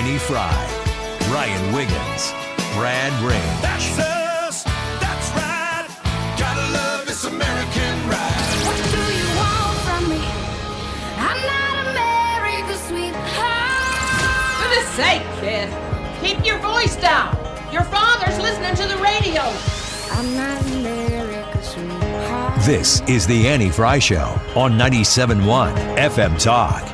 Annie Frey, Ryan Wiggins, Brad Range. That's us. That's right. Gotta love this American ride. What do you want from me? I'm not America's sweetheart. For goodness sake, kid. Keep your voice down. Your father's listening to the radio. I'm not America's sweetheart. This is the Annie Frey Show on 97.1 FM Talk.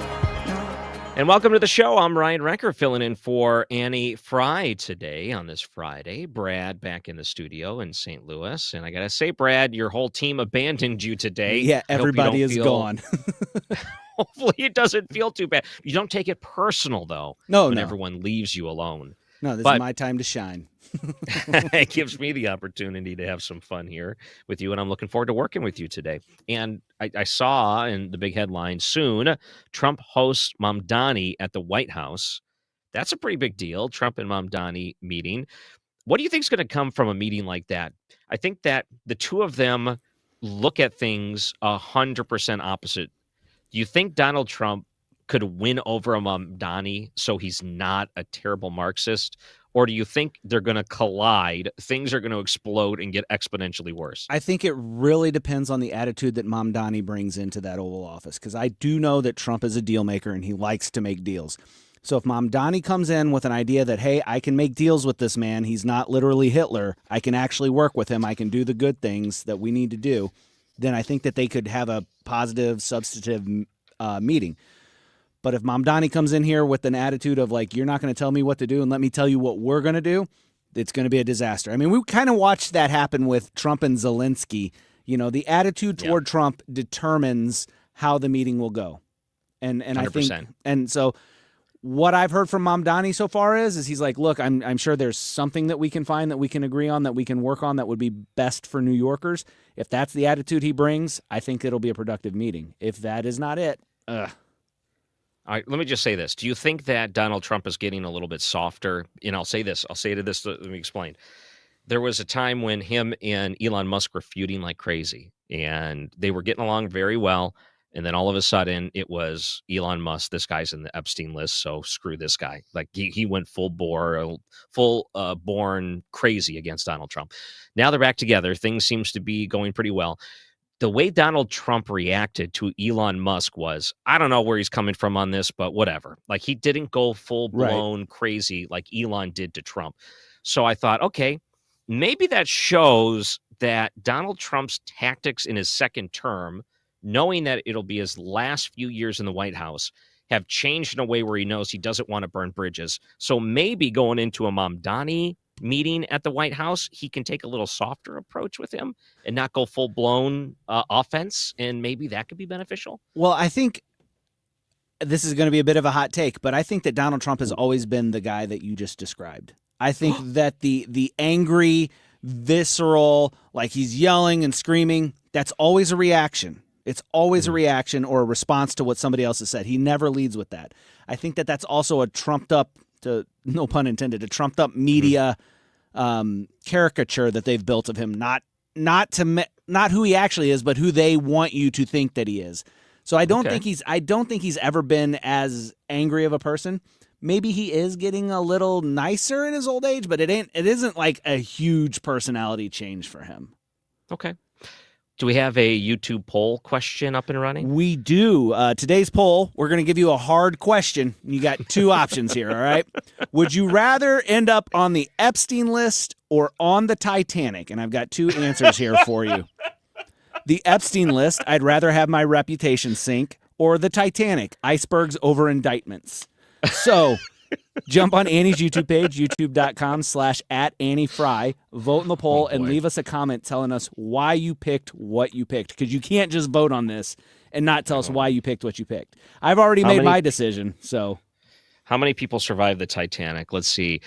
And welcome to the show. I'm Ryan Renker, filling in for Annie Frey today on this Friday. Brad back in the studio in St. Louis. And I got to say, Brad, your whole team abandoned you today. Yeah, everybody is gone. Hopefully it doesn't feel too bad. You don't take it personal, though, when everyone leaves you alone. No, this is my time to shine. It gives me the opportunity to have some fun here with you, and I'm looking forward to working with you today. And I saw in the big headline, soon, Trump hosts Mamdani at the White House. That's a pretty big deal, Trump and Mamdani meeting. What do you think is going to come from a meeting like that? I think that the two of them look at things 100% opposite. Do you think Donald Trump could win over a Mamdani so he's not a terrible Marxist? Or do you think they're going to collide, things are going to explode and get exponentially worse? I think it really depends on the attitude that Mamdani brings into that Oval Office, because I do know that Trump is a deal maker and he likes to make deals. So if Mamdani comes in with an idea that, hey, I can make deals with this man, he's not literally Hitler, I can actually work with him, I can do the good things that we need to do, then I think that they could have a positive, substantive meeting. But if Mamdani comes in here with an attitude of like, you're not going to tell me what to do and let me tell you what we're going to do, it's going to be a disaster. I mean, we kind of watched that happen with Trump and Zelensky. You know, the attitude toward Trump determines how the meeting will go. And I 100%. think, and so what I've heard from Mamdani so far is he's like, look, I'm sure there's something that we can find that we can agree on, that we can work on, that would be best for New Yorkers. If that's the attitude he brings, I think it'll be a productive meeting. If that is not it, All right, let me just say this. Do you think that Donald Trump is getting a little bit softer? And I'll say this. Let me explain. There was a time when him and Elon Musk were feuding like crazy, and they were getting along very well. And then all of a sudden, it was Elon Musk. This guy's in the Epstein list, so screw this guy. Like he went full born crazy against Donald Trump. Now they're back together. Things seems to be going pretty well. The way Donald Trump reacted to Elon Musk was, I don't know where he's coming from on this, but whatever. Like, he didn't go full-blown crazy like Elon did to Trump. So I thought, okay, maybe that shows that Donald Trump's tactics in his second term, knowing that it'll be his last few years in the White House, have changed in a way where he knows he doesn't want to burn bridges. So maybe going into a Mamdani meeting at the White House, he can take a little softer approach with him and not go full-blown offense, and maybe that could be beneficial. Well, I think this is going to be a bit of a hot take, but I think that Donald Trump has always been the guy that you just described. I think that the angry, visceral, like he's yelling and screaming, that's always a reaction. It's always a reaction or a response to what somebody else has said. He never leads with that. I think that that's also a trumped up, no pun intended, a trumped up media caricature that they've built of him, not who he actually is, but who they want you to think that he is. So I don't think he's ever been as angry of a person. Maybe he is getting a little nicer in his old age, but it isn't like a huge personality change for him. Okay. Do we have a YouTube poll question up and running? We do. Today's poll, we're going to give you a hard question. You got two options here, all right? Would you rather end up on the Epstein list or on the Titanic? And I've got two answers here for you. The Epstein list, I'd rather have my reputation sink, or the Titanic, icebergs over indictments. So jump on Annie's YouTube page, youtube.com/@AnnieFrey, vote in the poll, and leave us a comment telling us why you picked what you picked, because you can't just vote on this and not tell us why you picked what you picked. I've already made my decision. So, how many people survived the Titanic? Let's see.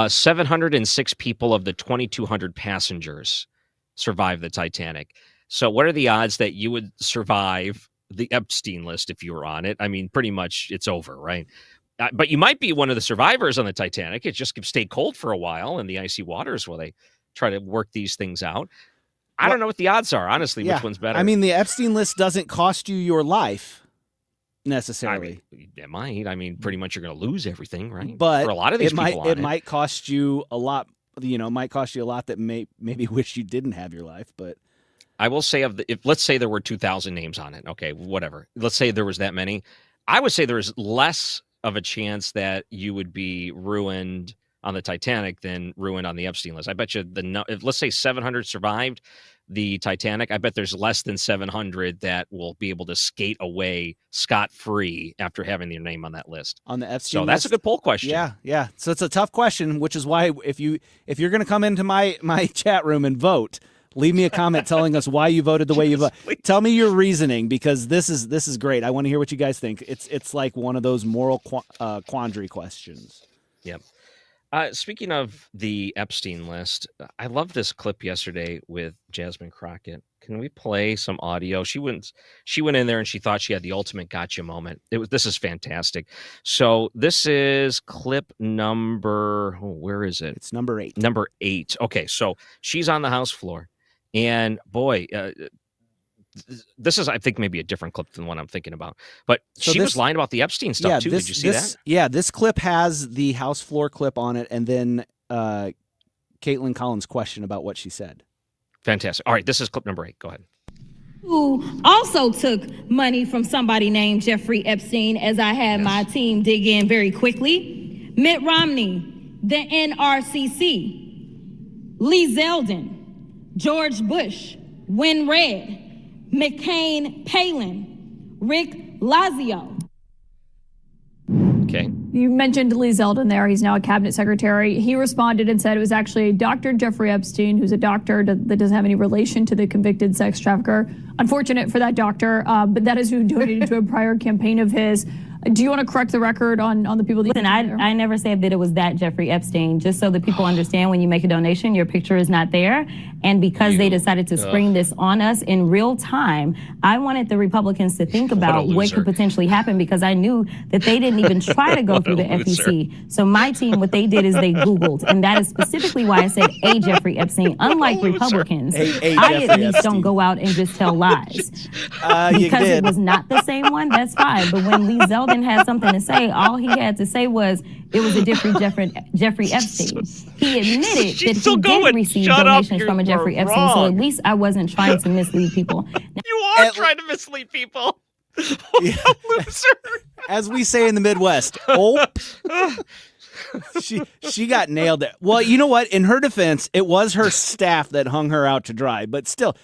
706 people of the 2,200 passengers survived the Titanic. So what are the odds that you would survive the Epstein list if you were on it? I mean, pretty much it's over, right? But you might be one of the survivors on the Titanic. It just stay cold for a while in the icy waters while they try to work these things out. I don't know what the odds are, honestly, which one's better. I mean, the Epstein list doesn't cost you your life. necessarily. It might. I mean, pretty much you're going to lose everything, right? But for a lot of these people, it might cost you a lot. Might cost you a lot that maybe wish you didn't have your life. But I will say if let's say there were 2,000 names on it. Okay, whatever. Let's say there was that many. I would say there's less of a chance that you would be ruined on the Titanic than ruined on the Epstein list. I bet you if let's say 700 survived the Titanic, I bet there's less than 700 that will be able to skate away scot-free after having their name on that list. On the Epstein list. That's a good poll question. Yeah. So it's a tough question, which is why if you're going to come into my chat room and vote, leave me a comment telling us why you voted the way you voted. Tell me your reasoning, because this is great. I want to hear what you guys think. It's like one of those moral quandary questions. Yep. Speaking of the Epstein list, I love this clip yesterday with Jasmine Crockett. Can we play some audio? She went in there and she thought she had the ultimate gotcha moment. This is fantastic. So this is clip number, where is it? It's number 8. Number 8. Okay, so she's on the House floor, and boy, this is, I think, maybe a different clip than what I'm thinking about. But so she was lying about the Epstein stuff, too. Did you see that? Yeah, this clip has the House floor clip on it, and then Caitlin Collins' question about what she said. Fantastic. All right, this is clip number 8. Go ahead. Who also took money from somebody named Jeffrey Epstein, as I had my team dig in very quickly. Mitt Romney, the NRCC, Lee Zeldin, George Bush, Win Red, McCain Palin, Rick Lazio. Okay. You mentioned Lee Zeldin there. He's now a cabinet secretary. He responded and said it was actually Dr. Jeffrey Epstein, who's a doctor that doesn't have any relation to the convicted sex trafficker. Unfortunate for that doctor, but that is who donated to a prior campaign of his. Do you want to correct the record on the people that? Listen, I never said that it was that Jeffrey Epstein. Just so that people understand, when you make a donation, your picture is not there. And because they decided to spring this on us in real time, I wanted the Republicans to think about what could potentially happen, because I knew that they didn't even try to go through the FEC. So my team, what they did is they Googled, and that is specifically why I said a Jeffrey Epstein. Unlike Republicans, I at least don't go out and just tell lies. Because it was not the same one, that's fine. But when Lee Zeldin had something to say, all he had to say was it was a different Jeffrey Epstein. He admitted that he did receive donations from a Jeffrey Epstein, so at least I wasn't trying to mislead people. You are trying to mislead people. What a loser. As we say in the Midwest, she got nailed there. Well, you know what? In her defense, it was her staff that hung her out to dry, but still.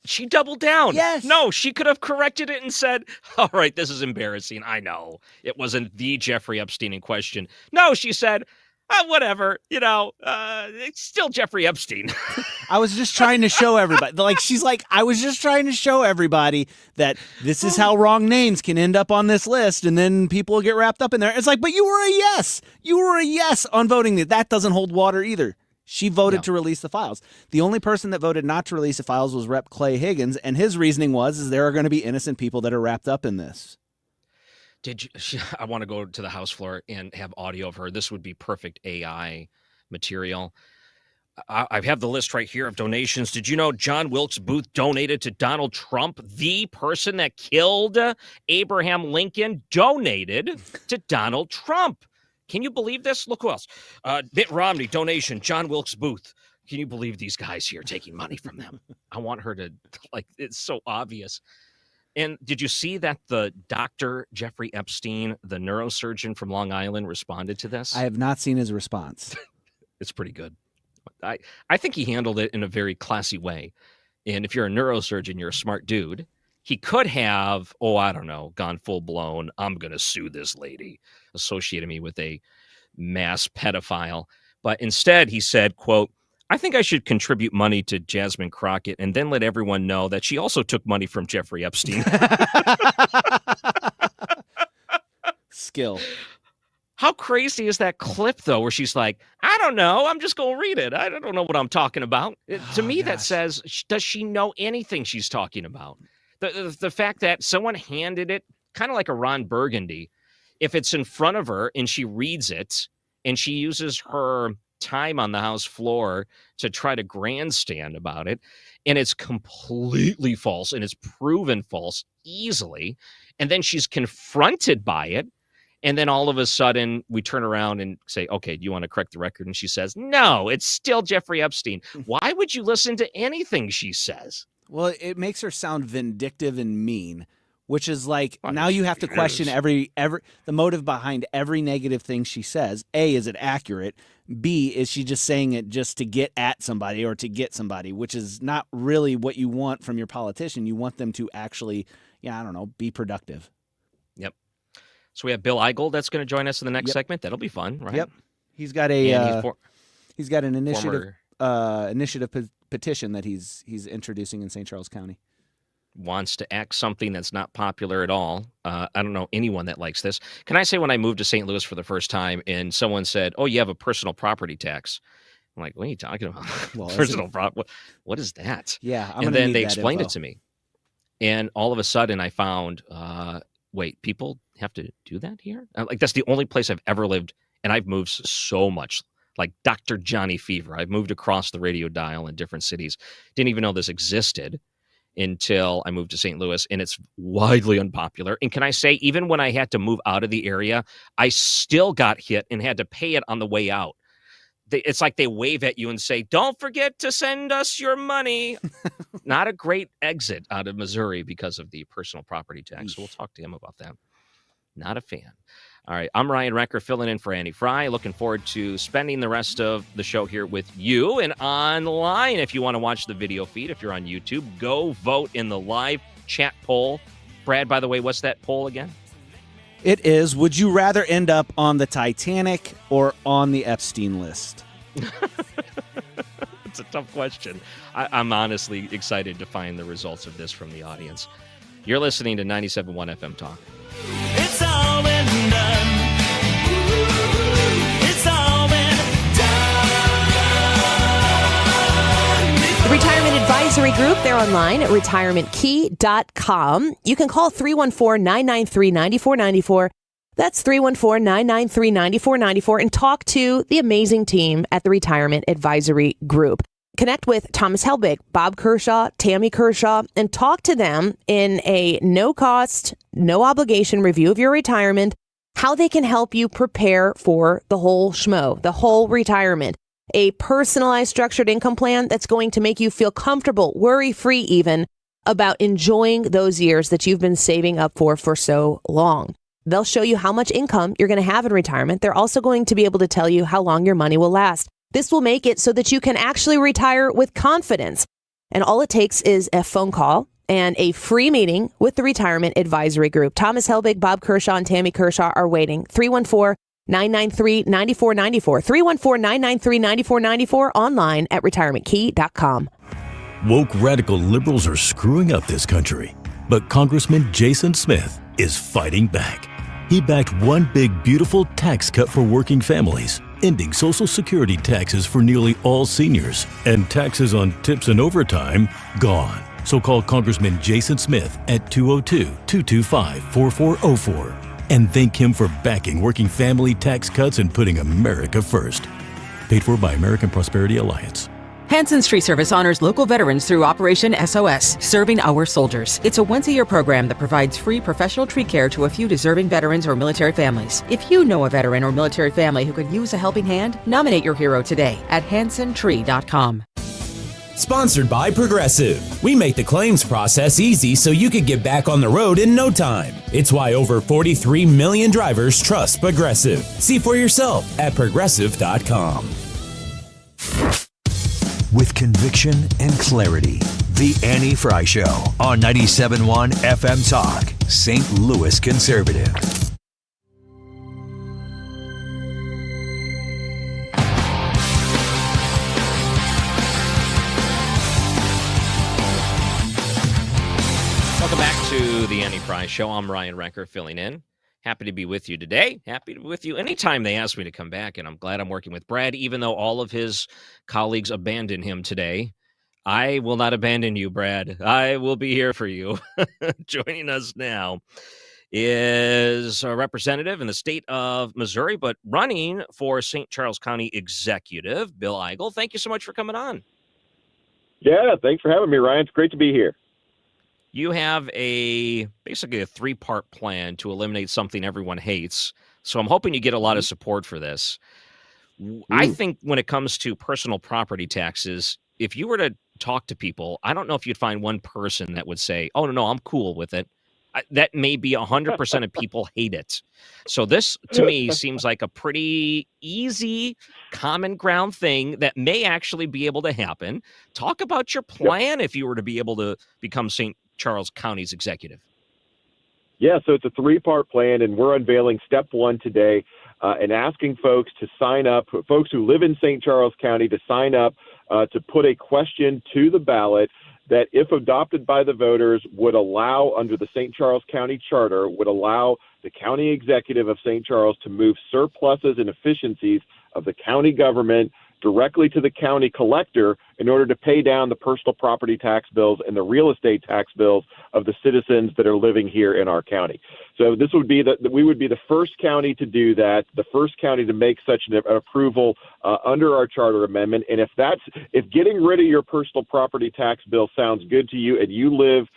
She doubled down. Yes. No, she could have corrected it and said, all right, this is embarrassing. I know it wasn't the Jeffrey Epstein in question. No, she said, whatever, it's still Jeffrey Epstein. I was just trying to show everybody. I was just trying to show everybody that this is how wrong names can end up on this list, and then people will get wrapped up in there. It's like, but you were a yes. You were a yes on voting. That doesn't hold water either. She voted to release the files. The only person that voted not to release the files was Rep. Clay Higgins, and his reasoning was there are going to be innocent people that are wrapped up in this. I want to go to the House floor and have audio of her. This would be perfect AI material. I have the list right here of donations. Did you know John Wilkes Booth donated to Donald Trump? The person that killed Abraham Lincoln donated to Donald Trump. Can you believe this? Look who else. Mitt Romney, donation, John Wilkes Booth. Can you believe these guys here taking money from them? I want her to, it's so obvious. And did you see that the Dr. Jeffrey Epstein, the neurosurgeon from Long Island, responded to this? I have not seen his response. It's pretty good. I think he handled it in a very classy way. And if you're a neurosurgeon, you're a smart dude. He could have, gone full blown, I'm going to sue this lady, associating me with a mass pedophile. But instead, he said, quote, I think I should contribute money to Jasmine Crockett and then let everyone know that she also took money from Jeffrey Epstein. Skill. How crazy is that clip, though, where she's like, I don't know. I'm just going to read it. I don't know what I'm talking about. To me, that says, does she know anything she's talking about? The fact that someone handed it, kind of like a Ron Burgundy, if it's in front of her and she reads it and she uses her time on the House floor to try to grandstand about it, and it's completely false and it's proven false easily, And then she's confronted by it. And then all of a sudden we turn around and say, okay, do you want to correct the record? And she says, no, it's still Jeffrey Epstein. Why would you listen to anything she says? Well, it makes her sound vindictive and mean, which is like, now you have to question every the motive behind every negative thing she says. A, is it accurate? B, is she just saying it just to get at somebody or to get somebody, which is not really what you want from your politician. You want them to actually, be productive. Yep. So we have Bill Eigel that's going to join us in the next segment. That'll be fun, right? Yep. He's got he's got an initiative petition that he's introducing in St. Charles County. Wants to act something that's not popular at all. I don't know anyone that likes this. Can I say, when I moved to St. Louis for the first time and someone said, oh, you have a personal property tax. I'm like, what are you talking about? Well, personal property? What is that? Yeah. And then they explained it to me. And all of a sudden I found, wait, people have to do that here? Like, that's the only place I've ever lived. And I've moved so much, like Dr. Johnny Fever. I've moved across the radio dial in different cities. Didn't even know this existed until I moved to St. Louis, and it's widely unpopular. And can I say, even when I had to move out of the area, I still got hit and had to pay it on the way out. It's like they wave at you and say, don't forget to send us your money. Not a great exit out of Missouri because of the personal property tax. So we'll talk to him about that. Not a fan. All right, I'm Ryan Recker, filling in for Andy Frey. Looking forward to spending the rest of the show here with you. And online, if you want to watch the video feed, if you're on YouTube, go vote in the live chat poll. Brad, by the way, what's that poll again? It is, would you rather end up on the Titanic or on the Epstein list? It's a tough question. I'm honestly excited to find the results of this from the audience. You're listening to 97.1 FM Talk. It's all been done. It's all been done. The Retirement Advisory Group, they're online at retirementkey.com. You can call 314-993-9494. That's 314-993-9494 and talk to the amazing team at the Retirement Advisory Group. Connect with Thomas Helbig, Bob Kershaw, Tammy Kershaw, and talk to them in a no-cost, no-obligation review of your retirement, how they can help you prepare for the whole schmo, the whole retirement. A personalized structured income plan that's going to make you feel comfortable, worry-free even, about enjoying those years that you've been saving up for so long. They'll show you how much income you're going to have in retirement. They're also going to be able to tell you how long your money will last. This will make it so that you can actually retire with confidence. And all it takes is a phone call and a free meeting with the Retirement Advisory Group. Thomas Helbig, Bob Kershaw, and Tammy Kershaw are waiting. 314-993-9494. 314-993-9494. Online at retirementkey.com. Woke radical liberals are screwing up this country, but Congressman Jason Smith is fighting back. He backed one big, beautiful tax cut for working families, ending Social Security taxes for nearly all seniors, and taxes on tips and overtime gone. So call Congressman Jason Smith at 202-225-4404 and thank him for backing working family tax cuts and putting America first. Paid for by American Prosperity Alliance. Hanson's Tree Service honors local veterans through Operation SOS, Serving Our Soldiers. It's a once-a-year program that provides free professional tree care to a few deserving veterans or military families. If you know a veteran or military family who could use a helping hand, nominate your hero today at hansontree.com. Sponsored by Progressive. We make the claims process easy so you can get back on the road in no time. It's why over 43 million drivers trust Progressive. See for yourself at progressive.com. With conviction and clarity, The Annie Frey Show on 97.1 FM Talk, St. Louis Conservative. Welcome back to The Annie Frey Show. I'm Ryan Recker, filling in. Happy to be with you today. Happy to be with you anytime they ask me to come back, and I'm glad I'm working with Brad, even though all of his colleagues abandoned him today. I will not abandon you, Brad. I will be here for you. Joining us now is a representative in the state of Missouri, but running for St. Charles County Executive, Bill Eigel. Thank you so much for coming on. Yeah, thanks for having me, Ryan. It's great to be here. You have basically a 3-part plan to eliminate something everyone hates. So I'm hoping you get a lot of support for this. I think when it comes to personal property taxes, if you were to talk to people, I don't know if you'd find one person that would say, "Oh no, I'm cool with it." That may be 100% of people hate it. So this, to me, seems like a pretty easy, common ground thing that may actually be able to happen. Talk about your plan if you were to be able to become St. Charles County's executive. Yeah, so it's a 3-part plan, and we're unveiling step 1 today and asking folks to sign up, folks who live in St. Charles County, to sign up to put a question to the ballot that, if adopted by the voters, would allow, under the St. Charles County Charter, would allow the county executive of St. Charles to move surpluses and efficiencies of the county government directly to the county collector in order to pay down the personal property tax bills and the real estate tax bills of the citizens that are living here in our county. So this would be we would be the first county to do that, the first county to make such an approval under our charter amendment. And if getting rid of your personal property tax bill sounds good to you and you live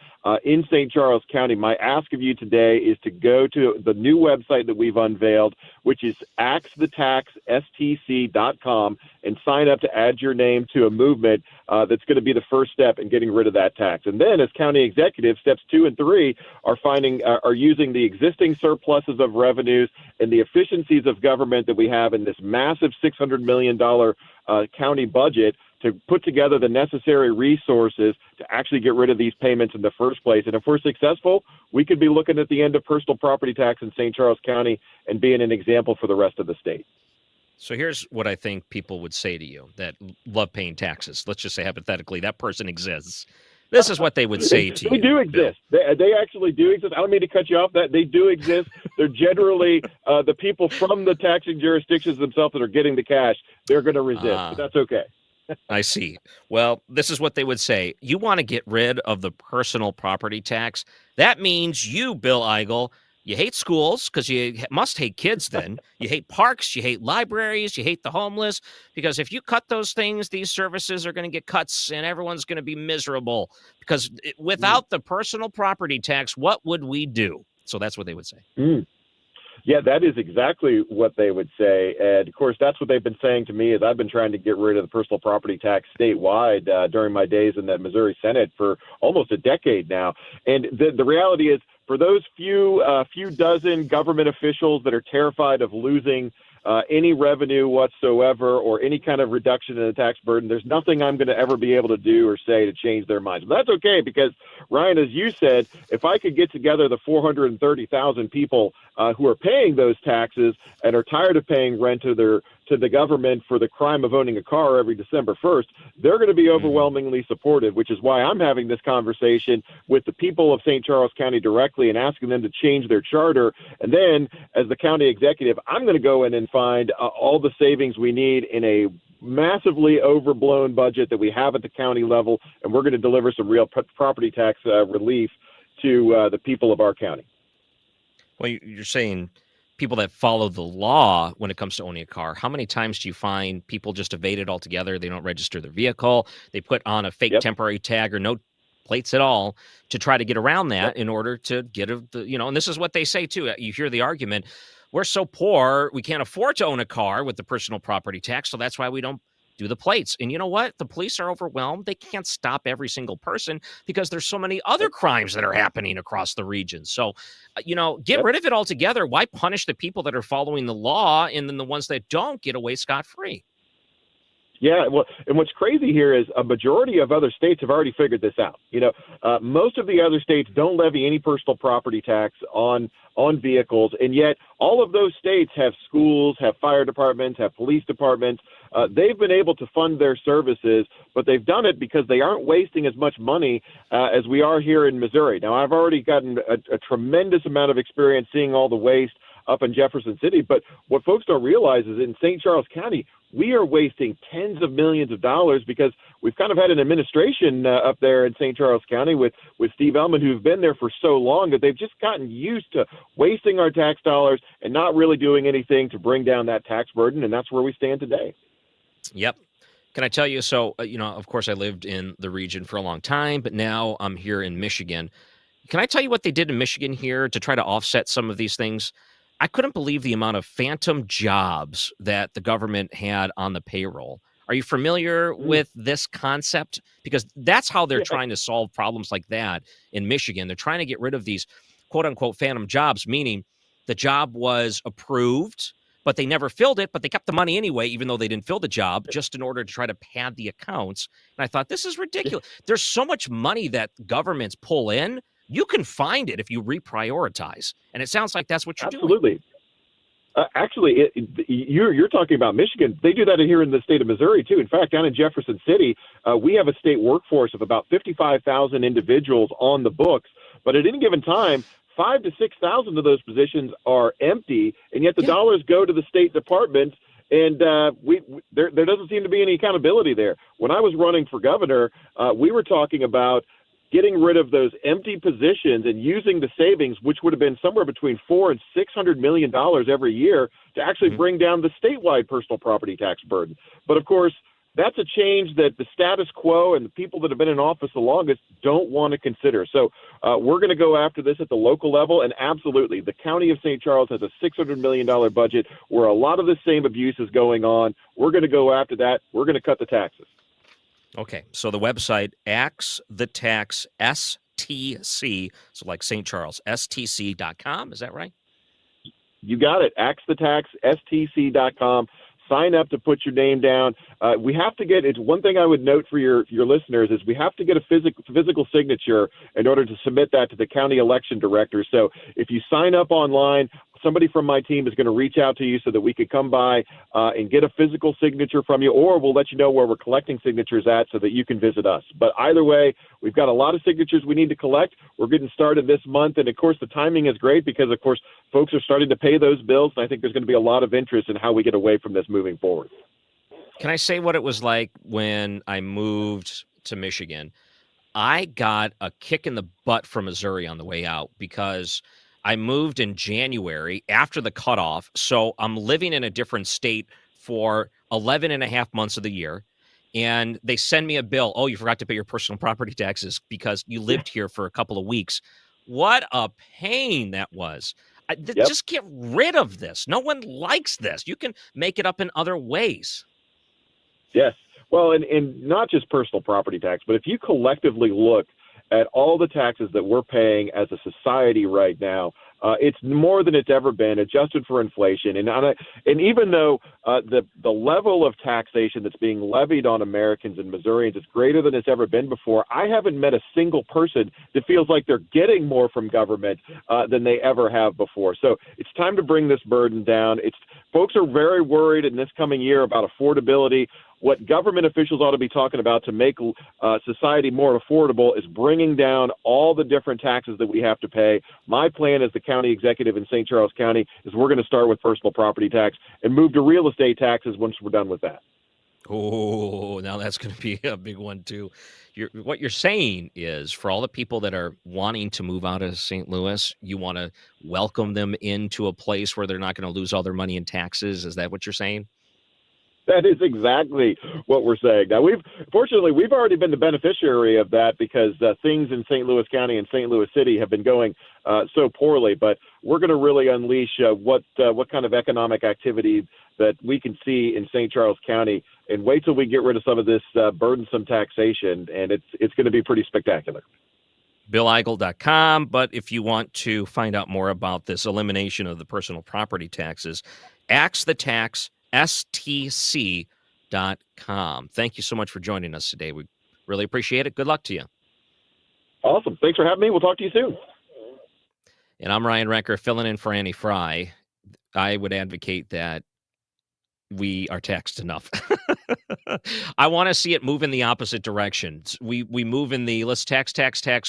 in St. Charles County, my ask of you today is to go to the new website that we've unveiled, which is axthetaxstc.com, and sign up to add your name to a movement that's going to be the first step in getting rid of that tax. And then, as county executives, steps 2 and 3 are using the existing surpluses of revenues and the efficiencies of government that we have in this massive $600 million county budget to put together the necessary resources to actually get rid of these payments in the first place. And if we're successful, we could be looking at the end of personal property tax in St. Charles County and being an example for the rest of the state. So here's what I think people would say to you that love paying taxes. Let's just say hypothetically that person exists. This is what they would say to you. They do exist. They actually do exist. I don't mean to cut you off. That they do exist. They're generally the people from the taxing jurisdictions themselves that are getting the cash. They're going to resist, but that's okay. I see. Well, this is what they would say. You want to get rid of the personal property tax. That means you, Bill Eigel, you hate schools because you must hate kids then. You hate parks, you hate libraries, you hate the homeless, because if you cut those things, these services are going to get cuts and everyone's going to be miserable because without the personal property tax, what would we do? So that's what they would say. Yeah, that is exactly what they would say. And, of course, that's what they've been saying to me as I've been trying to get rid of the personal property tax statewide during my days in the Missouri Senate for almost a decade now. And the reality is, for those few dozen government officials that are terrified of losing any revenue whatsoever or any kind of reduction in the tax burden, there's nothing I'm going to ever be able to do or say to change their minds. But that's okay because, Ryan, as you said, if I could get together the 430,000 people who are paying those taxes and are tired of paying rent to the government for the crime of owning a car every December 1st, they're going to be overwhelmingly supportive, which is why I'm having this conversation with the people of St. Charles County directly and asking them to change their charter. And then, as the county executive, I'm going to go in and find all the savings we need in a massively overblown budget that we have at the county level, and we're going to deliver some real property tax relief to the people of our county. Well, you're saying people that follow the law when it comes to owning a car. How many times do you find people just evade it altogether? They don't register their vehicle. They put on a fake temporary tag or no plates at all to try to get around that in order to get and this is what they say too. You hear the argument, we're so poor, we can't afford to own a car with the personal property tax. So that's why we don't do the plates. And you know what? The police are overwhelmed. They can't stop every single person because there's so many other crimes that are happening across the region. So, get rid of it altogether. Why punish the people that are following the law and then the ones that don't get away scot-free? Yeah, well, and what's crazy here is a majority of other states have already figured this out. Most of the other states don't levy any personal property tax on vehicles, and yet all of those states have schools, have fire departments, have police departments. They've been able to fund their services, but they've done it because they aren't wasting as much money as we are here in Missouri. Now, I've already gotten a tremendous amount of experience seeing all the waste up in Jefferson City, but what folks don't realize is in St. Charles County, we are wasting tens of millions of dollars because we've kind of had an administration up there in St. Charles County with Steve Ellman, who've been there for so long that they've just gotten used to wasting our tax dollars and not really doing anything to bring down that tax burden, and that's where we stand today. Yep. Can I tell you? So, of course, I lived in the region for a long time, but now I'm here in Michigan. Can I tell you what they did in Michigan here to try to offset some of these things? I couldn't believe the amount of phantom jobs that the government had on the payroll. Are you familiar with this concept? Because that's how they're trying to solve problems like that in Michigan. They're trying to get rid of these quote unquote phantom jobs, meaning the job was approved, but they never filled it, but they kept the money anyway, even though they didn't fill the job, just in order to try to pad the accounts. And I thought, this is ridiculous. There's so much money that governments pull in. You can find it if you reprioritize. And it sounds like that's what you're doing. Absolutely. Actually, you're talking about Michigan. They do that here in the state of Missouri, too. In fact, down in Jefferson City, we have a state workforce of about 55,000 individuals on the books. But at any given time, 5,000 to 6,000 of those positions are empty, and yet the dollars go to the state departments, and there doesn't seem to be any accountability there. When I was running for governor, we were talking about getting rid of those empty positions and using the savings, which would have been somewhere between $400 and $600 million every year, to actually bring down the statewide personal property tax burden. But of course, that's a change that the status quo and the people that have been in office the longest don't want to consider. So we're going to go after this at the local level. And absolutely, the county of St. Charles has a $600 million budget where a lot of the same abuse is going on. We're going to go after that. We're going to cut the taxes. Okay, so the website, Axe the Tax, STC, so like St. Charles, STC.com, is that right? You got it, axthetaxstc.com. Sign up to put your name down. We have to get, it's one thing I would note for your listeners is we have to get a physical signature in order to submit that to the county election director. So if you sign up online, somebody from my team is going to reach out to you so that we could come by and get a physical signature from you, or we'll let you know where we're collecting signatures at so that you can visit us. But either way, we've got a lot of signatures we need to collect. We're getting started this month. And of course, the timing is great because, of course, folks are starting to pay those bills. And I think there's going to be a lot of interest in how we get away from this moving forward. Can I say what it was like when I moved to Michigan? I got a kick in the butt from Missouri on the way out because I moved in January after the cutoff. So I'm living in a different state for 11 and a half months of the year. And they send me a bill. Oh, you forgot to pay your personal property taxes because you lived here for a couple of weeks. What a pain that was. Just get rid of this. No one likes this. You can make it up in other ways. Yes. Well, and not just personal property tax, but if you collectively look at all the taxes that we're paying as a society right now, it's more than it's ever been, adjusted for inflation. And even though the level of taxation that's being levied on Americans and Missourians is greater than it's ever been before, I haven't met a single person that feels like they're getting more from government than they ever have before. So it's time to bring this burden down. Folks are very worried in this coming year about affordability. What government officials ought to be talking about to make society more affordable is bringing down all the different taxes that we have to pay. My plan as the county executive in St. Charles County is we're going to start with personal property tax and move to real estate taxes once we're done with that. Oh, now that's going to be a big one, too. What you're saying is for all the people that are wanting to move out of St. Louis, you want to welcome them into a place where they're not going to lose all their money in taxes. Is that what you're saying? That is exactly what we're saying. Now, we've already been the beneficiary of that because things in St. Louis County and St. Louis City have been going so poorly. But we're going to really unleash what kind of economic activity that we can see in St. Charles County, and wait till we get rid of some of this burdensome taxation, and it's going to be pretty spectacular. BillEigel.com. But if you want to find out more about this elimination of the personal property taxes, Axe the Tax, STC.com. Thank you so much for joining us today. We really appreciate it. Good luck to you. Awesome. Thanks for having me. We'll talk to you soon. And I'm Ryan Recker, filling in for Annie Frey. I would advocate that we are taxed enough. I want to see it move in the opposite direction. We move in the let's tax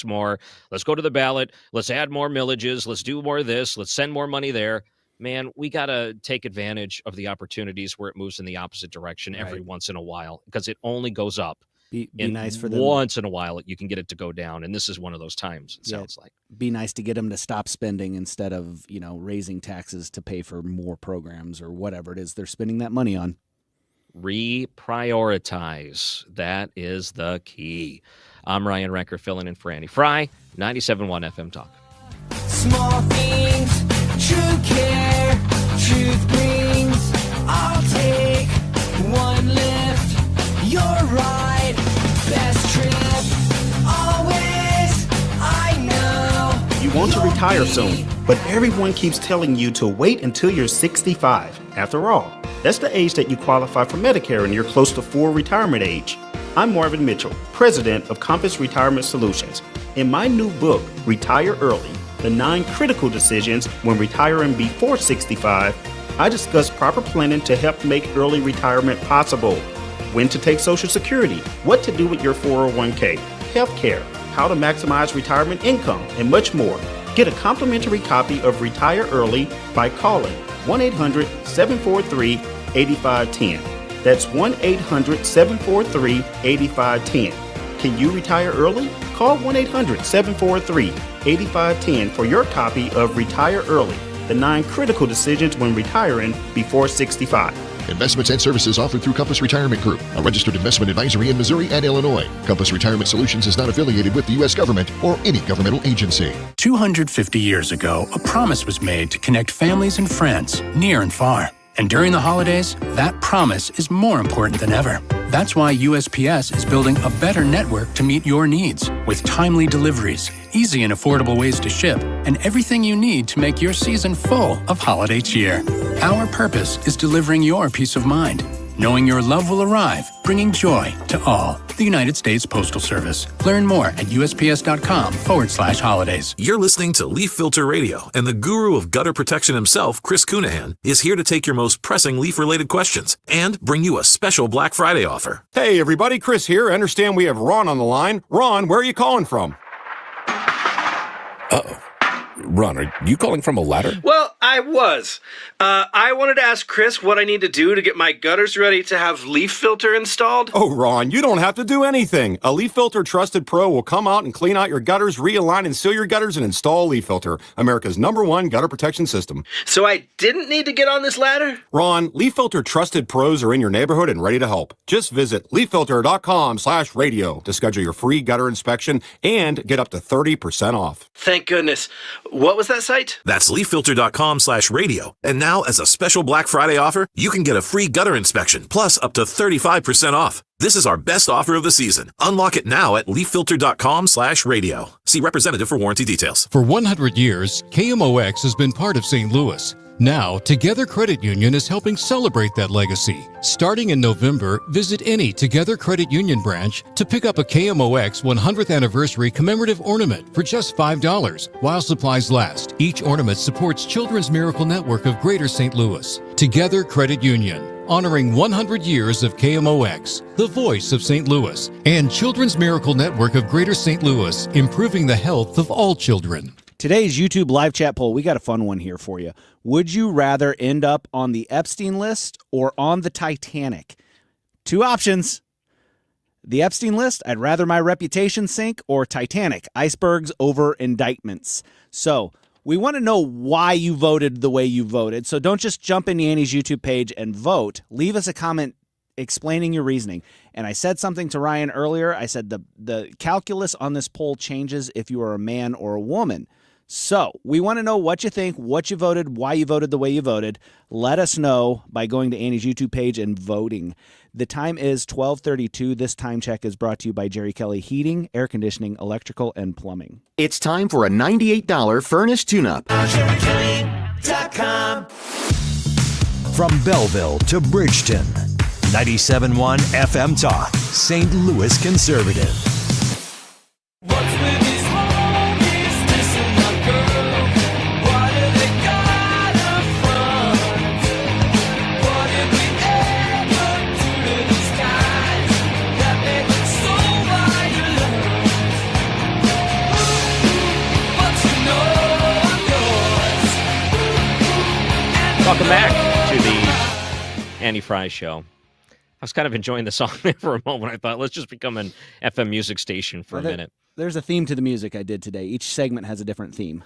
more. Let's go to the ballot. Let's add more millages. Let's do more of this. Let's send more money there. Man, we got to take advantage of the opportunities where it moves in the opposite direction every once in a while, because it only goes up. Be nice for them. Once in a while, you can get it to go down, and this is one of those times, it sounds like. Be nice to get them to stop spending instead of, raising taxes to pay for more programs or whatever it is they're spending that money on. reprioritize. That is the key. I'm Ryan Recker, filling in for Andy Frey, 97.1 FM Talk. Small things, true care, truth brings. I'll take one lift. You're right, best trip. Always, I know. You want to retire soon, but everyone keeps telling you to wait until you're 65. After all, that's the age that you qualify for Medicare and you're close to full retirement age. I'm Marvin Mitchell, president of Compass Retirement Solutions. In my new book, Retire Early, The 9 Critical Decisions When Retiring Before 65, I discuss proper planning to help make early retirement possible. When to take Social Security, what to do with your 401k, health care, how to maximize retirement income, and much more. Get a complimentary copy of Retire Early by calling 1-800-743-8510. That's 1-800-743-8510. Can you retire early? Call 1-800-743-8510 for your copy of Retire Early, The 9 Critical Decisions When Retiring Before 65. Investments and services offered through Compass Retirement Group, a registered investment advisory in Missouri and Illinois. Compass Retirement Solutions is not affiliated with the U.S. government or any governmental agency. 250 years ago, a promise was made to connect families and friends near and far. And during the holidays, that promise is more important than ever. That's why USPS is building a better network to meet your needs, with timely deliveries, easy and affordable ways to ship, and everything you need to make your season full of holiday cheer. Our purpose is delivering your peace of mind, knowing your love will arrive, bringing joy to all. The United States Postal Service. Learn more at USPS.com/holidays. You're listening to Leaf Filter Radio, and the guru of gutter protection himself, Chris Cunahan, is here to take your most pressing leaf-related questions and bring you a special Black Friday offer. Hey, everybody, Chris here. I understand we have Ron on the line. Ron, where are you calling from? Uh-oh. Ron, are you calling from a ladder? Well, I was. I wanted to ask Chris what I need to do to get my gutters ready to have leaf filter installed. Oh, Ron, you don't have to do anything. A Leaf Filter Trusted Pro will come out and clean out your gutters, realign and seal your gutters, and install Leaf Filter, America's #1 gutter protection system. So I didn't need to get on this ladder? Ron, Leaf Filter Trusted Pros are in your neighborhood and ready to help. Just visit leaffilter.com/radio to schedule your free gutter inspection and get up to 30% off. Thank goodness. What was that site? That's leaffilter.com/radio. And now, as a special Black Friday offer, you can get a free gutter inspection, plus up to 35% off. This is our best offer of the season. Unlock it now at leaffilter.com/radio. See representative for warranty details. For 100 years, KMOX has been part of St. Louis. Now, Together Credit Union is helping celebrate that legacy. Starting in November, visit any Together Credit Union branch to pick up a KMOX 100th anniversary commemorative ornament for just $5 while supplies last. Each ornament supports Children's Miracle Network of Greater St. Louis. Together Credit Union, honoring 100 years of KMOX, the voice of St. Louis, and Children's Miracle Network of Greater St. Louis, improving the health of all children. Today's YouTube live chat poll, we got a fun one here for you. Would you rather end up on the Epstein List or on the Titanic? Two options. The Epstein List, I'd rather my reputation sink, or Titanic, Icebergs over Indictments. So we want to know why you voted the way you voted. So don't just jump in Yanny's YouTube page and vote. Leave us a comment explaining your reasoning. And I said something to Ryan earlier. I said the calculus on this poll changes if you are a man or a woman. So we want to know what you think, what you voted, why you voted the way you voted. Let us know by going to Annie's YouTube page and voting. The time is 12:32. This time check is brought to you by Jerry Kelly Heating, Air Conditioning, Electrical, and Plumbing. It's time for a $98 furnace tune-up. JerryKelly.com. From Belleville to Bridgeton, 97.1 FM Talk, St. Louis Conservative. What's with these homies dissing my girl? Why do they gotta front? What did we ever do to these guys that make it so violent? But you know I'm yours. Welcome back to the Andy Frey Show. I was kind of enjoying the song there for a moment. I thought, let's just become an FM music station for a minute. There's a theme to the music I did today. Each segment has a different theme.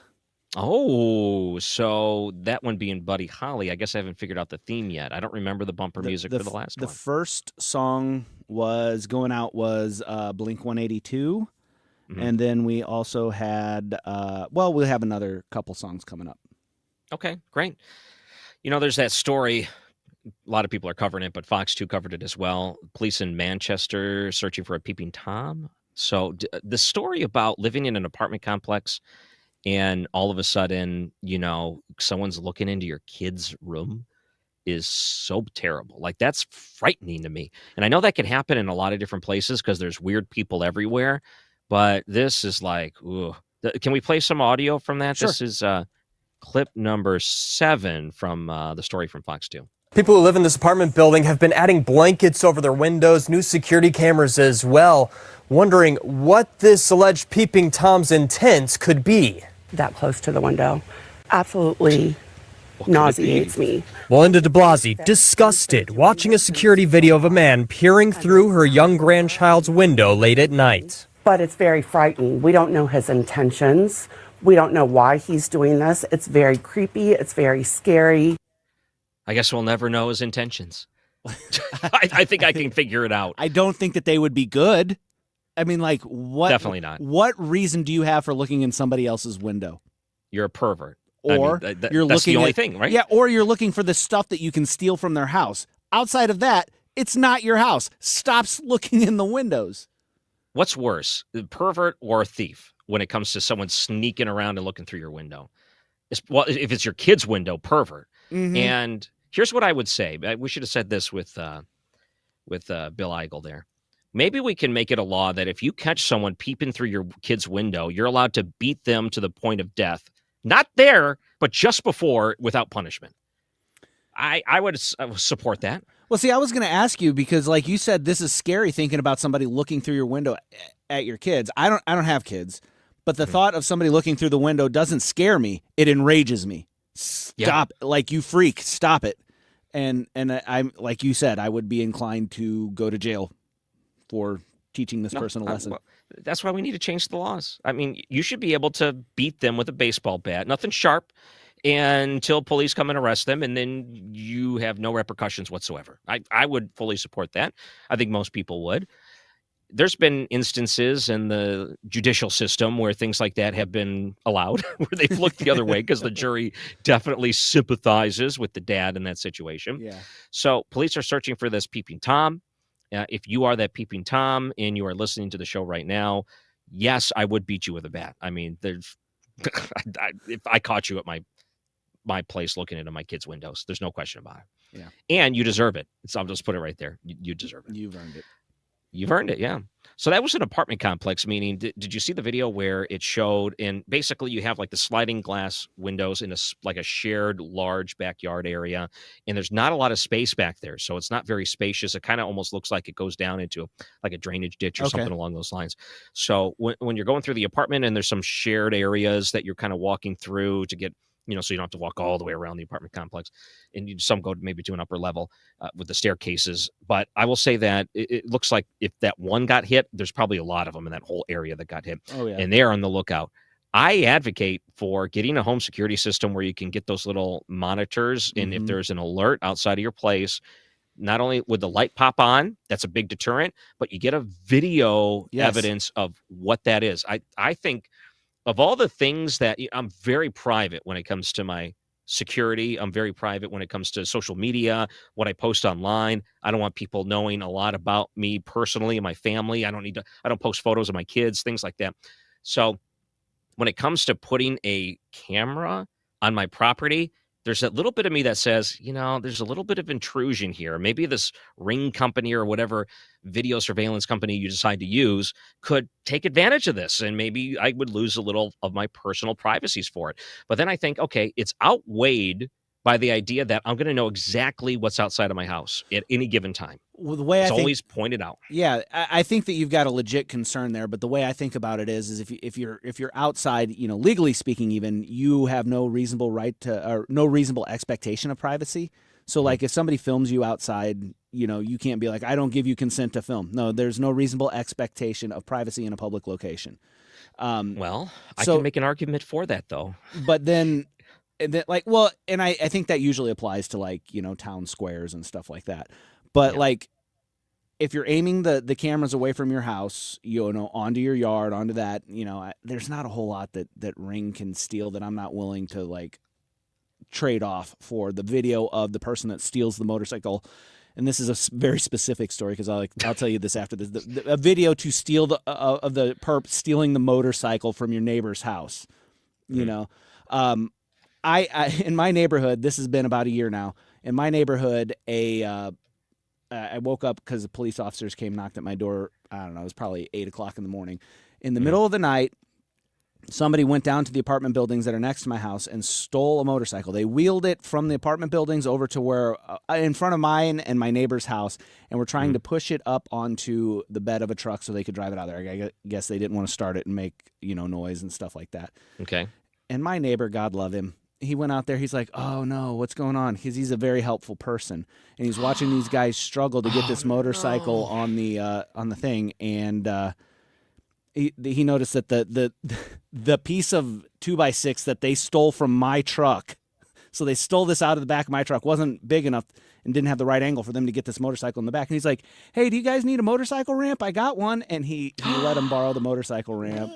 Oh, so that one being Buddy Holly. I guess I haven't figured out the theme yet. I don't remember the bumper music for the last The one. first song was Blink 182. Mhm. And then we also had, we'll have another couple songs coming up. Okay, great. There's that story. A lot of people are covering it, but Fox 2 covered it as well. Police in Manchester searching for a peeping Tom. So the story about living in an apartment complex and all of a sudden, someone's looking into your kid's room is so terrible. Like, that's frightening to me. And I know that can happen in a lot of different places because there's weird people everywhere. But this is like, ooh. Can we play some audio from that? Sure. This is clip number 7 from the story from Fox 2. People who live in this apartment building have been adding blankets over their windows, new security cameras as well, wondering what this alleged peeping Tom's intent could be. That close to the window absolutely nauseates me. Melinda de Blasi, disgusted, watching a security video of a man peering through her young grandchild's window late at night. But it's very frightening. We don't know his intentions. We don't know why he's doing this. It's very creepy. It's very scary. I guess we'll never know his intentions. I think I can figure it out. I don't think that they would be good. I mean, like, what? Definitely not. What reason do you have for looking in somebody else's window? You're a pervert. Or you're that's looking the only at, thing, right? Yeah, or you're looking for the stuff that you can steal from their house. Outside of that, it's not your house. Stop looking in the windows. What's worse, a pervert or a thief when it comes to someone sneaking around and looking through your window? Well, if it's your kid's window, pervert. Mhm. And here's what I would say. We should have said this with Bill Eigel there. Maybe we can make it a law that if you catch someone peeping through your kid's window, you're allowed to beat them to the point of death. Not there, but just before, without punishment. I would support that. Well, see, I was going to ask you because, like you said, this is scary thinking about somebody looking through your window at your kids. I don't have kids, but the thought of somebody looking through the window doesn't scare me. It enrages me. Stop! Like, you freak! Stop it! And I'm like you said, I would be inclined to go to jail for teaching this person a lesson. Well, that's why we need to change the laws. I mean, you should be able to beat them with a baseball bat, nothing sharp, until police come and arrest them, and then you have no repercussions whatsoever. I would fully support that. I think most people would. There's been instances in the judicial system where things like that have been allowed, where they've looked the other way because the jury definitely sympathizes with the dad in that situation. Yeah. So police are searching for this peeping Tom. If you are that peeping Tom and you are listening to the show right now, yes, I would beat you with a bat. I mean, there's if I caught you at my place looking into my kids' windows, there's no question about it. Yeah. And you deserve it. So I'll just put it right there. You deserve it. You've earned it. You've earned it, yeah. So that was an apartment complex, meaning, did you see the video where it showed, and basically you have like the sliding glass windows in like a shared large backyard area, and there's not a lot of space back there, so it's not very spacious. It kind of almost looks like it goes down into like a drainage ditch or something along those lines. So when you're going through the apartment and there's some shared areas that you're kind of walking through to get, so you don't have to walk all the way around the apartment complex, and some go maybe to an upper level with the staircases. But I will say that it looks like if that one got hit, there's probably a lot of them in that whole area that got hit. Oh, yeah. And they're on the lookout. I advocate for getting a home security system where you can get those little monitors, and if there's an alert outside of your place, not only would the light pop on, that's a big deterrent, but you get a video evidence of what that is. I think of all the things that I'm very private when it comes to my security, I'm very private when it comes to social media, what I post online. I don't want people knowing a lot about me personally and my family. I don't post photos of my kids, things like that. So when it comes to putting a camera on my property, there's that little bit of me that says, there's a little bit of intrusion here. Maybe this Ring company or whatever video surveillance company you decide to use could take advantage of this, and maybe I would lose a little of my personal privacies for it. But then I think, okay, it's outweighed by the idea that I'm going to know exactly what's outside of my house at any given time. Well, the way it's I think, always pointed out. Yeah, I think that you've got a legit concern there. But the way I think about it is if you're outside, legally speaking, even you have no reasonable right to or no reasonable expectation of privacy. So, like, if somebody films you outside, you can't be like, I don't give you consent to film. No, there's no reasonable expectation of privacy in a public location. Well, I so- can make an argument for that, though. But then, like, well, and I think that usually applies to, like, town squares and stuff like that. But like, if you're aiming the cameras away from your house, onto your yard, onto that, there's not a whole lot that Ring can steal that I'm not willing to, like, trade off for the video of the person that steals the motorcycle. And this is a very specific story because I'll tell you this after this. A video to steal of the perp stealing the motorcycle from your neighbor's house. I in my neighborhood, this has been about a year now. In my neighborhood, I woke up because the police officers came, knocked at my door. I don't know, it was probably 8:00 in the morning. In the middle of the night, somebody went down to the apartment buildings that are next to my house and stole a motorcycle. They wheeled it from the apartment buildings over to where, in front of mine and my neighbor's house, and were trying to push it up onto the bed of a truck so they could drive it out of there. I guess they didn't want to start it and make, noise and stuff like that. Okay. And my neighbor, God love him, he went out there. He's like, "Oh no, what's going on?" Because he's a very helpful person, and he's watching these guys struggle to get this motorcycle on the thing, and he noticed that the piece of 2x6 that they stole from my truck, so they stole this out of the back of my truck, wasn't big enough and didn't have the right angle for them to get this motorcycle in the back. And he's like, "Hey, do you guys need a motorcycle ramp? I got one." And he let him borrow the motorcycle ramp.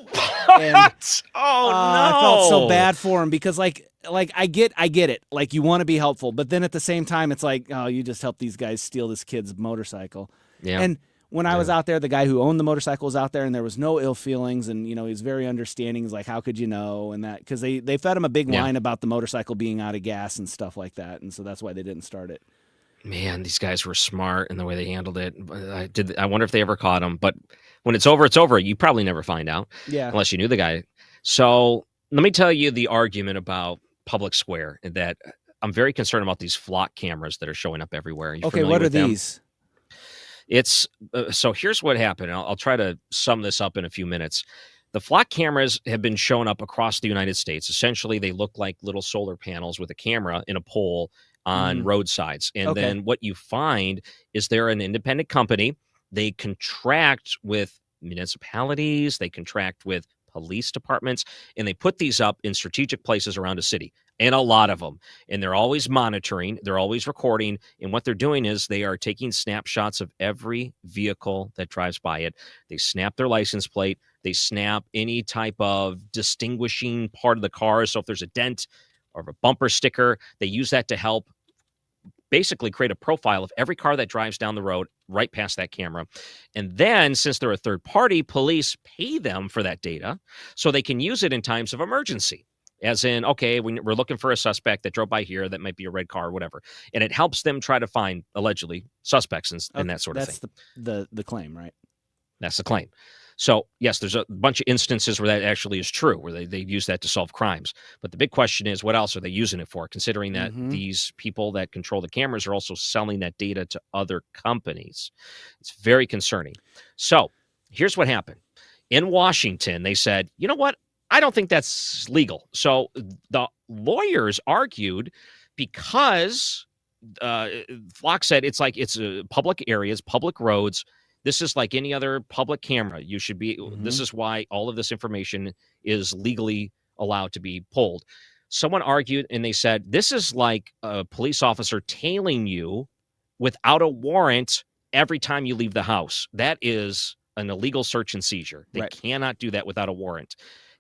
And, I felt so bad for him because like I get it. Like, you want to be helpful, but then at the same time, it's like, oh, you just helped these guys steal this kid's motorcycle. Yeah. And when I was out there, the guy who owned the motorcycle was out there, and there was no ill feelings, and he was very understanding. He's like, "How could you know?" And that, because they fed him a big line about the motorcycle being out of gas and stuff like that, and so that's why they didn't start it. Man, these guys were smart in the way they handled it. I wonder if they ever caught him. But when it's over, it's over. You probably never find out, unless you knew the guy. So let me tell you the argument about public square, that I'm very concerned about these flock cameras that are showing up everywhere. Okay, what are these? It's so here's what happened. I'll try to sum this up in a few minutes. The flock cameras have been shown up across the United States. Essentially, they look like little solar panels with a camera in a pole on roadsides. And then what you find is they're an independent company. They contract with municipalities, they contract with police departments, and they put these up in strategic places around a city, and a lot of them. And they're always monitoring, they're always recording. And what they're doing is they are taking snapshots of every vehicle that drives by it. They snap their license plate, they snap any type of distinguishing part of the car. So if there's a dent or a bumper sticker, they use that to help basically create a profile of every car that drives down the road right past that camera. And then, since they're a third party, police pay them for that data so they can use it in times of emergency. As in, okay, we're looking for a suspect that drove by here that might be a red car or whatever. And it helps them try to find, allegedly, suspects and that sort of thing. That's the claim, right? That's the claim. So, yes, there's a bunch of instances where that actually is true, where they use that to solve crimes. But the big question is, what else are they using it for, considering that these people that control the cameras are also selling that data to other companies? It's very concerning. So here's what happened. In Washington, they said, you know what? I don't think that's legal. So the lawyers argued because Flock said it's public areas, public roads. This is like any other public camera. You should be, this is why all of this information is legally allowed to be pulled. Someone argued and they said, this is like a police officer tailing you without a warrant every time you leave the house. That is an illegal search and seizure. They cannot do that without a warrant.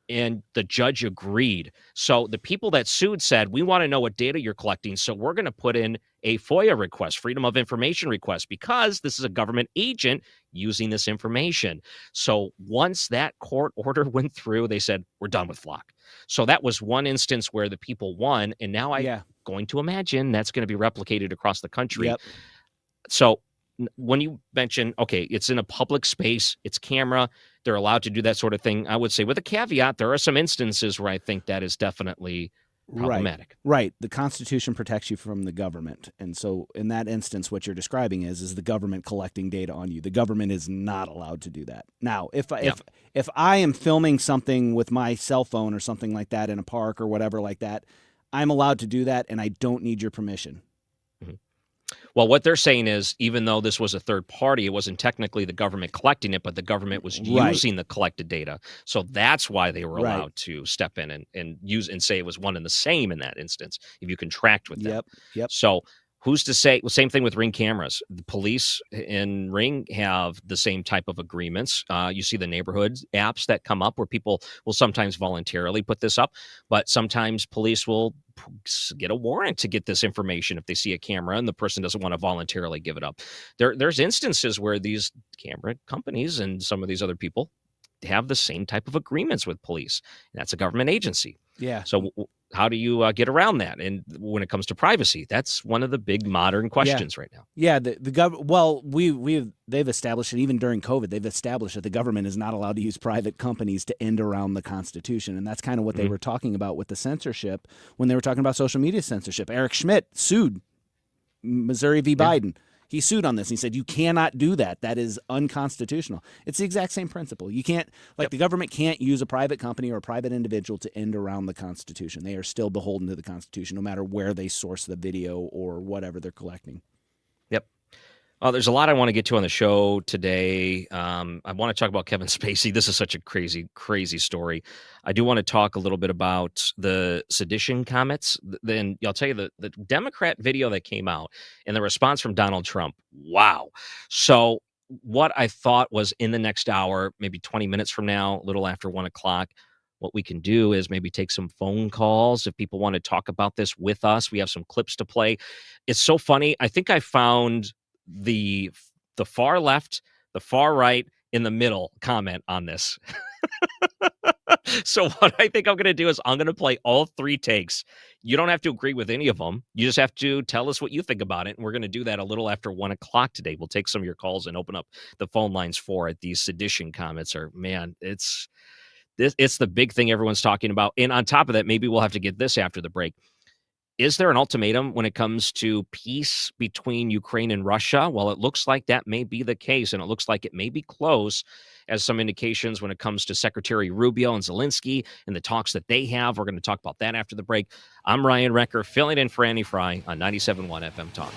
And the judge agreed. So the people that sued said, we want to know what data you're collecting, so we're going to put in a FOIA request, Freedom of Information request, because this is a government agent using this information. So once that court order went through, they said, we're done with Flock. So that was one instance where the people won, and now I'm going to imagine that's going to be replicated across the country. Yep. So when you mention, okay, it's in a public space, it's camera, they're allowed to do that sort of thing. I would say with a caveat, there are some instances where I think that is definitely problematic. Right. The Constitution protects you from the government. And so in that instance, what you're describing is the government collecting data on you. The government is not allowed to do that. Now, if I am filming something with my cell phone or something like that in a park or whatever like that, I'm allowed to do that, and I don't need your permission. Well, what they're saying is, even though this was a third party, it wasn't technically the government collecting it, but the government was using the collected data. So that's why they were allowed to step in and use and say it was one and the same in that instance, if you contract with them. Yep. So who's to say? Well, same thing with Ring cameras. The police in Ring have the same type of agreements. You see the neighborhood apps that come up where people will sometimes voluntarily put this up, but sometimes police will get a warrant to get this information if they see a camera and the person doesn't want to voluntarily give it up. There's instances where these camera companies and some of these other people have the same type of agreements with police. That's a government agency. Yeah. So how do you get around that? And when it comes to privacy, that's one of the big modern questions right now. Yeah, they've established, and even during COVID, they've established that the government is not allowed to use private companies to end around the Constitution, and that's kind of what they were talking about with the censorship when they were talking about social media censorship. Eric Schmidt sued Missouri v. Biden. He sued on this. He said, you cannot do that. That is unconstitutional. It's the exact same principle. You can't, the government can't use a private company or a private individual to end around the Constitution. They are still beholden to the Constitution, no matter where they source the video or whatever they're collecting. Yep. There's a lot I want to get to on the show today. I want to talk about Kevin Spacey. This is such a crazy, crazy story. I do want to talk a little bit about the sedition comments. Then I'll tell you the Democrat video that came out and the response from Donald Trump. Wow. So what I thought was in the next hour, maybe 20 minutes from now, a little after 1 o'clock, what we can do is maybe take some phone calls if people want to talk about this with us. We have some clips to play. It's so funny. I think I found the far left, the far right, in the middle comment on this. So what I think I'm going to do is I'm going to play all 3 takes. You don't have to agree with any of them. You just have to tell us what you think about it. And we're going to do that a little after 1 o'clock today. We'll take some of your calls and open up the phone lines for it. These sedition comments are, man, it's the big thing everyone's talking about. And on top of that, maybe we'll have to get this after the break. Is there an ultimatum when it comes to peace between Ukraine and Russia? Well, it looks like that may be the case, and it looks like it may be close, as some indications when it comes to Secretary Rubio and Zelensky and the talks that they have. We're going to talk about that after the break. I'm Ryan Recker, filling in for Annie Frey on 97.1 FM Talk.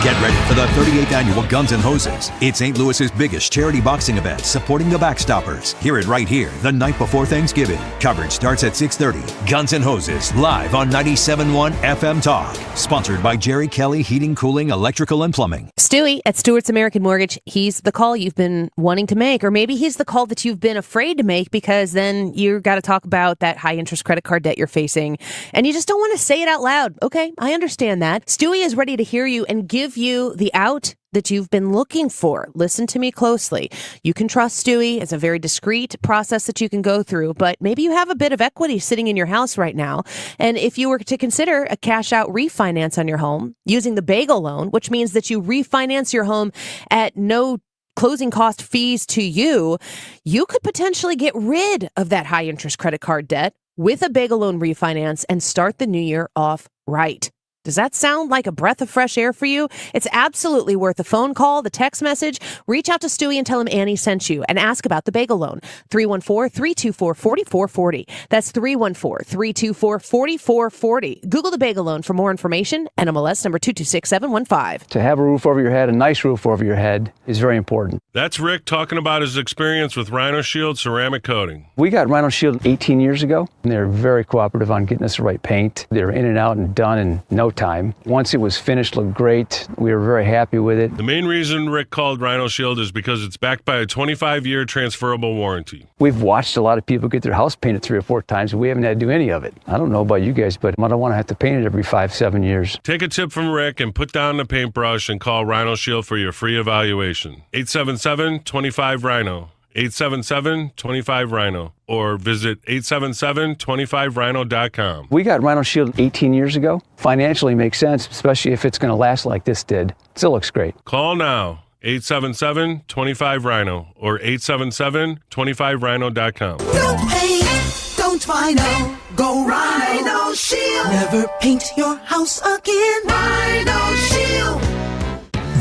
Get ready for the 38th annual Guns N' Hoses. It's St. Louis's biggest charity boxing event, supporting the Backstoppers. Hear it right here, the night before Thanksgiving. Coverage starts at 6:30. Guns N' Hoses, live on 97.1 FM Talk. Sponsored by Jerry Kelly Heating, Cooling, Electrical, and Plumbing. Stewie at Stewart's American Mortgage, he's the call you've been wanting to make, or maybe he's the call that you've been afraid to make because then you got to talk about that high interest credit card debt you're facing and you just don't want to say it out loud. Okay, I understand that. Stewie is ready to hear you and give you the out that you've been looking for. Listen to me closely. You can trust Stewie. It's a very discreet process that you can go through, but maybe you have a bit of equity sitting in your house right now. And if you were to consider a cash out refinance on your home using the Bagel loan, which means that you refinance your home at no closing cost fees to you, you could potentially get rid of that high interest credit card debt with a Bagel loan refinance and start the new year off right. Does that sound like a breath of fresh air for you? It's absolutely worth a phone call, the text message. Reach out to Stewie and tell him Annie sent you and ask about the Bagel loan. 314-324-4440. That's 314-324-4440. Google the Bagel loan for more information. NMLS number 226715. To have a roof over your head, a nice roof over your head, is very important. That's Rick talking about his experience with Rhino Shield ceramic coating. We got Rhino Shield 18 years ago, and they're very cooperative on getting us the right paint. They're in and out and done in no time. Once it was finished, looked great. We were very happy with it. The main reason Rick called Rhino Shield is because it's backed by a 25-year transferable warranty. We've watched a lot of people get their house painted 3 or 4 times, and we haven't had to do any of it. I don't know about you guys, but I don't want to have to paint it every 5-7 years. Take a tip from Rick and put down the paintbrush and call Rhino Shield for your free evaluation. 877-25-RHINO. 877-25-RHINO. Or visit 877-25rhino.com. We got Rhino Shield 18 years ago. Financially makes sense, especially if it's going to last like this did. Still looks great. Call now. 877-25-RHINO or 877-25rhino.com. Don't paint, don't Rhino, go Rhino Shield. Never paint your house again. Rhino Shield.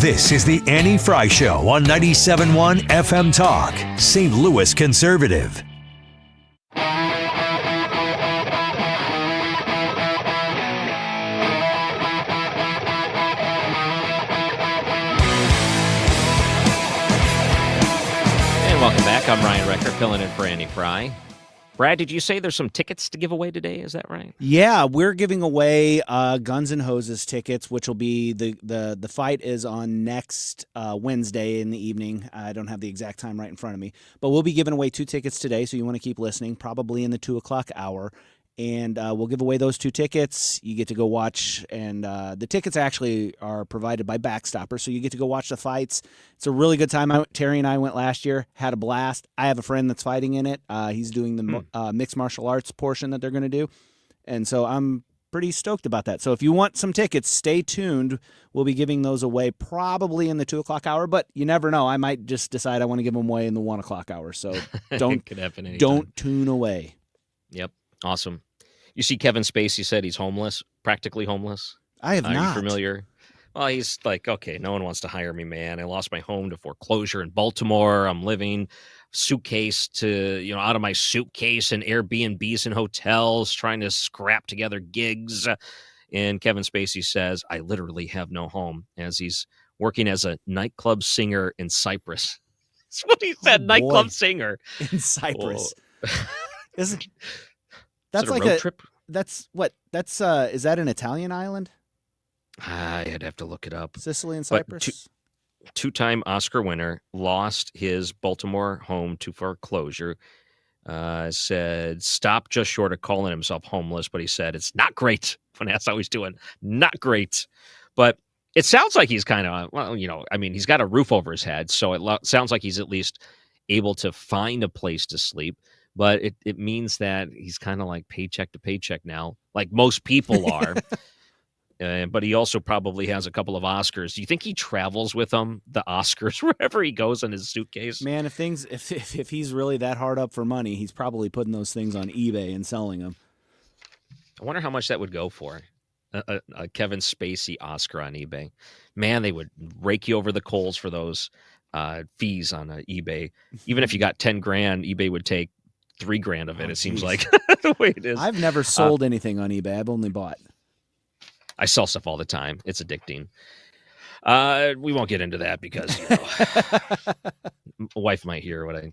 This is the Annie Frey Show on 97.1 FM Talk, St. Louis Conservative. back. I'm Ryan Recker, filling in for Andy Frey. Brad, did you say there's some tickets to give away today? Is that right? Yeah, we're giving away Guns N' Hoses tickets, which will be the fight is on next Wednesday in the evening. I don't have the exact time right in front of me, but we'll be giving away 2 tickets today, so you want to keep listening, probably in the 2 o'clock hour. And we'll give away those 2 tickets. You get to go watch, and the tickets actually are provided by Backstopper, so you get to go watch the fights. It's a really good time. Terry and I went last year, had a blast. I have a friend that's fighting in it. He's doing the mixed martial arts portion that they're going to do, and so I'm pretty stoked about that. So if you want some tickets, stay tuned. We'll be giving those away probably in the 2 o'clock hour, but you never know. I might just decide I want to give them away in the 1 o'clock hour, so don't tune away. Yep, awesome. You see Kevin Spacey said he's homeless, practically homeless. I have not. Are you familiar? Well, he's like, okay, no one wants to hire me, man. I lost my home to foreclosure in Baltimore. I'm living suitcase to, out of my suitcase and Airbnbs and hotels, trying to scrap together gigs. And Kevin Spacey says, I literally have no home, as he's working as a nightclub singer in Cyprus. That's what he said, nightclub singer. In Cyprus. Isn't... That's like a road trip. That's what? That's is that an Italian island? I'd have to look it up. Sicily and Cyprus. Two-time Oscar winner lost his Baltimore home to foreclosure. Said stop just short of calling himself homeless, but he said it's not great. When asked how he's doing, not great. But it sounds like he's kind of he's got a roof over his head, so it sounds like he's at least able to find a place to sleep. But it means that he's kind of like paycheck to paycheck now, like most people are. But he also probably has a couple of Oscars. Do you think he travels with them, the Oscars, wherever he goes in his suitcase? Man, if he's really that hard up for money, he's probably putting those things on eBay and selling them. I wonder how much that would go for. A Kevin Spacey Oscar on eBay. Man, they would rake you over the coals for those fees on eBay. Even if you got $10,000, eBay would take $3,000 of it. It seems like the way it is. I've never sold anything on eBay. I've only bought. I sell stuff all the time. It's addicting. We won't get into that because my wife might hear what I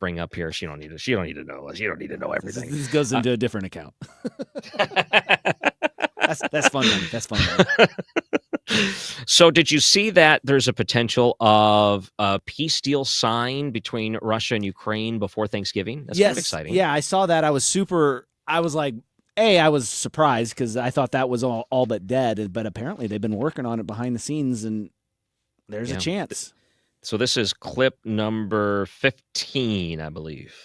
bring up here. She don't need to know. She don't need to know everything. This goes into a different account. That's fun money. That's fun money. So did you see that there's a potential of a peace deal signed between Russia and Ukraine before Thanksgiving? That's kind of exciting. Yeah, I saw that. I was surprised because I thought that was all but dead, but apparently they've been working on it behind the scenes, and there's a chance. So this is clip number 15, I believe.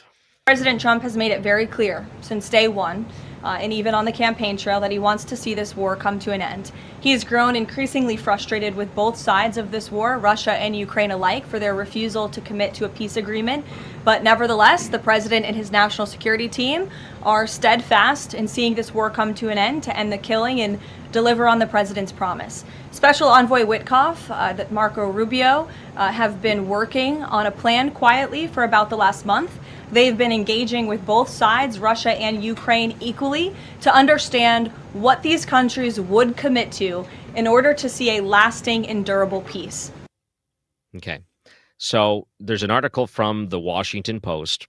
President Trump has made it very clear since day one, and even on the campaign trail, that he wants to see this war come to an end. He has grown increasingly frustrated with both sides of this war, Russia and Ukraine alike, for their refusal to commit to a peace agreement. But nevertheless, the president and his national security team are steadfast in seeing this war come to an end, to end the killing and deliver on the president's promise. Special Envoy Witkoff, that Marco Rubio, have been working on a plan quietly for about the last month. They've been engaging with both sides, Russia and Ukraine, equally to understand what these countries would commit to in order to see a lasting and durable peace. Okay. So there's an article from the Washington Post,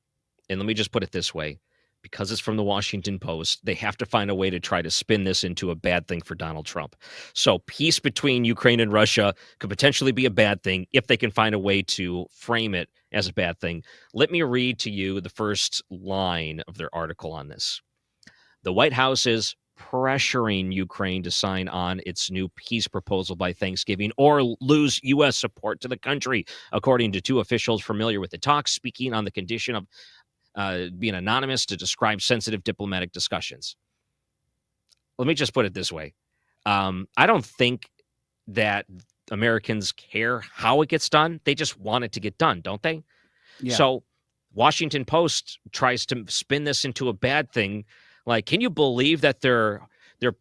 and let me just put it this way. Because it's from the Washington Post, they have to find a way to try to spin this into a bad thing for Donald Trump. So peace between Ukraine and Russia could potentially be a bad thing if they can find a way to frame it as a bad thing. Let me read to you the first line of their article on this. The White House is pressuring Ukraine to sign on its new peace proposal by Thanksgiving or lose U.S. support to the country, according to 2 officials familiar with the talks, speaking on the condition of being anonymous to describe sensitive diplomatic discussions. Let me just put it this way. I don't think that Americans care how it gets done. They just want it to get done, don't they? Yeah. So Washington Post tries to spin this into a bad thing. Like, can you believe that they're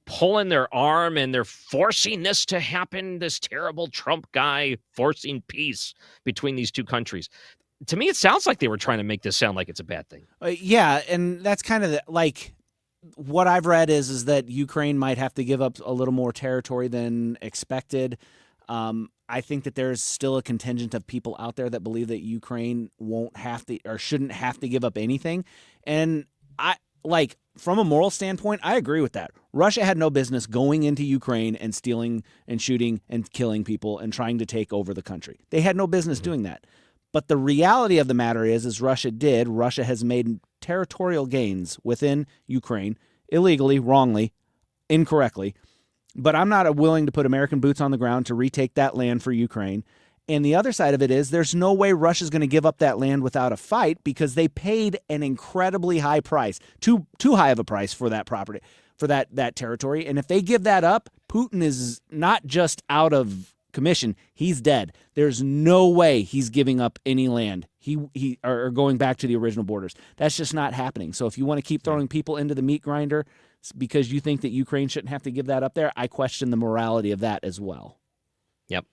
pulling their arm and they're forcing this to happen, this terrible Trump guy forcing peace between these 2 countries? To me, it sounds like they were trying to make this sound like it's a bad thing. Yeah, and that's kind of like what I've read is that Ukraine might have to give up a little more territory than expected. I think that there's still a contingent of people out there that believe that Ukraine won't have to or shouldn't have to give up anything. And from a moral standpoint, I agree with that. Russia had no business going into Ukraine and stealing and shooting and killing people and trying to take over the country. They had no business doing that. But the reality of the matter is Russia did. Russia has made territorial gains within Ukraine, illegally, wrongly, incorrectly. But I'm not willing to put American boots on the ground to retake that land for Ukraine. And the other side of it is there's no way Russia's going to give up that land without a fight because they paid an incredibly high price, too high of a price for that property, for that territory. And if they give that up, Putin is not just out of commission, he's dead. There's no way he's giving up any land. Or going back to the original borders. That's just not happening. So if you want to keep throwing people into the meat grinder because you think that Ukraine shouldn't have to give that up there, I question the morality of that as well. Yep.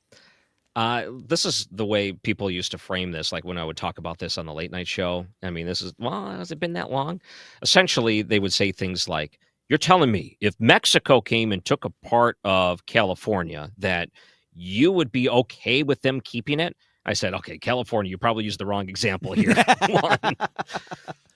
This is the way people used to frame this, like when I would talk about this on the late night show. I mean, has it been that long? Essentially, they would say things like, you're telling me if Mexico came and took a part of California that you would be okay with them keeping it? I said, okay, California, you probably used the wrong example here. One.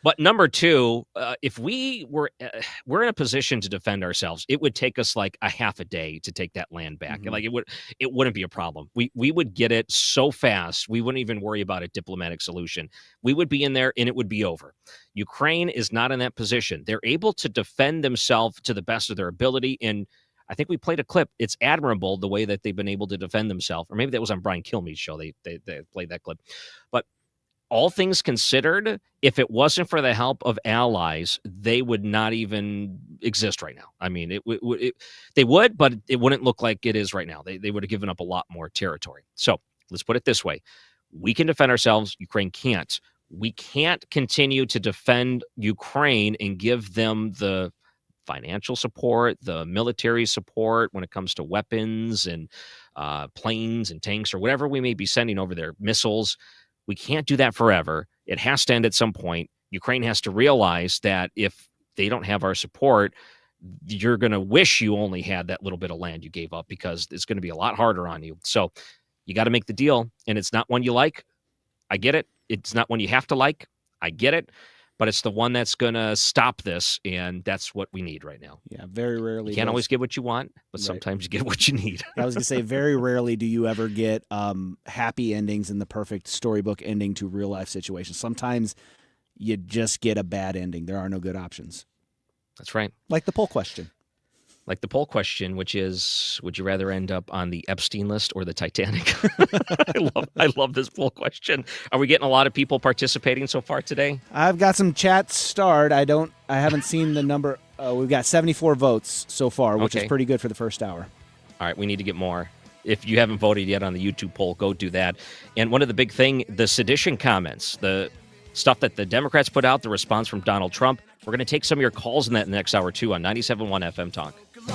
But number two, if we're in a position to defend ourselves, it would take us like a half a day to take that land back. Mm-hmm. Like it wouldn't be a problem. We would get it so fast. We wouldn't even worry about a diplomatic solution. We would be in there and it would be over. Ukraine is not in that position. They're able to defend themselves to the best of their ability. And I think we played a clip. It's admirable the way that they've been able to defend themselves. Or maybe that was on Brian Kilmeade's show. They played that clip. But all things considered, if it wasn't for the help of allies, they would not even exist right now. I mean, they would, but it wouldn't look like it is right now. They would have given up a lot more territory. So let's put it this way. We can defend ourselves. Ukraine can't. We can't continue to defend Ukraine and give them the financial support, the military support when it comes to weapons and planes and tanks or whatever we may be sending over there, missiles. We can't do that forever. It has to end at some point. Ukraine has to realize that if they don't have our support, you're going to wish you only had that little bit of land you gave up because it's going to be a lot harder on you. So you got to make the deal, and it's not one you like. I get it. It's not one you have to like. I get it. But it's the one that's going to stop this, and that's what we need right now. Yeah, very rarely. You can't always get what you want, but sometimes you get what you need. I was going to say, very rarely do you ever get happy endings and the perfect storybook ending to real-life situations. Sometimes you just get a bad ending. There are no good options. That's right. Like the poll question. Like the poll question, which is, would you rather end up on the Epstein List or the Titanic? I love this poll question. Are we getting a lot of people participating so far today? I've got some chats starred. I haven't seen the number. We've got 74 votes so far, which is pretty good for the first hour. All right, we need to get more. If you haven't voted yet on the YouTube poll, go do that. And one of the big thing, the sedition comments, the stuff that the Democrats put out, the response from Donald Trump. We're going to take some of your calls in that next hour, too, on 97.1 FM Talk. So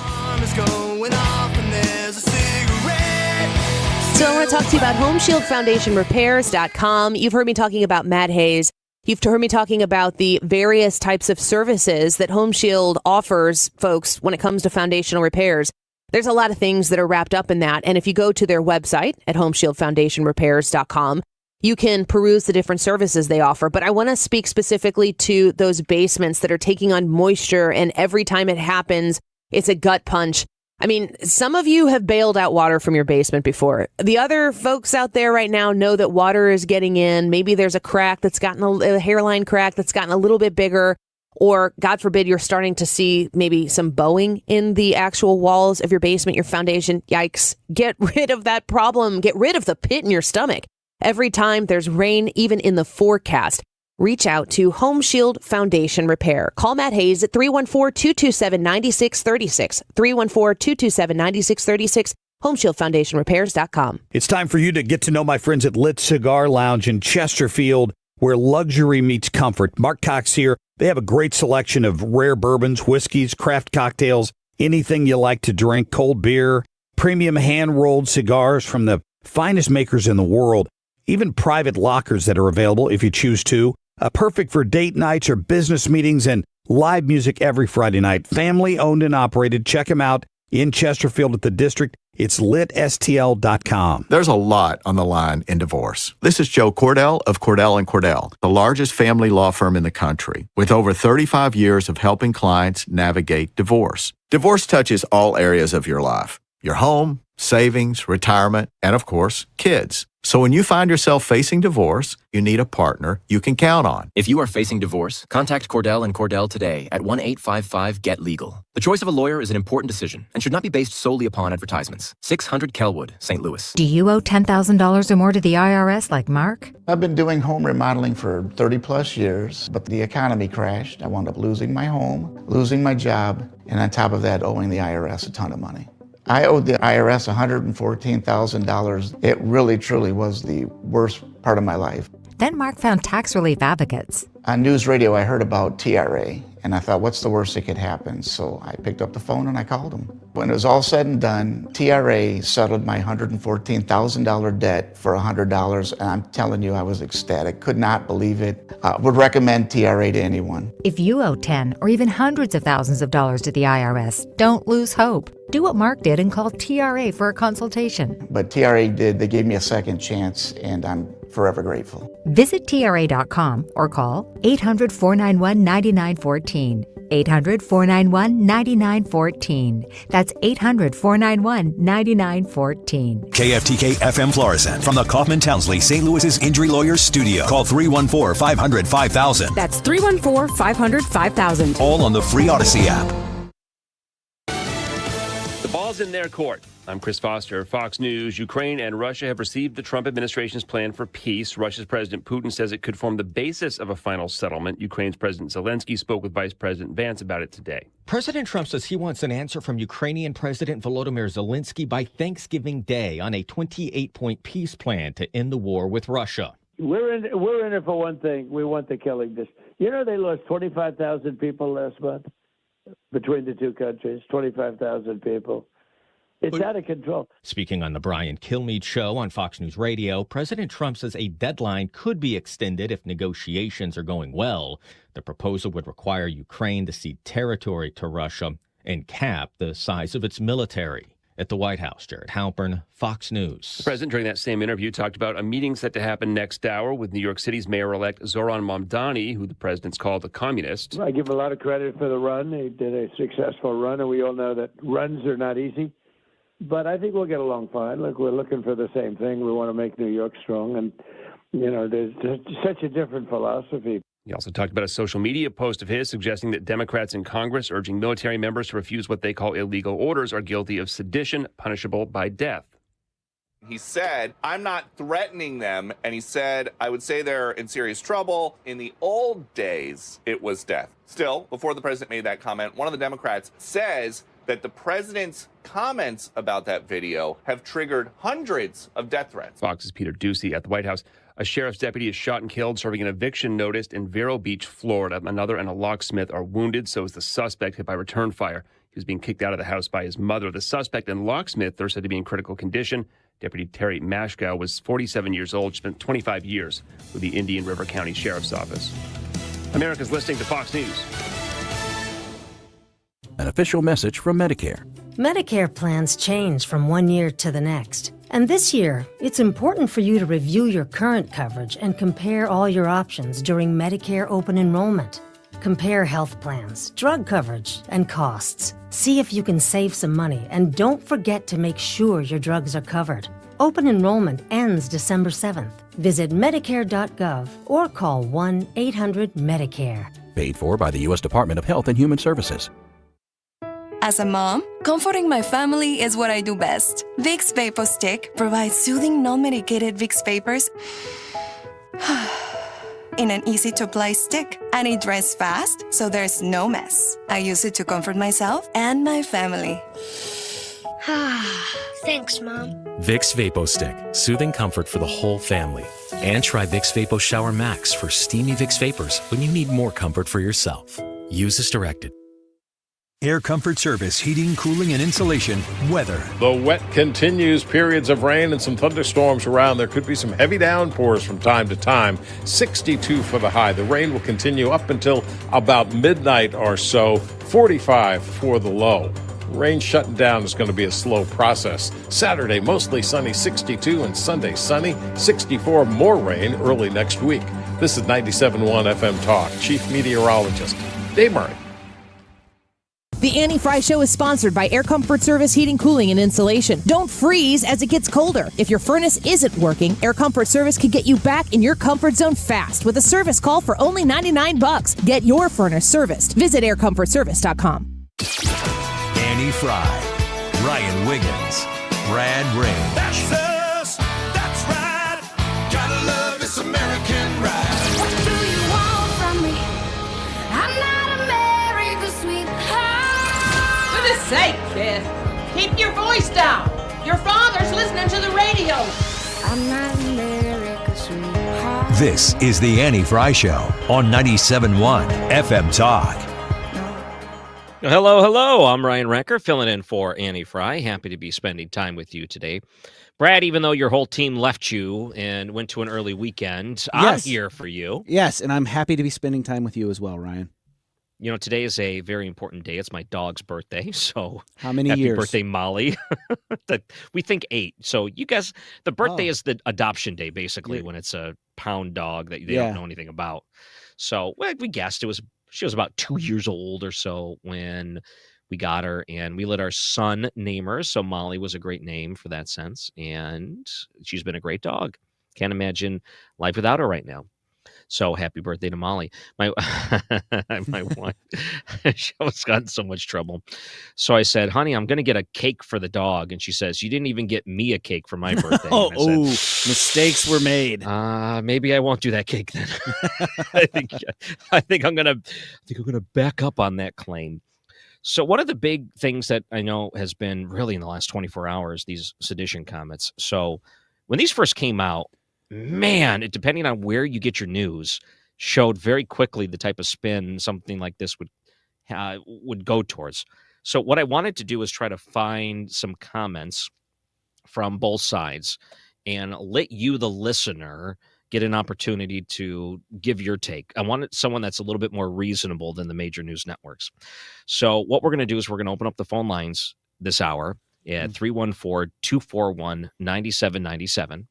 I want to talk to you about HomeshieldFoundationRepairs.com. You've heard me talking about Matt Hayes. You've heard me talking about the various types of services that Home Shield offers folks when it comes to foundational repairs. There's a lot of things that are wrapped up in that. And if you go to their website at HomeshieldFoundationRepairs.com, you can peruse the different services they offer. But I want to speak specifically to those basements that are taking on moisture, and every time it happens, it's a gut punch. I mean, some of you have bailed out water from your basement before. The other folks out there right now know that water is getting in. Maybe there's a crack that's gotten a hairline crack that's gotten a little bit bigger, or God forbid, you're starting to see maybe some bowing in the actual walls of your basement, your foundation. Yikes. Get rid of that problem. Get rid of the pit in your stomach. Every time there's rain, even in the forecast, reach out to Home Shield Foundation Repair. Call Matt Hayes at 314-227-9636. 314-227-9636. HomeshieldFoundationRepairs.com. It's time for you to get to know my friends at Lit Cigar Lounge in Chesterfield, where luxury meets comfort. Mark Cox here. They have a great selection of rare bourbons, whiskeys, craft cocktails, anything you like to drink, cold beer, premium hand-rolled cigars from the finest makers in the world. Even private lockers that are available if you choose to. Perfect for date nights or business meetings, and live music every Friday night. Family owned and operated. Check them out In Chesterfield at the District, it's litstl.com. There's a lot on the line in divorce. This is Joe Cordell of Cordell & Cordell, the largest family law firm in the country, with over 35 years of helping clients navigate divorce. Divorce touches all areas of your life: your home, savings, retirement, and of course, kids. So when you find yourself facing divorce, you need a partner you can count on. If you are facing divorce, contact Cordell & Cordell today at 1-855-GET-LEGAL. The choice of a lawyer is an important decision and should not be based solely upon advertisements. 600 Kelwood, St. Louis. Do you owe $10,000 or more to the IRS like Mark? I've been doing home remodeling for 30 plus years, but the economy crashed. I wound up losing my home, losing my job, and on top of that, owing the IRS a ton of money. I owed the IRS $114,000. It really, truly was the worst part of my life. Then Mark found tax relief advocates. On news radio, I heard about TRA, and I thought, what's the worst that could happen? So I picked up the phone and I called them. When it was all said and done, TRA settled my $114,000 debt for $100, and I'm telling you, I was ecstatic. Could not believe it. Would recommend TRA to anyone. If you owe 10 or even hundreds of thousands of dollars to the IRS, don't lose hope. Do what Mark did and call TRA for a consultation. But TRA did. They gave me a second chance, and I'm forever grateful. Visit TRA.com or call 800-491-9914. 800-491-9914. That's 800-491-9914. KFTK FM Florissant from the Kaufman Townsley St. Louis's Injury Lawyers Studio. Call 314-500-5000. That's 314-500-5000. All on the free Odyssey app. The ball's in their court. I'm Chris Foster, Fox News. Ukraine and Russia have received the Trump administration's plan for peace. Russia's President Putin says it could form the basis of a final settlement. Ukraine's President Zelensky spoke with Vice President Vance about it today. President Trump says he wants an answer from Ukrainian President Volodymyr Zelensky by Thanksgiving Day on a 28-point peace plan to end the war with Russia. We're in it for one thing. We want the killing. You know, they lost 25,000 people last month between the two countries, 25,000 people. It's out of control. Speaking on the Brian Kilmeade Show on Fox News Radio, President Trump says a deadline could be extended if negotiations are going well. The proposal would require Ukraine to cede territory to Russia and cap the size of its military. At the White House, Jared Halpern, Fox News. The president, during that same interview, talked about a meeting set to happen next hour with New York City's mayor-elect Zoran Mamdani, who the president's called a communist. I give him a lot of credit for the run. He did a successful run, and we all know that runs are not easy. But I think we'll get along fine. Look, we're looking for the same thing. We want to make New York strong. And, you know, there's such a different philosophy. He also talked about a social media post of his suggesting that Democrats in Congress urging military members to refuse what they call illegal orders are guilty of sedition, punishable by death. He said, I'm not threatening them. And he said, I would say they're in serious trouble. In the old days, it was death. Still, before the president made that comment, one of the Democrats says that the president's comments about that video have triggered hundreds of death threats. Fox's Peter Ducey at the White House. A sheriff's deputy is shot and killed serving an eviction notice in Vero Beach, Florida. Another and a locksmith are wounded. So is the suspect hit by return fire. He was being kicked out of the house by his mother. The suspect and locksmith are said to be in critical condition. Deputy Terry Mashkow was 47 years old, spent 25 years with the Indian River County Sheriff's Office. America's listening to Fox News. An official message from Medicare. Medicare plans change from one year to the next. And this year, it's important for you to review your current coverage and compare all your options during Medicare open enrollment. Compare health plans, drug coverage, and costs. See if you can save some money, and don't forget to make sure your drugs are covered. Open enrollment ends December 7th. Visit Medicare.gov or call 1-800-MEDICARE. Paid for by the U.S. Department of Health and Human Services. As a mom, comforting my family is what I do best. Vicks Vapor Stick provides soothing, non-medicated Vicks Vapors in an easy-to-apply stick, and it dries fast, so there's no mess. I use it to comfort myself and my family. Thanks, Mom. Vicks Vapo Stick, soothing comfort for the whole family. And try Vicks Vapo Shower Max for steamy Vicks Vapors when you need more comfort for yourself. Use as directed. Air Comfort Service, heating, cooling, and insulation. Weather. The wet continues. Periods of rain and some thunderstorms around. There could be some heavy downpours from time to time. 62 for the high. The rain will continue up until about midnight or so. 45 for the low. Rain shutting down is going to be a slow process. Saturday, mostly sunny, 62, and Sunday, sunny, 64, more rain early next week. This is 97.1 FM Talk. Chief Meteorologist Dave Murray. The Annie Frey Show is sponsored by Air Comfort Service Heating, Cooling, and Insulation. Don't freeze as it gets colder. If your furnace isn't working, Air Comfort Service can get you back in your comfort zone fast with a service call for only $99. Get your furnace serviced. Visit aircomfortservice.com. Annie Frey, Ryan Wiggins, Brad Ray. That's us. That's right. Gotta love this American ride. What do you want from me? I'm not America's sweetheart. For goodness sake, kid. Keep your voice down. Your father's listening to the radio. I'm not America's sweetheart. This is the Annie Frey Show on 97.1 FM Talk. Hello, hello. I'm Ryan Recker, filling in for Annie Frey. Happy to be spending time with you today. Brad, even though your whole team left you and went to an early weekend, I'm here for you. Yes, and I'm happy to be spending time with you as well, Ryan. You know, today is a very important day. It's my dog's birthday, so how many happy years? Birthday, Molly. We think 8. So you guys, the birthday is the adoption day, basically, when it's a pound dog that they don't know anything about. So we guessed she was about 2 years old or so when we got her, and we let our son name her. So Molly was a great name for that sense, and she's been a great dog. Can't imagine life without her right now. So happy birthday to Molly. My wife, she always got in so much trouble. So I said, honey, I'm going to get a cake for the dog. And she says, you didn't even get me a cake for my birthday. Said, mistakes were made. Maybe I won't do that cake then. I think I'm going to back up on that claim. So one of the big things that I know has been really in the last 24 hours, these sedition comments. So when these first came out, man, depending on where you get your news, showed very quickly the type of spin something like this would go towards. So what I wanted to do is try to find some comments from both sides and let you, the listener, get an opportunity to give your take. I wanted someone that's a little bit more reasonable than the major news networks. So what we're going to do is we're going to open up the phone lines this hour at 314-241-9797.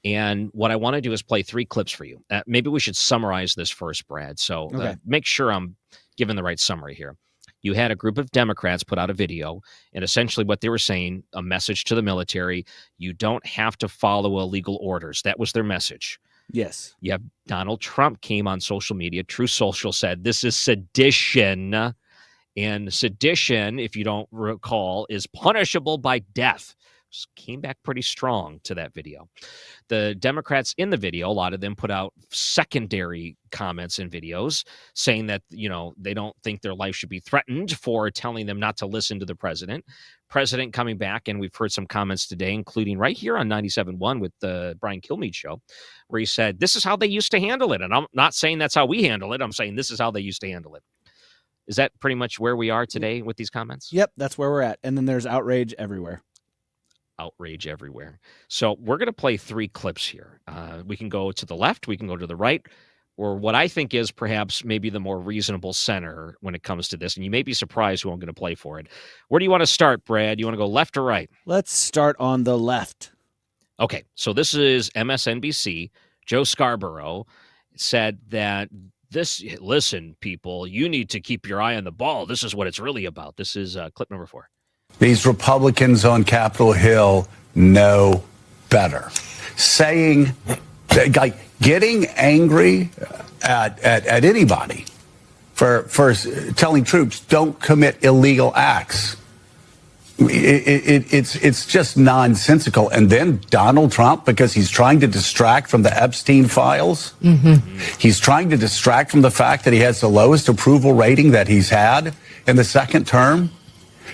And what I want to do is play 3 clips for you. Maybe we should summarize this first, Brad. So make sure I'm giving the right summary here. You had a group of Democrats put out a video, and essentially what they were saying, a message to the military, you don't have to follow illegal orders. That was their message. Yes. You have Donald Trump came on social media. True Social said, this is sedition. And sedition, if you don't recall, is punishable by death. Came back pretty strong to that video. The Democrats in the video, a lot of them put out secondary comments and videos saying that, they don't think their life should be threatened for telling them not to listen to the president. President coming back, and we've heard some comments today, including right here on 97.1 with the Brian Kilmeade show, where he said, this is how they used to handle it. And I'm not saying that's how we handle it. I'm saying this is how they used to handle it. Is that pretty much where we are today with these comments? Yep, that's where we're at. And then there's outrage everywhere. Outrage everywhere. So we're going to play 3 clips here. We can go to the left, we can go to the right, or what I think is perhaps maybe the more reasonable center when it comes to this. And you may be surprised who I'm going to play for it. Where do you want to start, Brad? You want to go left or right? Let's start on the left. Okay, so this is MSNBC. Joe Scarborough said that listen, people, you need to keep your eye on the ball. This is what it's really about. This is clip number 4. These Republicans on Capitol Hill know better. Saying, getting angry at anybody for telling troops don't commit illegal acts. It's just nonsensical. And then Donald Trump, because he's trying to distract from the Epstein files. Mm-hmm. He's trying to distract from the fact that he has the lowest approval rating that he's had in the second term.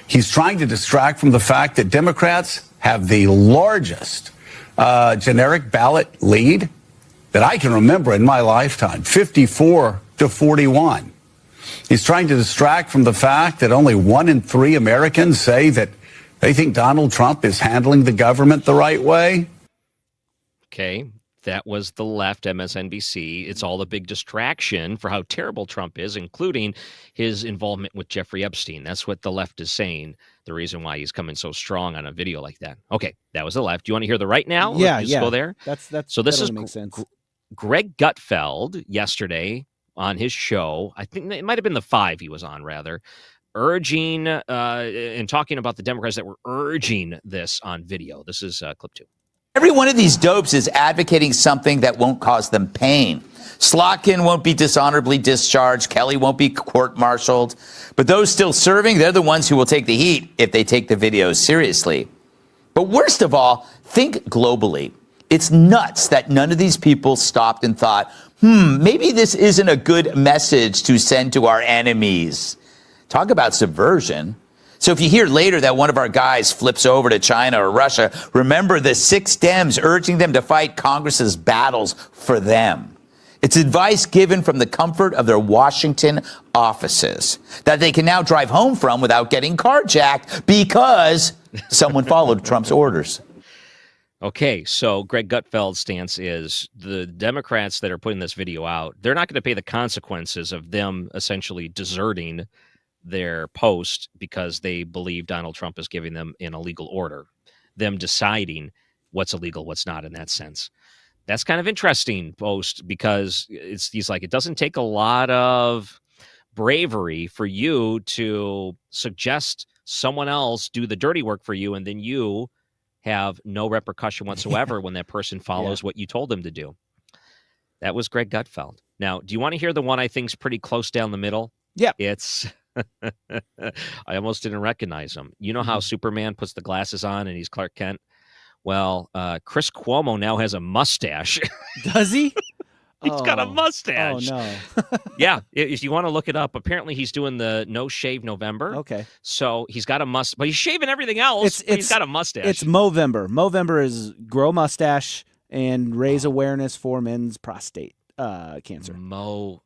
He's trying to distract from the fact that Democrats have the largest generic ballot lead that I can remember in my lifetime, 54-41. He's trying to distract from the fact that only 1 in 3 Americans say that they think Donald Trump is handling the government the right way. Okay. That was the left, MSNBC. It's all the big distraction for how terrible Trump is, including his involvement with Jeffrey Epstein. That's what the left is saying, the reason why he's coming so strong on a video like that. Okay, that was the left. Do you want to hear the right now? Yeah, Let's just go there. That's so this that is makes sense. Greg Gutfeld yesterday on his show. I think it might have been the 5 he was on, rather, urging and talking about the Democrats that were urging this on video. This is clip 2. Every one of these dopes is advocating something that won't cause them pain. Slotkin won't be dishonorably discharged. Kelly won't be court-martialed. But those still serving, they're the ones who will take the heat if they take the videos seriously. But worst of all, think globally. It's nuts that none of these people stopped and thought, maybe this isn't a good message to send to our enemies. Talk about subversion. So if you hear later that one of our guys flips over to China or Russia, remember the 6 Dems urging them to fight Congress's battles for them. It's advice given from the comfort of their Washington offices that they can now drive home from without getting carjacked because someone followed Trump's orders. Okay, so Greg Gutfeld's stance is the Democrats that are putting this video out, they're not going to pay the consequences of them essentially deserting their post because they believe Donald Trump is giving them an illegal order, them deciding what's illegal, what's not in that sense. That's kind of interesting, post, because he's like, it doesn't take a lot of bravery for you to suggest someone else do the dirty work for you, and then you have no repercussion whatsoever when that person follows what you told them to do. That was Greg Gutfeld. Now, do you want to hear the one I think is pretty close down the middle? Yeah. It's I almost didn't recognize him. You know how Superman puts the glasses on and he's Clark Kent? Well, Chris Cuomo now has a mustache. Does he? He's got a mustache. Oh, no. Yeah, if you want to look it up, apparently he's doing the No Shave November. Okay. So he's got a mustache, but he's shaving everything else. He's got a mustache. It's Movember. Movember is grow mustache and raise awareness for men's prostate cancer.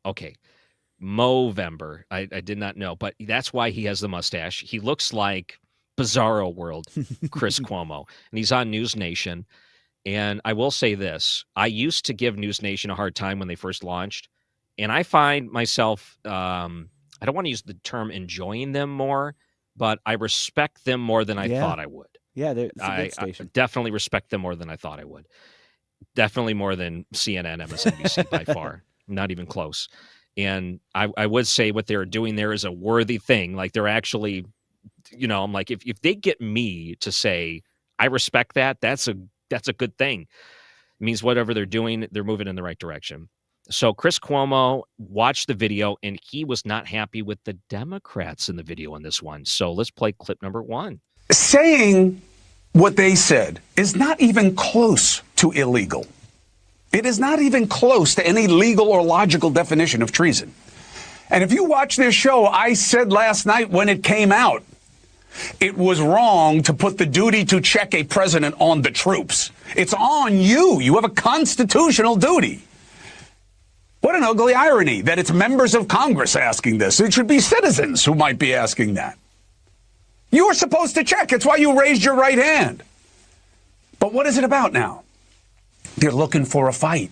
Okay. Movember. I did not know, but that's why he has the mustache. He looks like Bizarro World Chris Cuomo, and he's on News Nation. And I will say this. I used to give News Nation a hard time when they first launched, and I find myself, I don't want to use the term enjoying them more, but I respect them more than I thought I would. Yeah, it's a good station. I definitely respect them more than I thought I would. Definitely more than CNN, MSNBC by far. Not even close. And I would say what they're doing there is a worthy thing. Like they're actually, I'm like, if they get me to say, I respect that, that's a good thing. It means whatever they're doing, they're moving in the right direction. So Chris Cuomo watched the video and he was not happy with the Democrats in the video on this one. So let's play clip number 1. Saying what they said is not even close to illegal. It is not even close to any legal or logical definition of treason. And if you watch this show, I said last night when it came out, it was wrong to put the duty to check a president on the troops. It's on you. You have a constitutional duty. What an ugly irony that it's members of Congress asking this. It should be citizens who might be asking that. You were supposed to check. It's why you raised your right hand. But what is it about now? They're looking for a fight.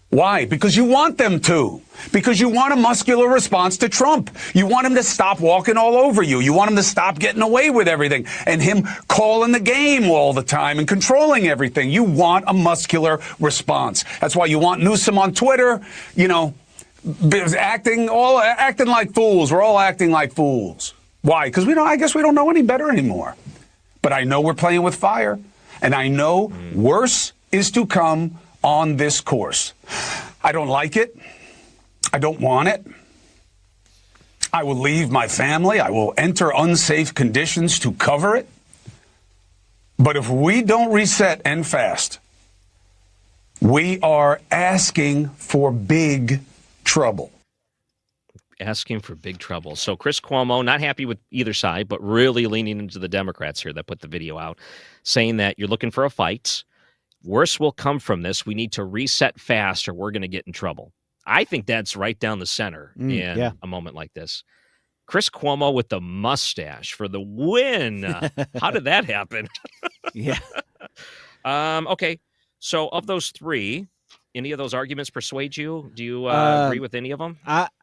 Why? Because you want them to. Because you want a muscular response to Trump. You want him to stop walking all over you. You want him to stop getting away with everything and him calling the game all the time and controlling everything. You want a muscular response. That's why you want Newsom on Twitter, acting like fools. We're all acting like fools. Why? Because I guess we don't know any better anymore. But I know we're playing with fire, and I know worse is to come on this course. I don't like it. I don't want it. I will leave my family. I will enter unsafe conditions to cover it. But if we don't reset and fast, we are asking for big trouble. Asking for big trouble. So Chris Cuomo, not happy with either side, but really leaning into the Democrats here that put the video out, saying that you're looking for a fight. Worse will come from this. We need to reset fast or we're going to get in trouble. I think that's right down the center in a moment like this. Chris Cuomo with the mustache for the win. How did that happen? Yeah. Okay. So of those three, any of those arguments persuade you? Do you agree with any of them?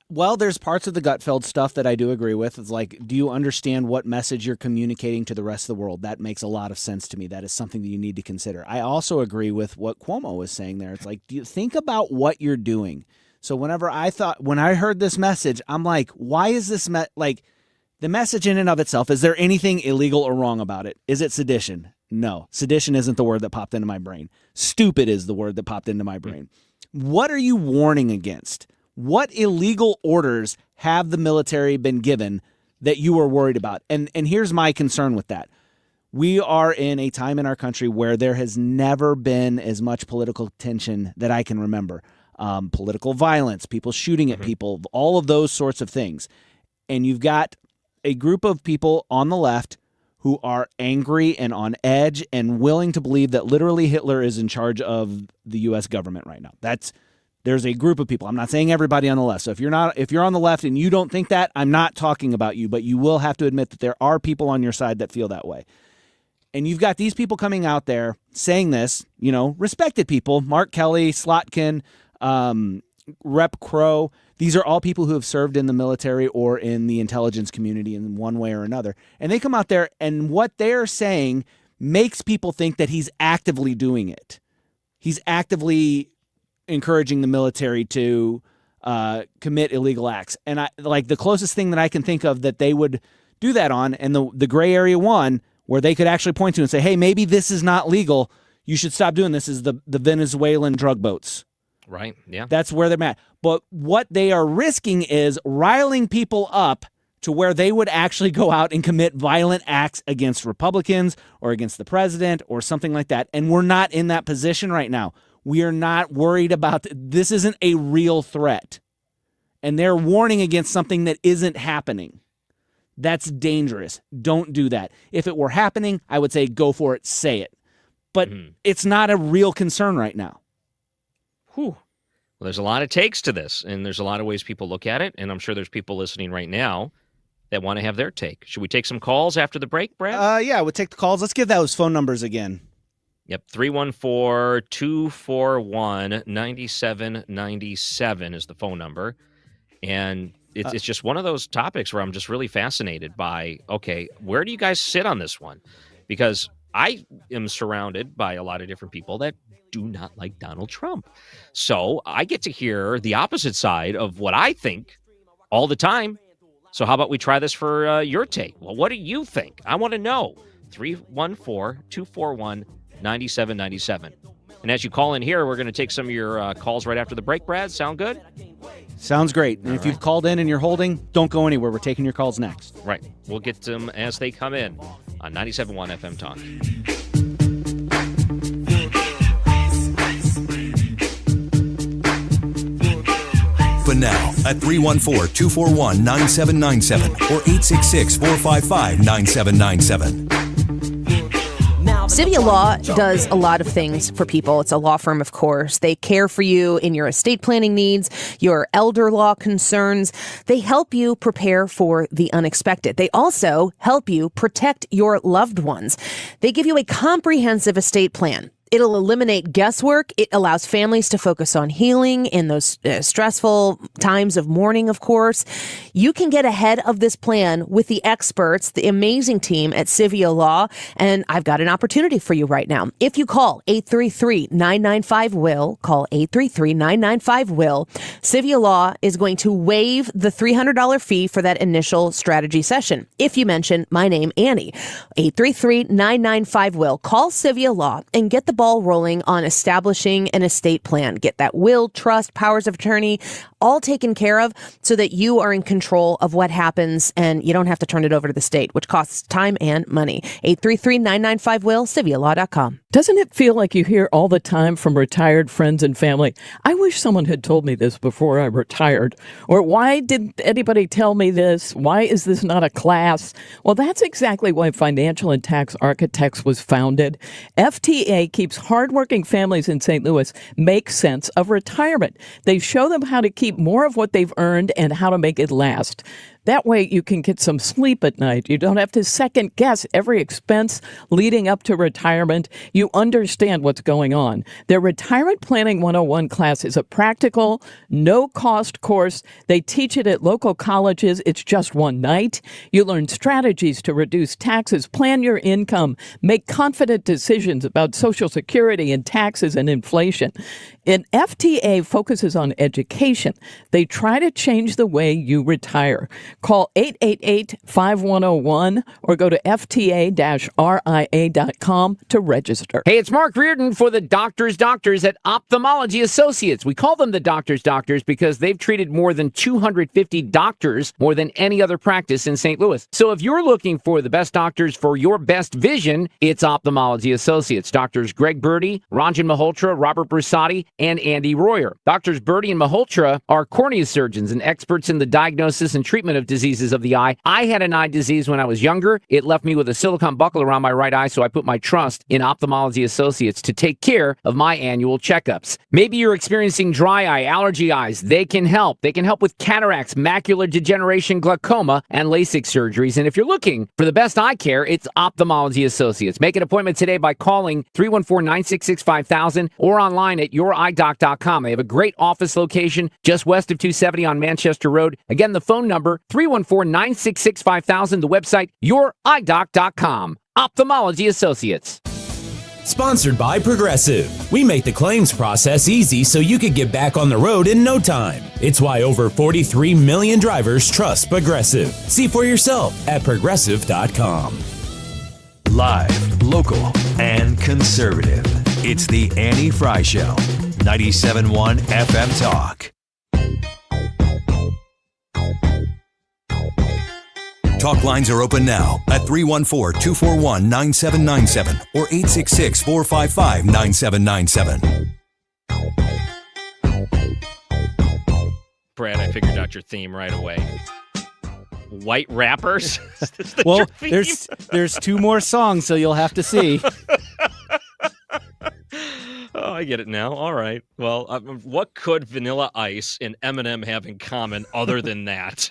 Well, there's parts of the Gutfeld stuff that I do agree with. It's like, do you understand what message you're communicating to the rest of the world? That makes a lot of sense to me. That is something that you need to consider. I also agree with what Cuomo was saying there. It's like, do you think about what you're doing? So when I heard this message, I'm like, why is this the message in and of itself? Is there anything illegal or wrong about it? Is it sedition? No, sedition isn't the word that popped into my brain. Stupid is the word that popped into my brain. What are you warning against? What illegal orders have the military been given that you are worried about? And here's my concern with that. We are in a time in our country where there has never been as much political tension that I can remember. Political violence, people shooting at people, all of those sorts of things. And you've got a group of people on the left who are angry and on edge and willing to believe that literally Hitler is in charge of the U.S. government right now. There's a group of people. I'm not saying everybody on the left. So if you're on the left and you don't think that, I'm not talking about you, but you will have to admit that there are people on your side that feel that way. And you've got these people coming out there saying this, respected people, Mark Kelly, Slotkin, Rep Crow. These are all people who have served in the military or in the intelligence community in one way or another. And they come out there and what they're saying makes people think that he's actively doing it. He's actively encouraging the military to commit illegal acts. And the closest thing that I can think of that they would do that on, and the gray area one where they could actually point to and say, hey, maybe this is not legal. You should stop doing this, is the Venezuelan drug boats. Right, yeah. That's where they're at. But what they are risking is riling people up to where they would actually go out and commit violent acts against Republicans or against the president or something like that. And we're not in that position right now. We are not worried about this. Isn't a real threat. And they're warning against something that isn't happening. That's dangerous. Don't do that. If it were happening, I would say go for it, say it. But it's not a real concern right now. Whew. Well, there's a lot of takes to this, and there's a lot of ways people look at it, and I'm sure there's people listening right now that want to have their take. Should we take some calls after the break, Brad? Yeah, we'll take the calls. Let's give those phone numbers again. Yep, 314-241-9797 is the phone number. And it's just one of those topics where I'm just really fascinated by, okay, where do you guys sit on this one? Because I am surrounded by a lot of different people that do not like Donald Trump. So I get to hear the opposite side of what I think all the time. So how about we try this for your take? Well, what do you think? I want to know. 314-241-9797. And as you call in here, we're going to take some of your calls right after the break, Brad. Sound good? Sounds great. And if you've called in and you're holding, don't go anywhere. We're taking your calls next. Right. We'll get them as they come in on 97.1 FM Talk. But now at 314-241-9797 or 866-455-9797. Civia Law does a lot of things for people. It's a law firm, of course. They care for you in your estate planning needs, your elder law concerns. They help you prepare for the unexpected. They also help you protect your loved ones. They give you a comprehensive estate plan. It'll eliminate guesswork. It allows families to focus on healing in those stressful times of mourning, of course. You can get ahead of this plan with the experts, the amazing team at Civia Law, and I've got an opportunity for you right now. If you call 833-995-WILL, call 833-995-WILL, Civia Law is going to waive the $300 fee for that initial strategy session. If you mention my name, Annie, 833-995-WILL, call Civia Law and get the ball rolling on establishing an estate plan. Get that will, trust, powers of attorney, all taken care of so that you are in control of what happens and you don't have to turn it over to the state, which costs time and money. 833-995-WILL, CiviaLaw.com. Doesn't it feel like you hear all the time from retired friends and family, I wish someone had told me this before I retired? Or why didn't anybody tell me this? Why is this not a class? Well, that's exactly why Financial and Tax Architects was founded. FTA keeps hardworking families in St. Louis make sense of retirement. They show them how to keep more of what they've earned and how to make it last. That way you can get some sleep at night. You don't have to second guess every expense leading up to retirement. You understand what's going on. Their Retirement Planning 101 class is a practical, no-cost course. They teach it at local colleges. It's just one night. You learn strategies to reduce taxes, plan your income, make confident decisions about Social Security and taxes and inflation. An FTA focuses on education. They try to change the way you retire. Call 888-5101 or go to fta-ria.com to register. Hey, it's Mark Reardon for the Doctors at Ophthalmology Associates. We call them the Doctors because they've treated more than 250 doctors, more than any other practice in St. Louis. So if you're looking for the best doctors for your best vision, it's Ophthalmology Associates. Doctors Greg Birdie, Ranjan Malhotra, Robert Brusati, and Andy Royer. Doctors Birdie and Malhotra are cornea surgeons and experts in the diagnosis and treatment of diseases of the eye. I had an eye disease when I was younger. It left me with a silicone buckle around my right eye, so I put my trust in Ophthalmology Associates to take care of my annual checkups. Maybe you're experiencing dry eye, allergy eyes. They can help. They can help with cataracts, macular degeneration, glaucoma, and LASIK surgeries. And if you're looking for the best eye care, it's Ophthalmology Associates. Make an appointment today by calling 314-966-5000 or online at yourEyeDoc.com. They have a great office location just west of 270 on Manchester Road. Again, the phone number, 314-966-5000. The website, yourEyeDoc.com. Ophthalmology Associates. Sponsored by Progressive. We make the claims process easy so you could get back on the road in no time. It's why over 43 million drivers trust Progressive. See for yourself at Progressive.com. Live, local, and conservative. It's the Annie Frey Show. 97.1 FM Talk. Talk lines are open now at 314-241-9797 or 866-455-9797. Brad, I figured out your theme right away. White rappers? Is that Well, your theme? there's two more songs, so you'll have to see. Oh, I get it now. All right. Well, what could Vanilla Ice and Eminem have in common other than that?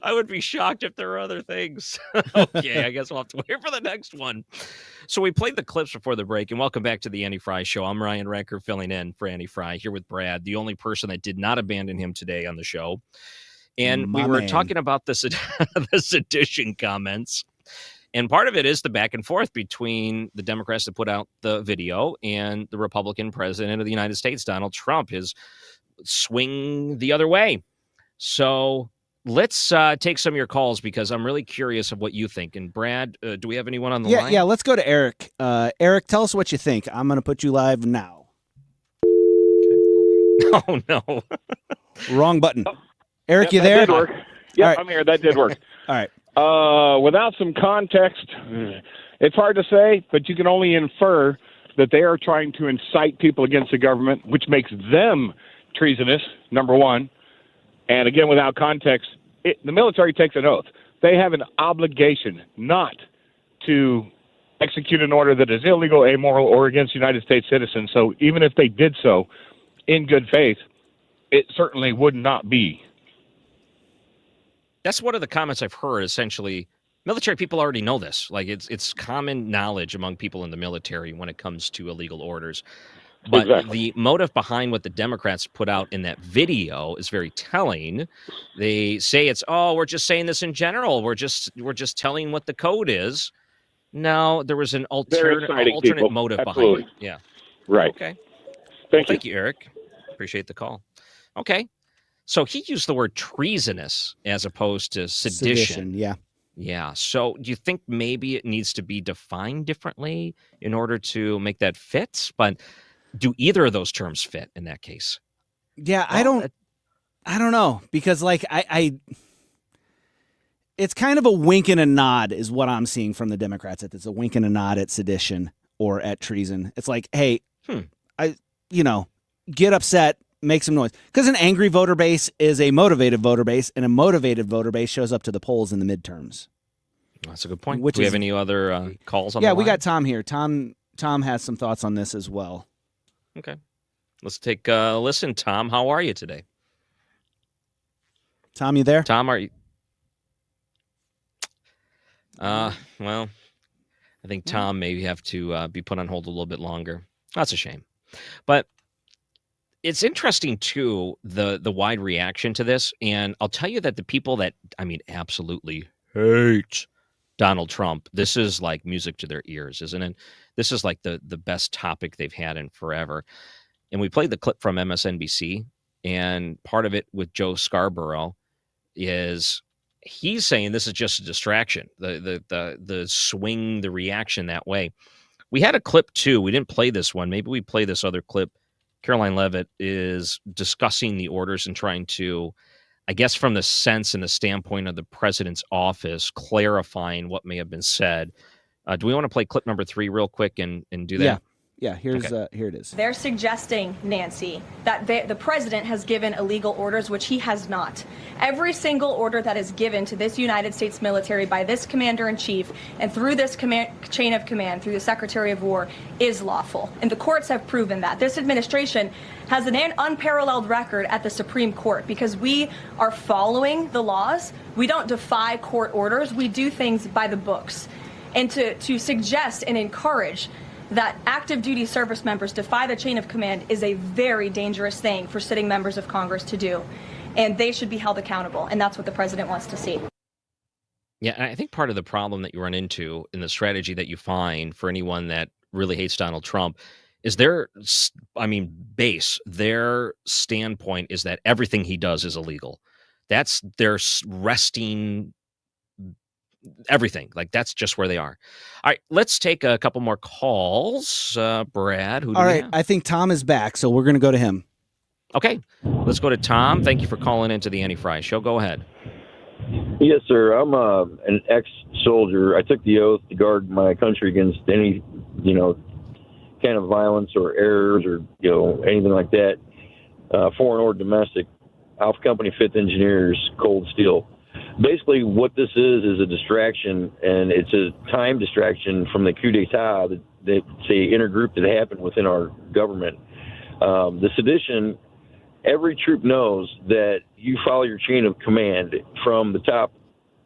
I would be shocked if there were other things. Okay, I guess we'll have to wait for the next one. So we played the clips before the break, and welcome back to the Annie Frey Show. I'm Ryan Recker, filling in for Annie Frey, here with Brad, the only person that did not abandon him today on the show. And we were talking about the sedition comments. And part of it is the back and forth between the Democrats that put out the video and the Republican president of the United States, Donald Trump, his swing the other way. So let's take some of your calls because I'm really curious of what you think. And Brad, do we have anyone on the line? Yeah, let's go to Eric. Eric, tell us what you think. I'm going to put you live now. Oh, no. Wrong button. Eric, you That there? did work. Yeah, right. I'm here. That did work. All right. Without some context, it's hard to say, but you can only infer that they are trying to incite people against the government, which makes them treasonous, number one. And again, without context, the military takes an oath. They have an obligation not to execute an order that is illegal, amoral, or against United States citizens. So even if they did so in good faith, it certainly would not be. That's one of the comments I've heard, essentially. Military people already know this. Like, it's common knowledge among people in the military when it comes to illegal orders. But the motive behind what the Democrats put out in that video is very telling. They say we're just saying this in general. We're just telling what the code is. No, there was an alternate motive behind it. Yeah. Right. Okay. Thank you, Eric. Appreciate the call. Okay. So he used the word treasonous as opposed to sedition. Yeah. Yeah. So do you think maybe it needs to be defined differently in order to make that fit? But do either of those terms fit in that case? Yeah, I don't know, because it's kind of a wink and a nod is what I'm seeing from the Democrats. It's a wink and a nod at sedition or at treason. It's like, hey, get upset, make some noise. Because an angry voter base is a motivated voter base, and a motivated voter base shows up to the polls in the midterms. That's a good point. Do we have any other calls on the Yeah, line? we got Tom here. Tom has some thoughts on this as well. Okay. Let's take a listen. Tom, how are you today? Tom, you there? Tom, are you? Well, I think Tom may have to be put on hold a little bit longer. That's a shame. But it's interesting, too, the wide reaction to this. And I'll tell you that the people that, absolutely hate Donald Trump, this is like music to their ears, isn't it? This is like the best topic they've had in forever. And we played the clip from MSNBC, and part of it with Joe Scarborough is he's saying this is just a distraction, the swing, the reaction that way. We had a clip, too. We didn't play this one. Maybe we play this other clip. Caroline Leavitt is discussing the orders and trying to, I guess, from the sense and the standpoint of the president's office, clarifying what may have been said. Do we want to play clip number 3 real quick and do that? Yeah, here it is. They're suggesting, Nancy, that the president has given illegal orders, which he has not. Every single order that is given to this United States military by this commander-in-chief and through this chain of command, through the Secretary of War, is lawful. And the courts have proven that. This administration has an unparalleled record at the Supreme Court because we are following the laws. We don't defy court orders. We do things by the books. And to suggest and encourage that active duty service members defy the chain of command is a very dangerous thing for sitting members of Congress to do. And they should be held accountable. And that's what the president wants to see. Yeah, and I think part of the problem that you run into in the strategy that you find for anyone that really hates Donald Trump is their standpoint is that everything he does is illegal. That's their resting everything. Like, that's just where they are. All right, let's take a couple more calls. Brad, who do All we right, have? I think Tom is back, so we're going to go to him. Okay, let's go to Tom. Thank you for calling into the Annie Frey Show. Go ahead. Yes, sir. I'm an ex-soldier. I took the oath to guard my country against any, kind of violence or errors or, anything like that, foreign or domestic. Alpha Company 5th Engineers, Cold Steel. Basically, what this is a distraction, and it's a time distraction from the coup d'etat, that's a intergroup that happened within our government. The sedition, every troop knows that you follow your chain of command from the top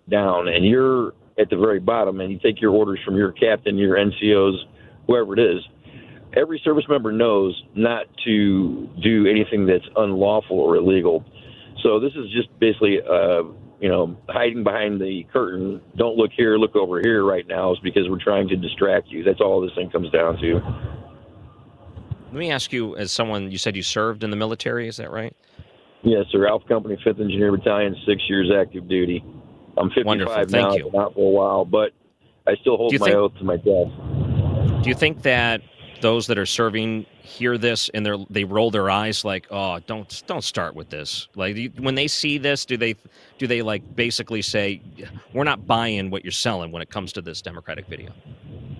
down, and you're at the very bottom, and you take your orders from your captain, your NCOs, whoever it is. Every service member knows not to do anything that's unlawful or illegal. So this is just basically hiding behind the curtain. Don't look here, look over here right now, is because we're trying to distract you. That's all this thing comes down to. Let me ask you, as someone, you said you served in the military, is that right? Yes, sir. Alpha Company 5th Engineer Battalion, 6 years active duty. I'm 55 Wonderful. now, Thank you. not for a while, but I still hold my oath to my death. Do you think that those that are serving hear this and they roll their eyes like, oh, don't start with this? Like, when they see this, do they like basically say, we're not buying what you're selling when it comes to this Democratic video?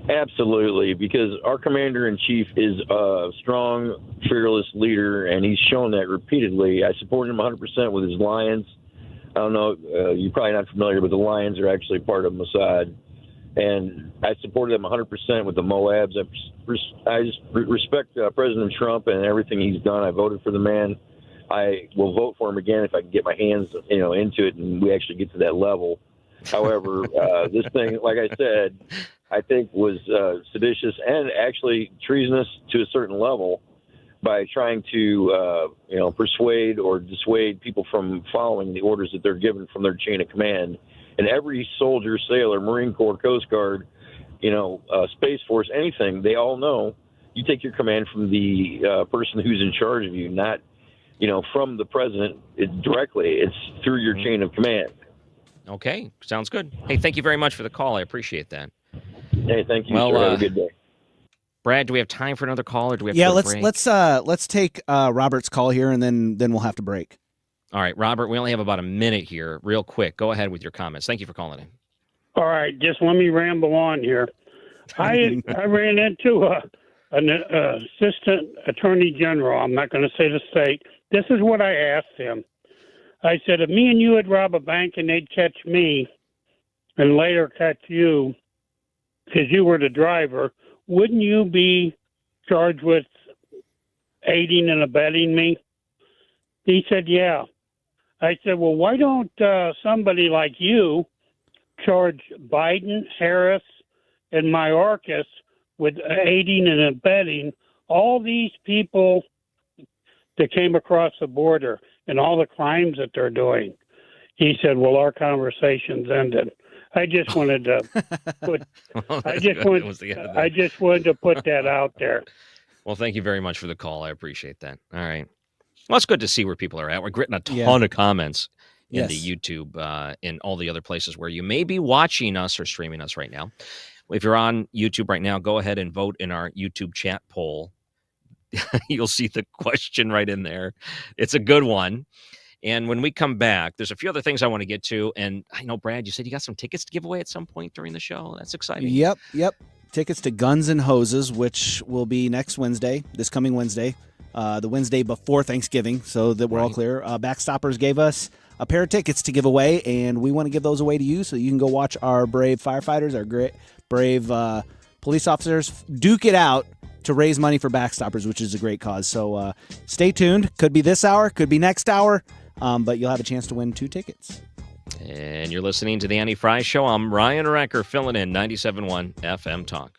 Absolutely, because our commander-in-chief is a strong, fearless leader, and he's shown that repeatedly. I support him 100% with his Lions. I don't know, you're probably not familiar, but the Lions are actually part of Mossad. And I supported them 100% with the Moabs. I just respect President Trump and everything he's done. I voted for the man. I will vote for him again if I can get my hands, into it and we actually get to that level. However, this thing, like I said, I think was seditious and actually treasonous to a certain level by trying to, persuade or dissuade people from following the orders that they're given from their chain of command. And every soldier, sailor, Marine Corps, Coast Guard, Space Force, anything, they all know you take your command from the person who's in charge of you, not, from the president directly. It's through your chain of command. Okay, sounds good. Hey, thank you very much for the call. I appreciate that. Hey, thank you, well, sir. Have a good day. Brad, do we have time for another call, or do we have to go to break? let's take Robert's call here, and then we'll have to break. All right, Robert, we only have about a minute here. Real quick, go ahead with your comments. Thank you for calling in. All right, just let me ramble on here. I ran into an assistant attorney general. I'm not going to say the state. This is what I asked him. I said, if me and you would rob a bank and they'd catch me and later catch you because you were the driver, wouldn't you be charged with aiding and abetting me? He said, yeah. I said, well, why don't somebody like you charge Biden, Harris, and Mayorkas with aiding and abetting all these people that came across the border and all the crimes that they're doing? He said, well, our conversation's ended. I just wanted to put I just wanted to put that out there. Well, thank you very much for the call. I appreciate that. All right. Well, it's good to see where people are at. We're getting a ton of comments in the YouTube, in all the other places where you may be watching us or streaming us right now. If you're on YouTube right now, go ahead and vote in our YouTube chat poll. You'll see the question right in there. It's a good one. And when we come back, there's a few other things I want to get to. And I know, Brad, you said you got some tickets to give away at some point during the show. That's exciting. Yep. Tickets to Guns and Hoses, which will be next Wednesday, this coming Wednesday, the Wednesday before Thanksgiving, so that we're all clear. Backstoppers gave us a pair of tickets to give away, and we want to give those away to you so you can go watch our brave firefighters, our great brave police officers duke it out to raise money for Backstoppers, which is a great cause. So stay tuned. Could be this hour, could be next hour. But you'll have a chance to win 2 tickets. And you're listening to the Annie Frey Show. I'm Ryan Recker, filling in 97.1 FM Talk.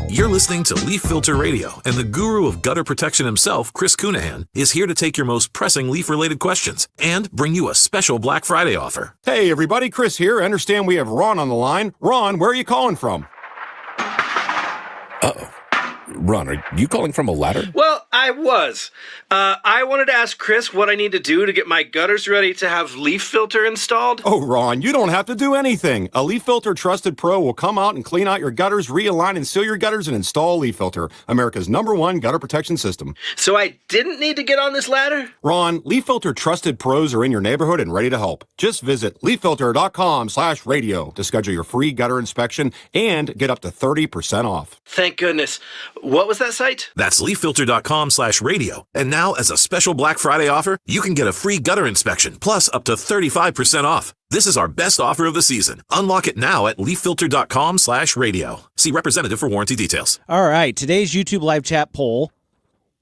You're listening to Leaf Filter Radio, and the guru of gutter protection himself, Chris Cunahan, is here to take your most pressing leaf-related questions and bring you a special Black Friday offer. Hey, everybody, Chris here. I understand we have Ron on the line. Ron, where are you calling from? Uh-oh. Ron, are you calling from a ladder? Well, I was. I wanted to ask Chris what I need to do to get my gutters ready to have leaf filter installed. Oh, Ron, you don't have to do anything. A Leaf Filter Trusted Pro will come out and clean out your gutters, realign and seal your gutters, and install Leaf Filter, America's #1 gutter protection system. So I didn't need to get on this ladder? Ron, Leaf Filter Trusted Pros are in your neighborhood and ready to help. Just visit leaffilter.com/radio to schedule your free gutter inspection and get up to 30% off. Thank goodness. What was that site? That's leaffilter.com/radio. And now, as a special Black Friday offer, you can get a free gutter inspection, plus up to 35% off. This is our best offer of the season. Unlock it now at leaffilter.com/radio. See representative for warranty details. All right, today's YouTube live chat poll.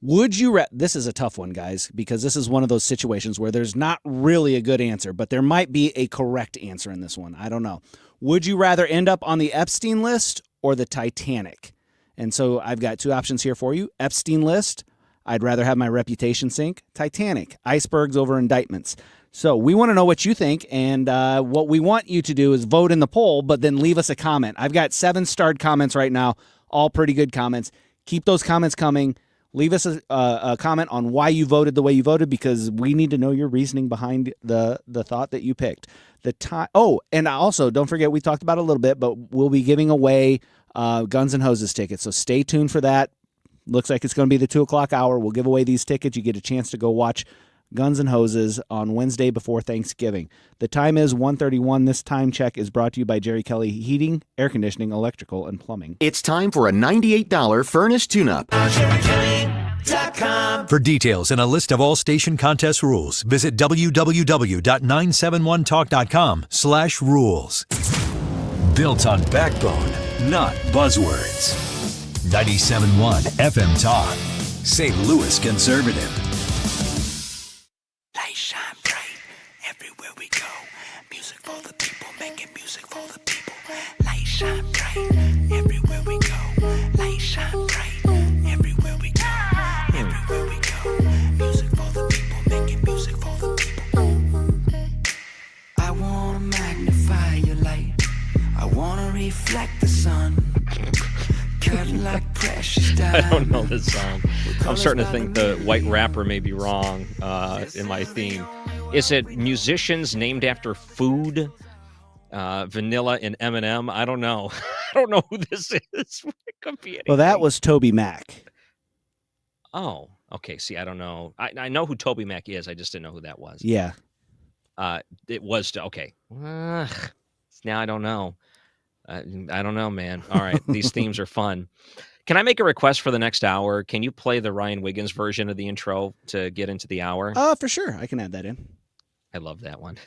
Would you this is a tough one, guys, because this is one of those situations where there's not really a good answer, but there might be a correct answer in this one. I don't know. Would you rather end up on the Epstein List or the Titanic? And so I've got 2 options here for you. Epstein List, I'd rather have my reputation sink. Titanic, Icebergs over Indictments. So we want to know what you think, and what we want you to do is vote in the poll, but then leave us a comment. I've got 7 starred comments right now, all pretty good comments. Keep those comments coming. Leave us a comment on why you voted the way you voted, because we need to know your reasoning behind the thought that you picked. And also, don't forget, we talked about it a little bit, but we'll be giving away Guns and Hoses tickets. So stay tuned for that. Looks like it's going to be the 2:00 hour. We'll give away these tickets. You get a chance to go watch Guns and Hoses on Wednesday before Thanksgiving. The time is 1:31. This time check is brought to you by Jerry Kelly Heating, Air Conditioning, Electrical, and Plumbing. It's time for a $98 furnace tune-up. For details and a list of all station contest rules, visit www.971talk.com/rules. Built on backbone, not buzzwords. 97.1 FM Talk, St. Louis conservative. Light shine bright everywhere we go. Music for the people, making music for the people. Light shine bright everywhere we go. Light shine bright everywhere we go. Everywhere we go. Music for the people, making music for the people. I wanna magnify your light. I wanna reflect the sun. Like precious I don't know this song. I'm starting to think the white rapper may be wrong in my theme. Is it musicians named after food? Vanilla and Eminem? I don't know. I don't know who this is. It could be anything. Well, that was Toby Mac. Oh, okay. See, I don't know. I know who Toby Mac is. I just didn't know who that was. Yeah. It was, okay. Now I don't know. I don't know, man. All right. These themes are fun. Can I make a request for the next hour? Can you play the Ryan Wiggins version of the intro to get into the hour? For sure. I can add that in. I love that one.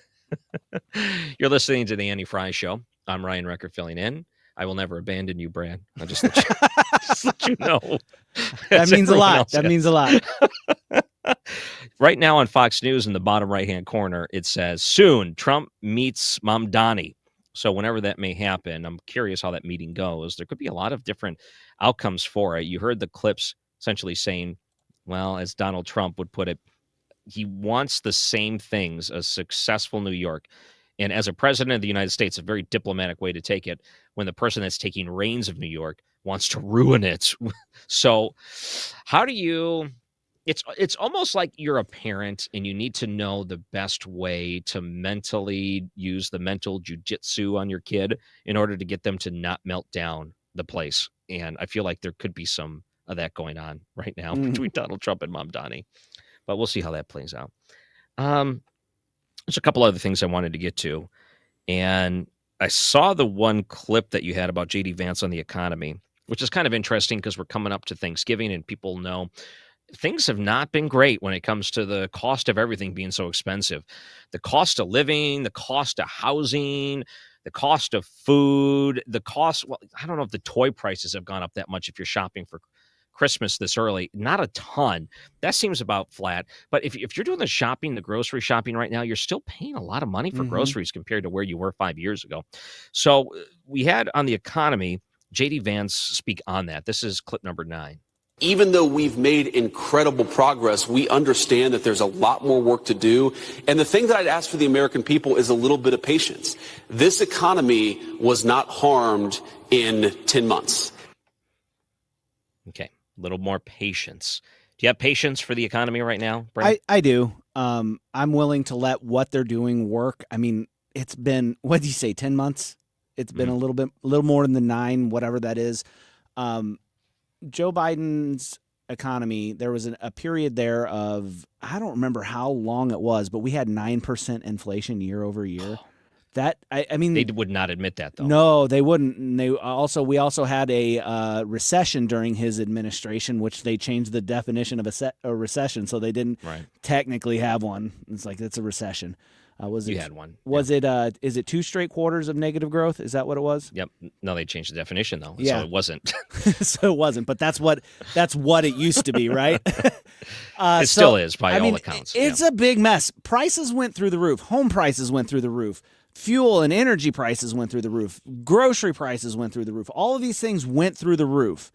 You're listening to the Annie Frey Show. I'm Ryan Recker filling in. I will never abandon you, Brad. I'll just let you, just let you know. That As means a everyone lot. else That has. means a lot. Right now on Fox News in the bottom right-hand corner, it says, soon, Trump meets Mamdani. So whenever that may happen, I'm curious how that meeting goes. There could be a lot of different outcomes for it. You heard the clips essentially saying, well, as Donald Trump would put it, he wants the same things as successful New York. And as a president of the United States, a very diplomatic way to take it when the person that's taking reins of New York wants to ruin it. So how do you... It's almost like you're a parent and you need to know the best way to mentally use the mental jujitsu on your kid in order to get them to not melt down the place. And I feel like there could be some of that going on right now between Donald Trump and Mamdani. But we'll see how that plays out. There's a couple other things I wanted to get to. And I saw the one clip that you had about J.D. Vance on the economy, which is kind of interesting because we're coming up to Thanksgiving and people know things have not been great when it comes to the cost of everything being so expensive. The cost of living, the cost of housing, the cost of food, the cost, well, I don't know if the toy prices have gone up that much if you're shopping for Christmas this early. Not a ton. That seems about flat. But if you're doing the shopping, the grocery shopping right now, you're still paying a lot of money for groceries compared to where you were 5 years ago. So we had on the economy, J.D. Vance speak on that. This is clip number 9. Even though we've made incredible progress, we understand that there's a lot more work to do. And the thing that I'd ask for the American people is a little bit of patience. This economy was not harmed in 10 months. Okay, a little more patience. Do you have patience for the economy right now, Brent? I do. I'm willing to let what they're doing work. I mean, it's been, what do you say, 10 months? It's been a little more than the 9, whatever that is. Joe Biden's economy, there was a period there of, I don't remember how long it was, but we had 9% inflation year over year. That I mean, they would not admit that though. No, they wouldn't. And we also had a recession during his administration, which they changed the definition of a recession, so they didn't technically have one. It's like it's a recession. You had one. Was it? Is it 2 straight quarters of negative growth? Is that what it was? Yep. No, they changed the definition though, Yeah. so it wasn't. So it wasn't, but that's what it used to be, right? It still is by all accounts. It's a big mess. Prices went through the roof. Home prices went through the roof. Fuel and energy prices went through the roof. Grocery prices went through the roof. All of these things went through the roof.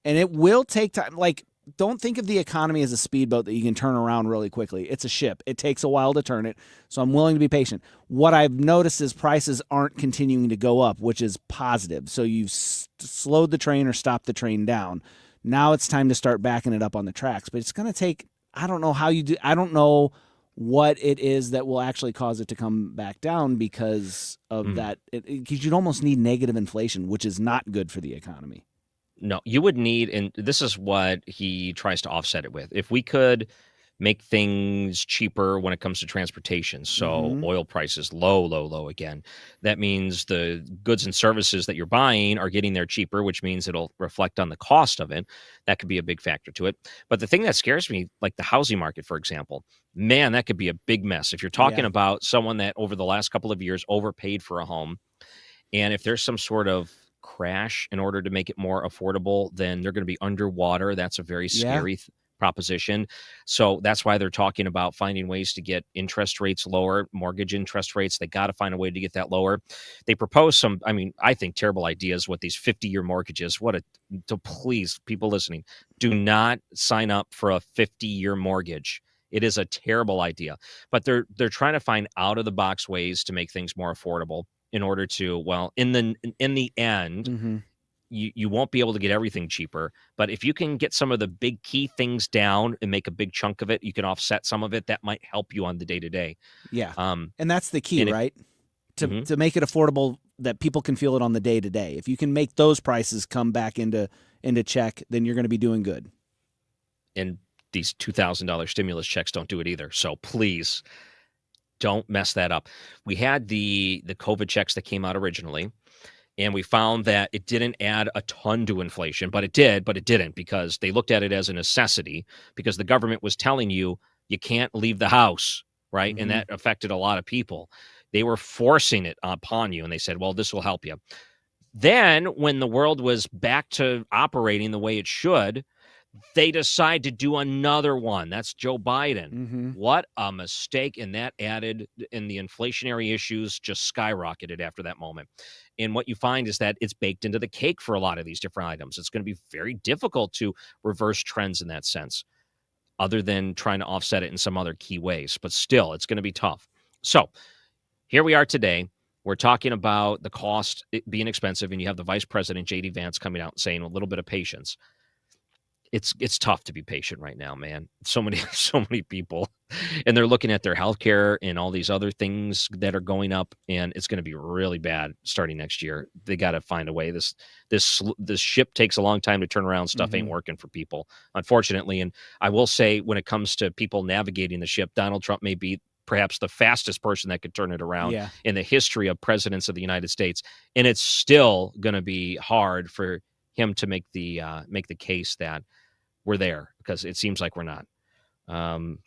And it will take time. Like, don't think of the economy as a speedboat that you can turn around really quickly. It's a ship. It takes a while to turn it. So I'm willing to be patient. What I've noticed is prices aren't continuing to go up, which is positive. So you've slowed the train or stopped the train down. Now it's time to start backing it up on the tracks. But it's going to take, I don't know how you do, I don't know what it is that will actually cause it to come back down because of that. Because you'd almost need negative inflation, which is not good for the economy. No, you would need, and this is what he tries to offset it with. If we could make things cheaper when it comes to transportation, so oil prices low again, that means the goods and services that you're buying are getting there cheaper, which means it'll reflect on the cost of it. That could be a big factor to it. But the thing that scares me, like the housing market, for example, man, that could be a big mess. If you're talking about someone that over the last couple of years overpaid for a home, and if there's some sort of crash in order to make it more affordable, then they're going to be underwater. That's a very scary proposition. So that's why they're talking about finding ways to get interest rates lower, mortgage interest rates. They got to find a way to get that lower. They propose some, I mean, I think terrible ideas with these 50-year mortgages. Please, people listening, do not sign up for a 50-year mortgage. It is a terrible idea. But they're trying to find out of the box ways to make things more affordable in order to, well, in the end, you won't be able to get everything cheaper. But if you can get some of the big key things down and make a big chunk of it, you can offset some of it. That might help you on the day-to-day. Yeah. And that's the key, right? To make it affordable that people can feel it on the day-to-day. If you can make those prices come back into check, then you're going to be doing good. And these $2,000 stimulus checks don't do it either. So please don't mess that up. We had the COVID checks that came out originally, and we found that it didn't add a ton to inflation, but it didn't, because they looked at it as a necessity, because the government was telling you can't leave the house, right? And that affected a lot of people. They were forcing it upon you, and they said, well, this will help you. Then, when the world was back to operating the way it should, they decide to do another one. That's Joe Biden. What a mistake. And that added, and the inflationary issues just skyrocketed after that moment. And what you find is that it's baked into the cake for a lot of these different items. It's going to be very difficult to reverse trends in that sense, other than trying to offset it in some other key ways. But still, it's going to be tough. So here we are today. We're talking about the cost being expensive, and you have the Vice President, J.D. Vance, coming out and saying a little bit of patience. It's tough to be patient right now, man. So many people, and they're looking at their healthcare and all these other things that are going up, and it's going to be really bad starting next year. They got to find a way. This ship takes a long time to turn around. Stuff ain't working for people, unfortunately. And I will say, when it comes to people navigating the ship, Donald Trump may be perhaps the fastest person that could turn it around in the history of presidents of the United States, and it's still going to be hard for him to make the case that we're there, because it seems like we're not. Can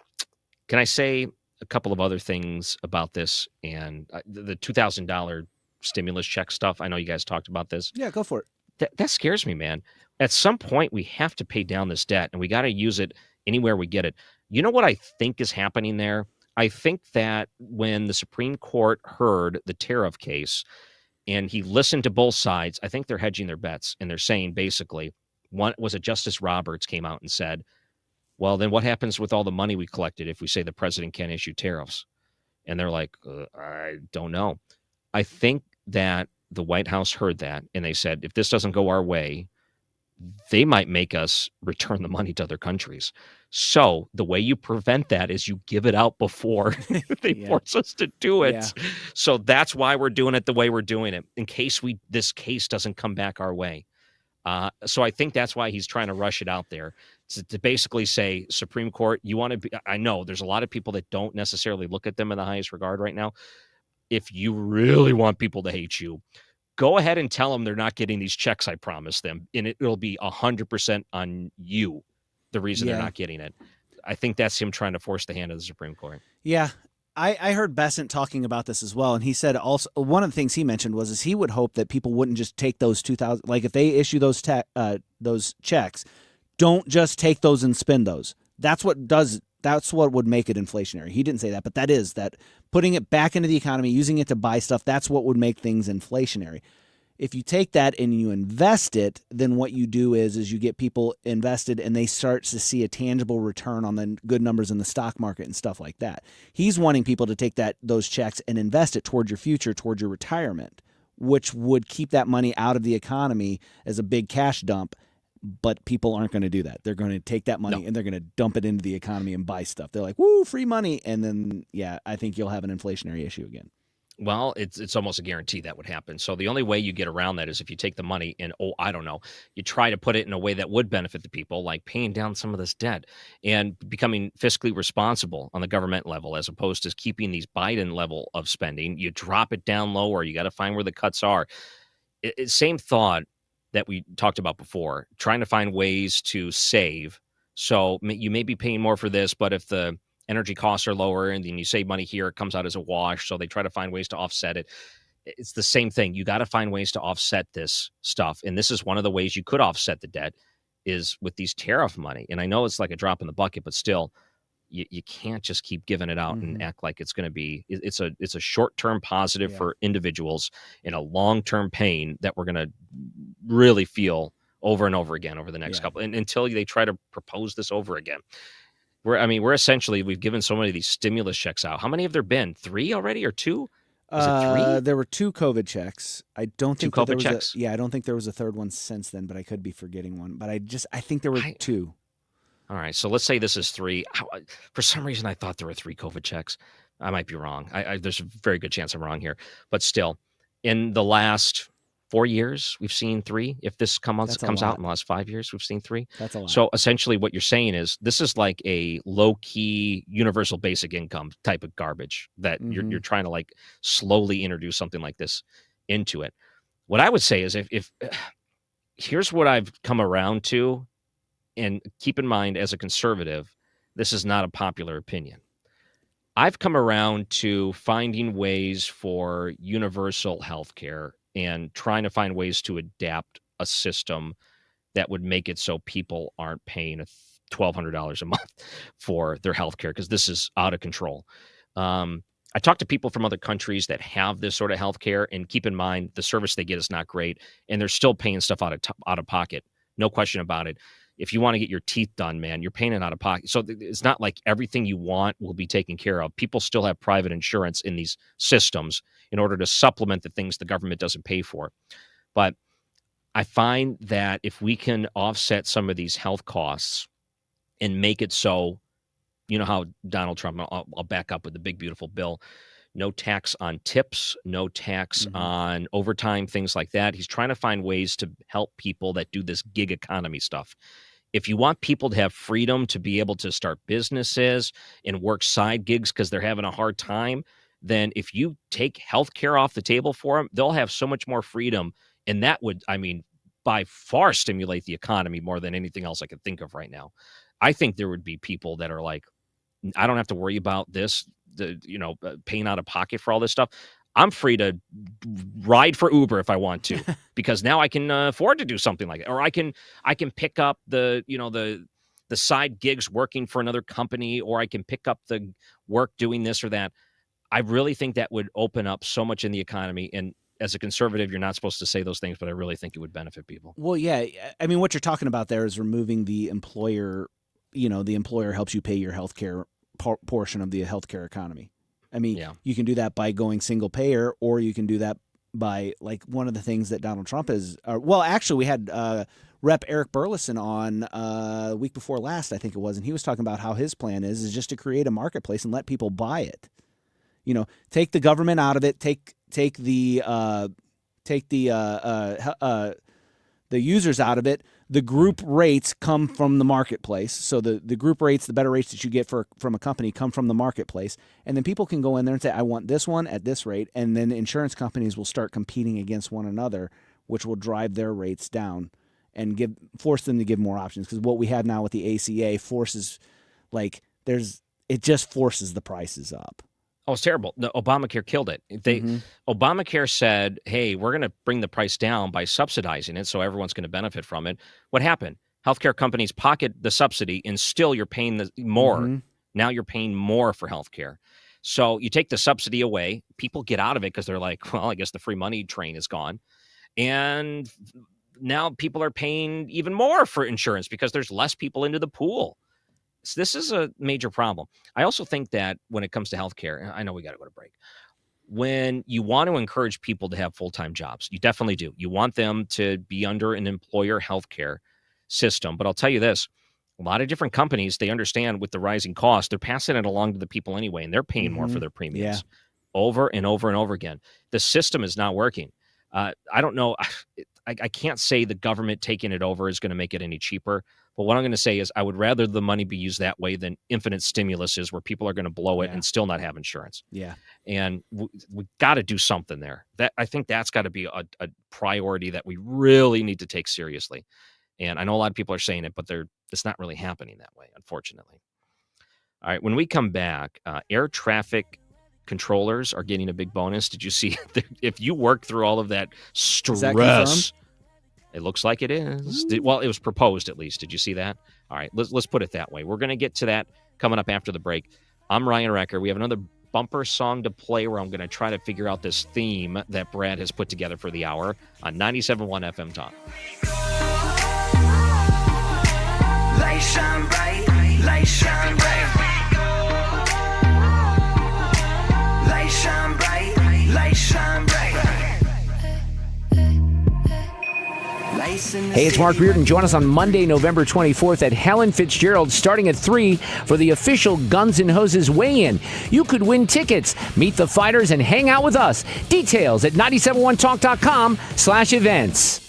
I say a couple of other things about this and the $2,000 stimulus check stuff? I know you guys talked about this. Yeah, go for it. That scares me, man. At some point, we have to pay down this debt, and we got to use it anywhere we get it. You know what I think is happening there? I think that when the Supreme Court heard the tariff case and he listened to both sides, I think they're hedging their bets, and they're saying basically, one was Justice Roberts came out and said, well, then what happens with all the money we collected if we say the president can't issue tariffs? And they're like, I don't know. I think that the White House heard that, and they said, if this doesn't go our way, they might make us return the money to other countries. So the way you prevent that is you give it out before they force us to do it. Yeah. So that's why we're doing it the way we're doing it, in case this case doesn't come back our way. So I think that's why he's trying to rush it out there, to basically say, Supreme Court, you want to be, I know there's a lot of people that don't necessarily look at them in the highest regard right now. If you really want people to hate you, go ahead and tell them they're not getting these checks I promised them, and it'll be 100% on you, the reason they're not getting it. I think that's him trying to force the hand of the Supreme Court. Yeah. I heard Besant talking about this as well, and he said also one of the things he mentioned was he would hope that people wouldn't just take those 2,000, like if they issue those checks, don't just take those and spend those. That's what would make it inflationary. He didn't say that, but that putting it back into the economy, using it to buy stuff, that's what would make things inflationary. If you take that and you invest it, then what you do is you get people invested and they start to see a tangible return on the good numbers in the stock market and stuff like that. He's wanting people to take those checks and invest it towards your future, towards your retirement, which would keep that money out of the economy as a big cash dump. But people aren't going to do that. They're going to take that money and they're going to dump it into the economy and buy stuff. They're like, woo, free money. And then, I think you'll have an inflationary issue again. Well, it's almost a guarantee that would happen. So the only way you get around that is if you take the money and, I don't know, you try to put it in a way that would benefit the people, like paying down some of this debt and becoming fiscally responsible on the government level, as opposed to keeping these Biden level of spending. You drop it down lower. You got to find where the cuts are. Same thought that we talked about before, trying to find ways to save. So you may be paying more for this, but if the energy costs are lower and then you save money here, it comes out as a wash. So they try to find ways to offset it. It's the same thing. You got to find ways to offset this stuff. And this is one of the ways you could offset the debt, is with these tariff money. And I know it's like a drop in the bucket, but still, you can't just keep giving it out and act like it's going to be, it's a short-term positive for individuals and a long-term pain that we're going to really feel over and over again over the next couple, and until they try to propose this over again. We're essentially, we've given so many of these stimulus checks out. How many have there been? 3 already, or 2? Is it 3? There were 2 COVID checks. I don't think 2 COVID checks. I don't think there was a third one since then, but I could be forgetting one. But I think there were 2. All right, so let's say this is 3. For some reason, I thought there were 3 COVID checks. I might be wrong. There's a very good chance I'm wrong here. But still, in the last 4 years, we've seen 3. If this comes out in the last 5 years, we've seen 3. That's a lot. So essentially what you're saying is this is like a low-key universal basic income type of garbage that you're trying to like slowly introduce something like this into it. What I would say is if here's what I've come around to, and keep in mind, as a conservative, this is not a popular opinion. I've come around to finding ways for universal health care and trying to find ways to adapt a system that would make it so people aren't paying $1,200 a month for their health care, because this is out of control. I talked to people from other countries that have this sort of health care, and keep in mind the service they get is not great, and they're still paying stuff out of pocket. No question about it. If you want to get your teeth done, man, you're paying it out of pocket. So it's not like everything you want will be taken care of. People still have private insurance in these systems in order to supplement the things the government doesn't pay for. But I find that if we can offset some of these health costs and make it so, you know how Donald Trump, I'll back up with the big, beautiful bill, no tax on tips, no tax on overtime, things like that. He's trying to find ways to help people that do this gig economy stuff. If you want people to have freedom to be able to start businesses and work side gigs because they're having a hard time, then if you take healthcare off the table for them, they'll have so much more freedom. And that would, I mean, by far stimulate the economy more than anything else I could think of right now. I think there would be people that are like, I don't have to worry about this, paying out of pocket for all this stuff. I'm free to ride for Uber if I want to, because now I can afford to do something like it. Or I can pick up the side gigs working for another company, or I can pick up the work doing this or that. I really think that would open up so much in the economy. And as a conservative, you're not supposed to say those things, but I really think it would benefit people. Well, yeah. I mean, what you're talking about there is removing the employer. The employer helps you pay your health care portion of the healthcare economy. I mean, you can do that by going single payer, or you can do that by, like, one of the things that Donald Trump is. Actually, we had Rep. Eric Burleson on the week before last, I think it was, and he was talking about how his plan is just to create a marketplace and let people buy it. Take the government out of it. Take the users out of it. The group rates come from the marketplace. So the group rates, the better rates that you get from a company, come from the marketplace. And then people can go in there and say, I want this one at this rate. And then insurance companies will start competing against one another, which will drive their rates down and force them to give more options. Because what we have now with the ACA forces, it just forces the prices up. Oh, it's terrible. The Obamacare killed it. Obamacare said, hey, we're going to bring the price down by subsidizing it, so everyone's going to benefit from it. What happened? Healthcare companies pocket the subsidy, and still you're paying more. Now you're paying more for healthcare. So you take the subsidy away. People get out of it because they're like, well, I guess the free money train is gone. And now people are paying even more for insurance because there's less people into the pool. So this is a major problem. I also think that when it comes to healthcare, I know we got to go to break. When you want to encourage people to have full-time jobs, you definitely do. You want them to be under an employer healthcare system. But I'll tell you this, a lot of different companies, they understand with the rising cost, they're passing it along to the people anyway, and they're paying more for their premiums over and over and over again. The system is not working. I don't know. I can't say the government taking it over is going to make it any cheaper. But what I'm going to say is I would rather the money be used that way than infinite stimulus is, where people are going to blow it and still not have insurance. Yeah. And we got to do something there. I think that's got to be a priority that we really need to take seriously. And I know a lot of people are saying it, but it's not really happening that way, unfortunately. All right. When we come back, air traffic controllers are getting a big bonus. Did you see? If you work through all of that stress, it looks like it is. It was proposed at least. Did you see that? All right, let's put it that way. We're going to get to that coming up after the break. I'm Ryan Recker. We have another bumper song to play where I'm going to try to figure out this theme that Brad has put together for the hour on 97.1 FM Talk. Light shine bright, light shine bright. Light shine bright, light shine bright. Hey, it's Mark Reardon. Join us on Monday, November 24th at Helen Fitzgerald, starting at 3 for the official Guns N' Hoses weigh-in. You could win tickets, meet the fighters, and hang out with us. Details at 971talk.com/events.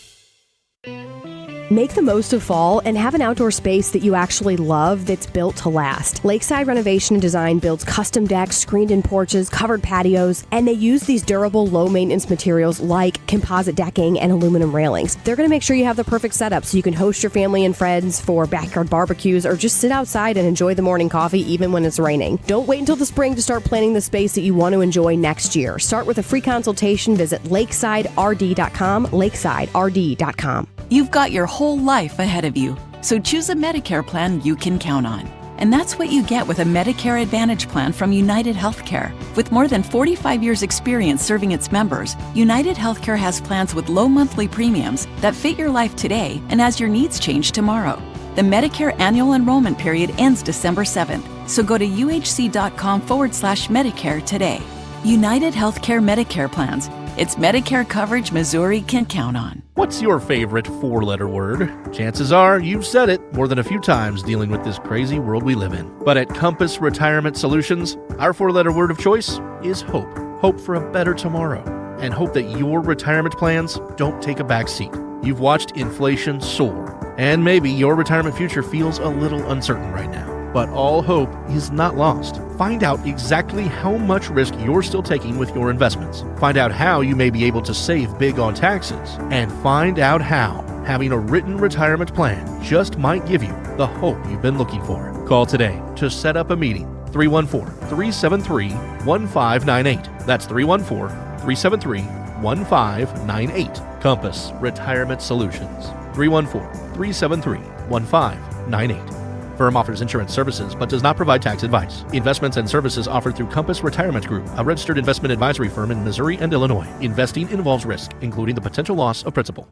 Make the most of fall and have an outdoor space that you actually love that's built to last. Lakeside Renovation and Design builds custom decks, screened-in porches, covered patios, and they use these durable, low-maintenance materials like composite decking and aluminum railings. They're going to make sure you have the perfect setup so you can host your family and friends for backyard barbecues or just sit outside and enjoy the morning coffee even when it's raining. Don't wait until the spring to start planning the space that you want to enjoy next year. Start with a free consultation. Visit lakesiderd.com, lakesiderd.com. You've got your whole life ahead of you, so choose a Medicare plan you can count on. And that's what you get with a Medicare Advantage plan from United Healthcare. With more than 45 years' experience serving its members, United Healthcare has plans with low monthly premiums that fit your life today and as your needs change tomorrow. The Medicare annual enrollment period ends December 7th, so go to uhc.com/Medicare today. United Healthcare Medicare plans. It's Medicare coverage Missouri can count on. What's your favorite four-letter word? Chances are you've said it more than a few times dealing with this crazy world we live in. But at Compass Retirement Solutions, our four-letter word of choice is hope. Hope for a better tomorrow. And hope that your retirement plans don't take a back seat. You've watched inflation soar, and maybe your retirement future feels a little uncertain right now. But all hope is not lost. Find out exactly how much risk you're still taking with your investments. Find out how you may be able to save big on taxes. And find out how having a written retirement plan just might give you the hope you've been looking for. Call today to set up a meeting. 314-373-1598. That's 314-373-1598. Compass Retirement Solutions. 314-373-1598. Firm offers insurance services but does not provide tax advice. Investments and services offered through Compass Retirement Group, a registered investment advisory firm in Missouri and Illinois. Investing involves risk, including the potential loss of principal.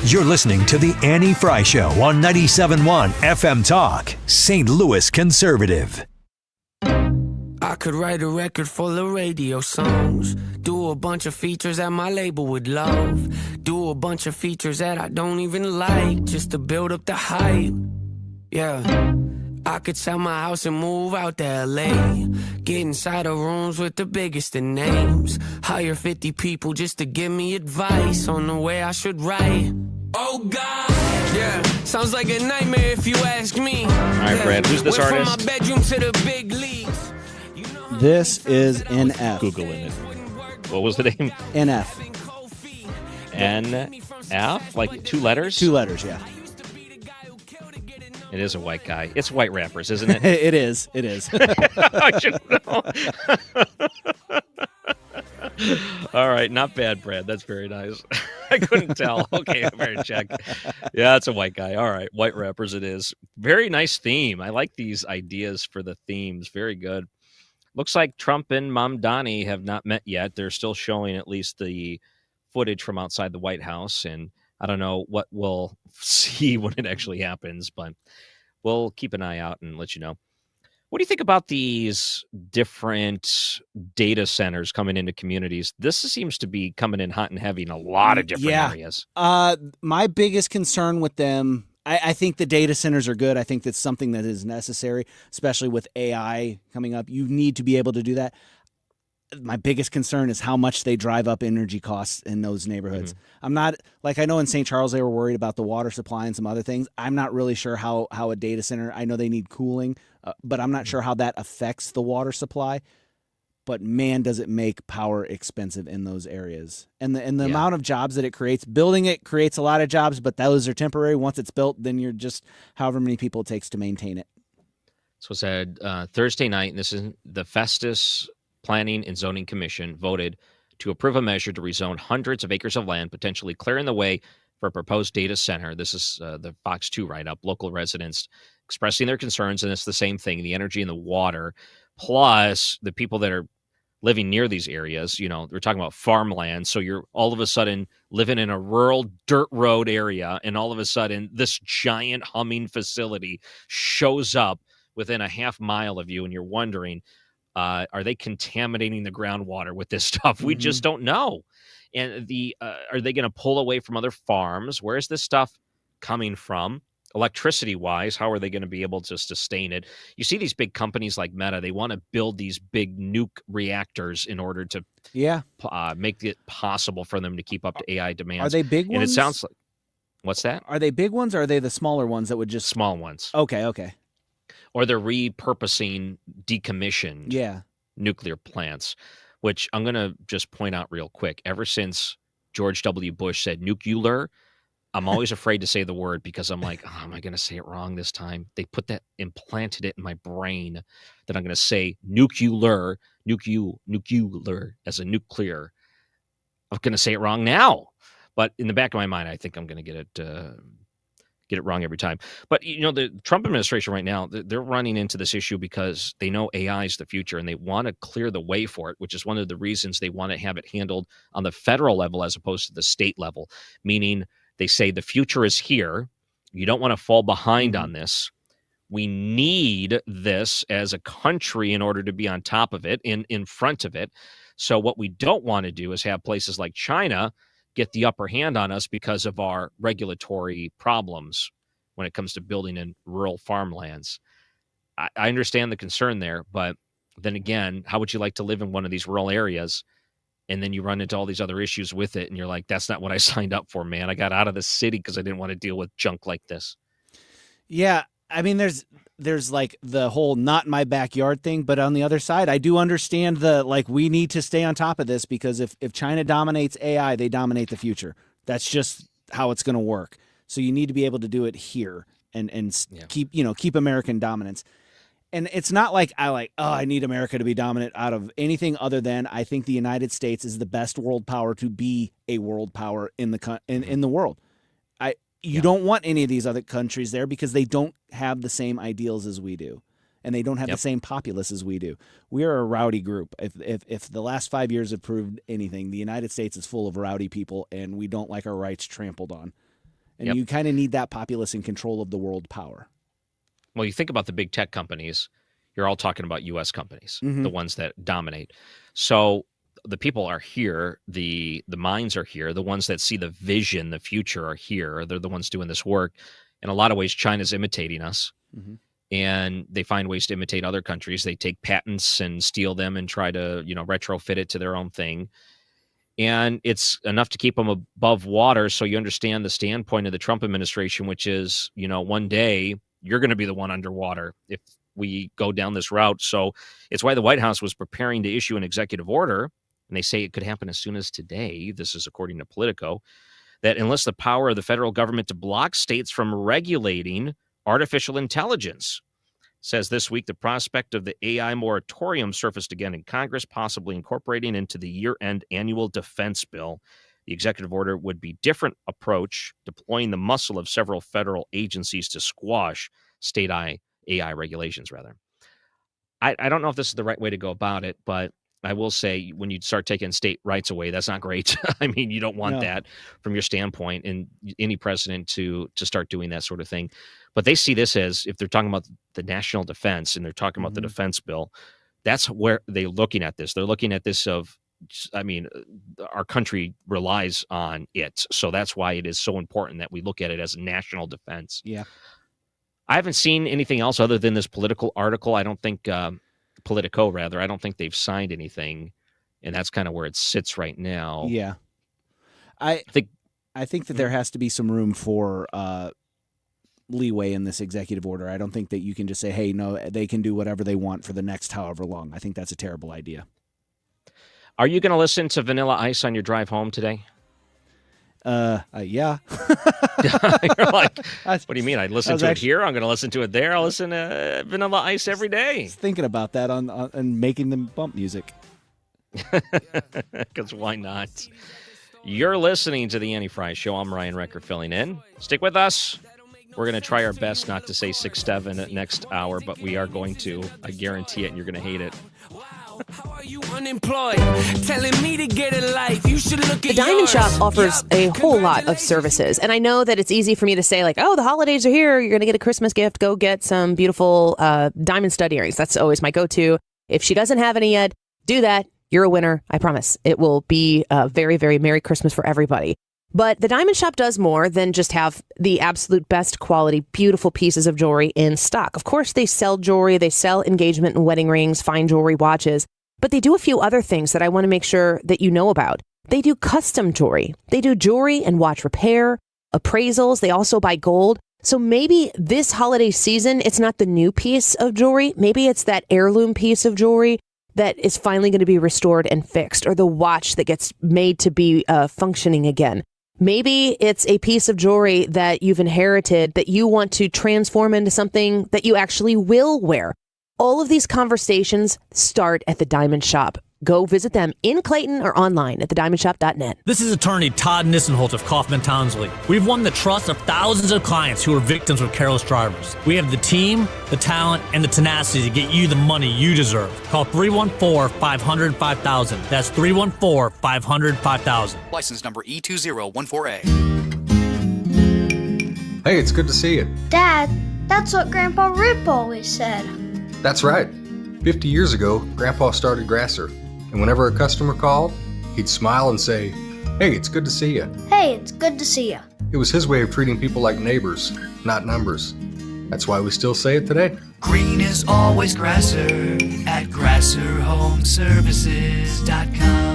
You're listening to The Annie Frey Show on 97.1 FM Talk, St. Louis Conservative. I could write a record full of radio songs. Do a bunch of features that my label would love. Do a bunch of features that I don't even like, just to build up the hype. Yeah, I could sell my house and move out to LA. Get inside of rooms with the biggest of names. Hire 50 people just to give me advice on the way I should write. Oh God, yeah, sounds like a nightmare if you ask me. All right, Brad, who's this Went artist? From my bedroom to the big leagues. This is NF. Googling it. What was the name? NF. NF? Like two letters? Two letters, yeah. It is a white guy. It's white rappers, isn't it? It is. It is. I should know. All right, not bad, Brad. That's very nice. I couldn't tell. Okay, I better check. Yeah, it's a white guy. All right, white rappers it is. Very nice theme. I like these ideas for the themes. Very good. Looks like Trump and Mamdani have not met yet. They're still showing at least the footage from outside the White House, and I don't know what we'll see when it actually happens, but we'll keep an eye out and let you know. What do you think about these different data centers coming into communities? This seems to be coming in hot and heavy in a lot of different areas. My biggest concern with them, I think the data centers are good. I think that's something that is necessary, especially with AI coming up. You need to be able to do that. My biggest concern is how much they drive up energy costs in those neighborhoods. Mm-hmm. I'm not, like, I know in St. Charles they were worried about the water supply and some other things. I'm not really sure how a data center, I know they need cooling, but I'm not sure how that affects the water supply. But man, does it make power expensive in those areas. And the amount of jobs that it creates, building it creates a lot of jobs, but those are temporary. Once it's built, then you're just however many people it takes to maintain it. So it said Thursday night, and this is the Festus Planning and Zoning Commission voted to approve a measure to rezone hundreds of acres of land, potentially clearing the way for a proposed data center. This is the Fox 2 write-up. Local residents expressing their concerns, and it's the same thing, the energy and the water, plus the people that are living near these areas. You know, we're talking about farmland, so you're all of a sudden living in a rural dirt road area, and all of a sudden this giant humming facility shows up within a half mile of you, and you're wondering, are they contaminating the groundwater with this stuff? We just don't know. And are they going to pull away from other farms? Where is this stuff coming from? Electricity-wise, how are they going to be able to sustain it? You see these big companies like Meta, they want to build these big nuke reactors in order to make it possible for them to keep up to AI demands. Are they big and ones? it sounds like What's that? Are they big ones, or are they the smaller ones that would just small ones? Okay. Or they're repurposing decommissioned nuclear plants, which I'm going to just point out real quick. Ever since George W. Bush said nuclear, I'm always afraid to say the word because I'm like, oh, am I going to say it wrong this time? They implanted it in my brain that I'm going to say nuclear as a nuclear. I'm going to say it wrong now. But in the back of my mind, I think I'm going to get it wrong every time. But, the Trump administration right now, they're running into this issue because they know AI is the future and they want to clear the way for it, which is one of the reasons they want to have it handled on the federal level as opposed to the state level, meaning they say the future is here. You don't want to fall behind on this. We need this as a country in order to be on top of it, in front of it. So what we don't want to do is have places like China get the upper hand on us because of our regulatory problems when it comes to building in rural farmlands. I understand the concern there, but then again, how would you like to live in one of these rural areas and then you run into all these other issues with it and you're like, that's not what I signed up for, man. I got out of the city because I didn't want to deal with junk like this. Yeah, I mean, there's like the whole not in my backyard thing, but on the other side, I do understand we need to stay on top of this because if China dominates AI, they dominate the future. That's just how it's going to work. So you need to be able to do it here and keep American dominance. And it's not like I need America to be dominant out of anything other than I think the United States is the best world power to be a world power in the world. You don't want any of these other countries there because they don't have the same ideals as we do, and they don't have the same populace as we do. We are a rowdy group. If the last 5 years have proved anything, the United States is full of rowdy people, and we don't like our rights trampled on. And you kind of need that populace in control of the world power. Well, you think about the big tech companies, you're all talking about U.S. companies, the ones that dominate. So the people are here, the minds are here, the ones that see the vision, the future are here. They're the ones doing this work. In a lot of ways, China's imitating us, and they find ways to imitate other countries. They take patents and steal them and try to, retrofit it to their own thing. And it's enough to keep them above water. So you understand the standpoint of the Trump administration, which is, one day you're going to be the one underwater if we go down this route. So it's why the White House was preparing to issue an executive order. And they say it could happen as soon as today. This is according to Politico, that enlists the power of the federal government to block states from regulating artificial intelligence. Says this week the prospect of the AI moratorium surfaced again in Congress, possibly incorporating into the year-end annual defense bill. The executive order would be different approach, deploying the muscle of several federal agencies to squash state AI regulations, rather. I don't know if this is the right way to go about it, but I will say when you start taking state rights away, that's not great. I mean, you don't want that from your standpoint and any president to start doing that sort of thing. But they see this as, if they're talking about the national defense and they're talking about the defense bill, that's where they're looking at this. They're looking at this our country relies on it. So that's why it is so important that we look at it as a national defense. Yeah. I haven't seen anything else other than this political article. I don't think Politico, rather. I don't think they've signed anything, and that's kind of where it sits right now. Yeah. I think that there has to be some room for leeway in this executive order. I don't think that you can just say, hey, no, they can do whatever they want for the next however long. I think that's a terrible idea. Are you going to listen to Vanilla Ice on your drive home today? Yeah. You're like, what do you mean? I listen to it here. I'm going to listen to it there. I'll listen to Vanilla Ice every day. I was thinking about that on making them bump music. Because why not? You're listening to the Annie Frey Show. I'm Ryan Recker filling in. Stick with us. We're going to try our best not to say 6-7 next hour, but we are going to. I guarantee it, and you're going to hate it. How are you unemployed? Telling me to get a life. You should look at The Diamond Shop offers a whole lot of services. And I know that it's easy for me to say, like, oh, the holidays are here. You're going to get a Christmas gift. Go get some beautiful diamond stud earrings. That's always my go-to. If she doesn't have any yet, do that. You're a winner. I promise. It will be a very, very Merry Christmas for everybody. But the Diamond Shop does more than just have the absolute best quality, beautiful pieces of jewelry in stock. Of course, they sell jewelry. They sell engagement and wedding rings, fine jewelry, watches. But they do a few other things that I want to make sure that you know about. They do custom jewelry. They do jewelry and watch repair. appraisals. They also buy gold. So maybe this holiday season, it's not the new piece of jewelry. Maybe it's that heirloom piece of jewelry that is finally going to be restored and fixed, or the watch that gets made to be functioning again. Maybe it's a piece of jewelry that you've inherited that you want to transform into something that you actually will wear. All of these conversations start at the Diamond Shop. Go visit them in Clayton or online at thediamondshop.net. This is attorney Todd Nissenholt of Kaufman Townsley. We've won the trust of thousands of clients who are victims of careless drivers. We have the team, the talent, and the tenacity to get you the money you deserve. Call 314-500-5000. That's 314-500-5000. License number E2014A. Hey, it's good to see you. Dad, that's what Grandpa Rip always said. That's right. 50 years ago, Grandpa started Grasser. And whenever a customer called, he'd smile and say, "Hey, it's good to see you." Hey, it's good to see you. It was his way of treating people like neighbors, not numbers. That's why we still say it today. Green is always Grasser at GrasserHomeservices.com.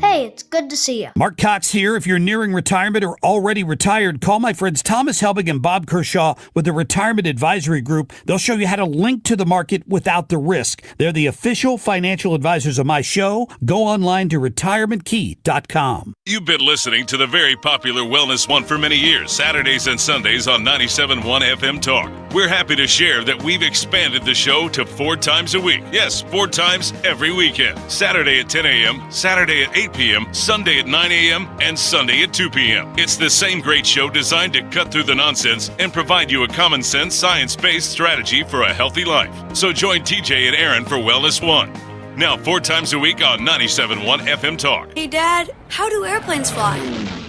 Hey, it's good to see you. Mark Cox here. If you're nearing retirement or already retired, call my friends Thomas Helbig and Bob Kershaw with the Retirement Advisory Group. They'll show you how to link to the market without the risk. They're the official financial advisors of my show. Go online to retirementkey.com. You've been listening to the very popular Wellness One for many years, Saturdays and Sundays on 97.1 FM Talk. We're happy to share that we've expanded the show to 4 times a week. Yes, 4 times every weekend. Saturday at 10 a.m., Saturday at 8 p.m., Sunday at 9 a.m., and Sunday at 2 p.m. It's the same great show designed to cut through the nonsense and provide you a common sense, science-based strategy for a healthy life. So join TJ and Aaron for Wellness One. Now 4 times a week on 97.1 FM Talk. Hey, Dad, how do airplanes fly?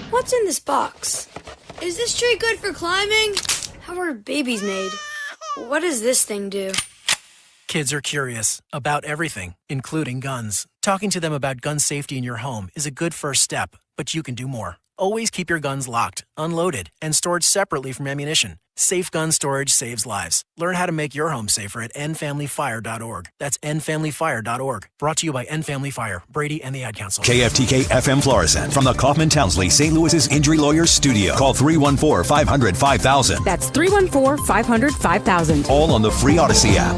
What's in this box? Is this tree good for climbing? How are babies made? What does this thing do? Kids are curious about everything, including guns. Talking to them about gun safety in your home is a good first step, but you can do more. Always keep your guns locked, unloaded, and stored separately from ammunition. Safe gun storage saves lives. Learn how to make your home safer at endfamilyfire.org. That's endfamilyfire.org. Brought to you by End Family Fire, Brady, and the Ad Council. KFTK FM Florissant from the Kaufman Townsley St. Louis's Injury Lawyers Studio. Call 314-500-5000. That's 314-500-5000. All on the free Odyssey app.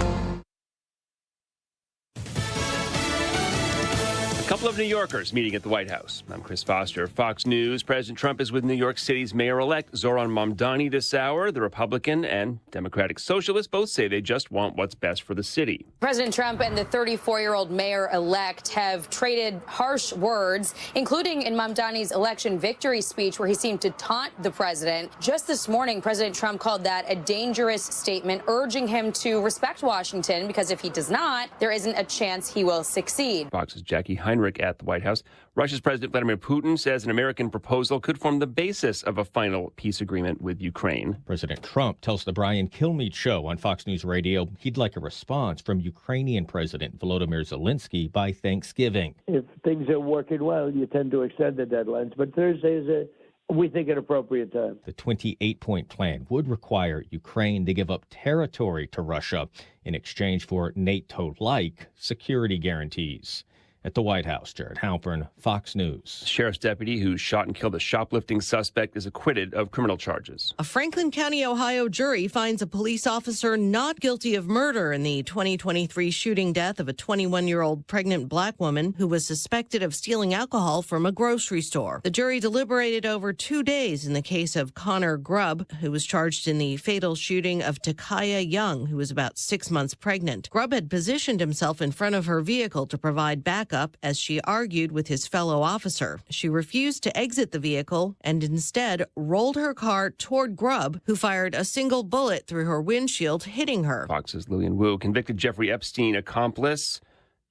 A couple of New Yorkers meeting at the White House. I'm Chris Foster, Fox News. President Trump is with New York City's mayor-elect Zohran Mamdani this hour. The Republican and Democratic Socialists both say they just want what's best for the city. President Trump and the 34-year-old mayor-elect have traded harsh words, including in Mamdani's election victory speech, where he seemed to taunt the president. Just this morning, President Trump called that a dangerous statement, urging him to respect Washington, because if he does not, there isn't a chance he will succeed. Fox's Jackie Heinrich at the White House. Russia's President Vladimir Putin says an American proposal could form the basis of a final peace agreement with Ukraine. President Trump tells the Brian Kilmeade Show on Fox News Radio he'd like a response from Ukrainian President Volodymyr Zelensky by Thanksgiving. If things are working well, you tend to extend the deadlines. But Thursday is we think, an appropriate time. The 28-point plan would require Ukraine to give up territory to Russia in exchange for NATO-like security guarantees. At the White House, Jared Halpern, Fox News. Sheriff's deputy who shot and killed a shoplifting suspect is acquitted of criminal charges. A Franklin County, Ohio jury finds a police officer not guilty of murder in the 2023 shooting death of a 21-year-old pregnant black woman who was suspected of stealing alcohol from a grocery store. The jury deliberated over 2 days in the case of Connor Grubb, who was charged in the fatal shooting of Takaya Young, who was about 6 months pregnant. Grubb had positioned himself in front of her vehicle to provide backup as she argued with his fellow officer. She refused to exit the vehicle and instead rolled her car toward Grubb, who fired a single bullet through her windshield, hitting her. Fox's Lillian Wu. Convicted Jeffrey Epstein accomplice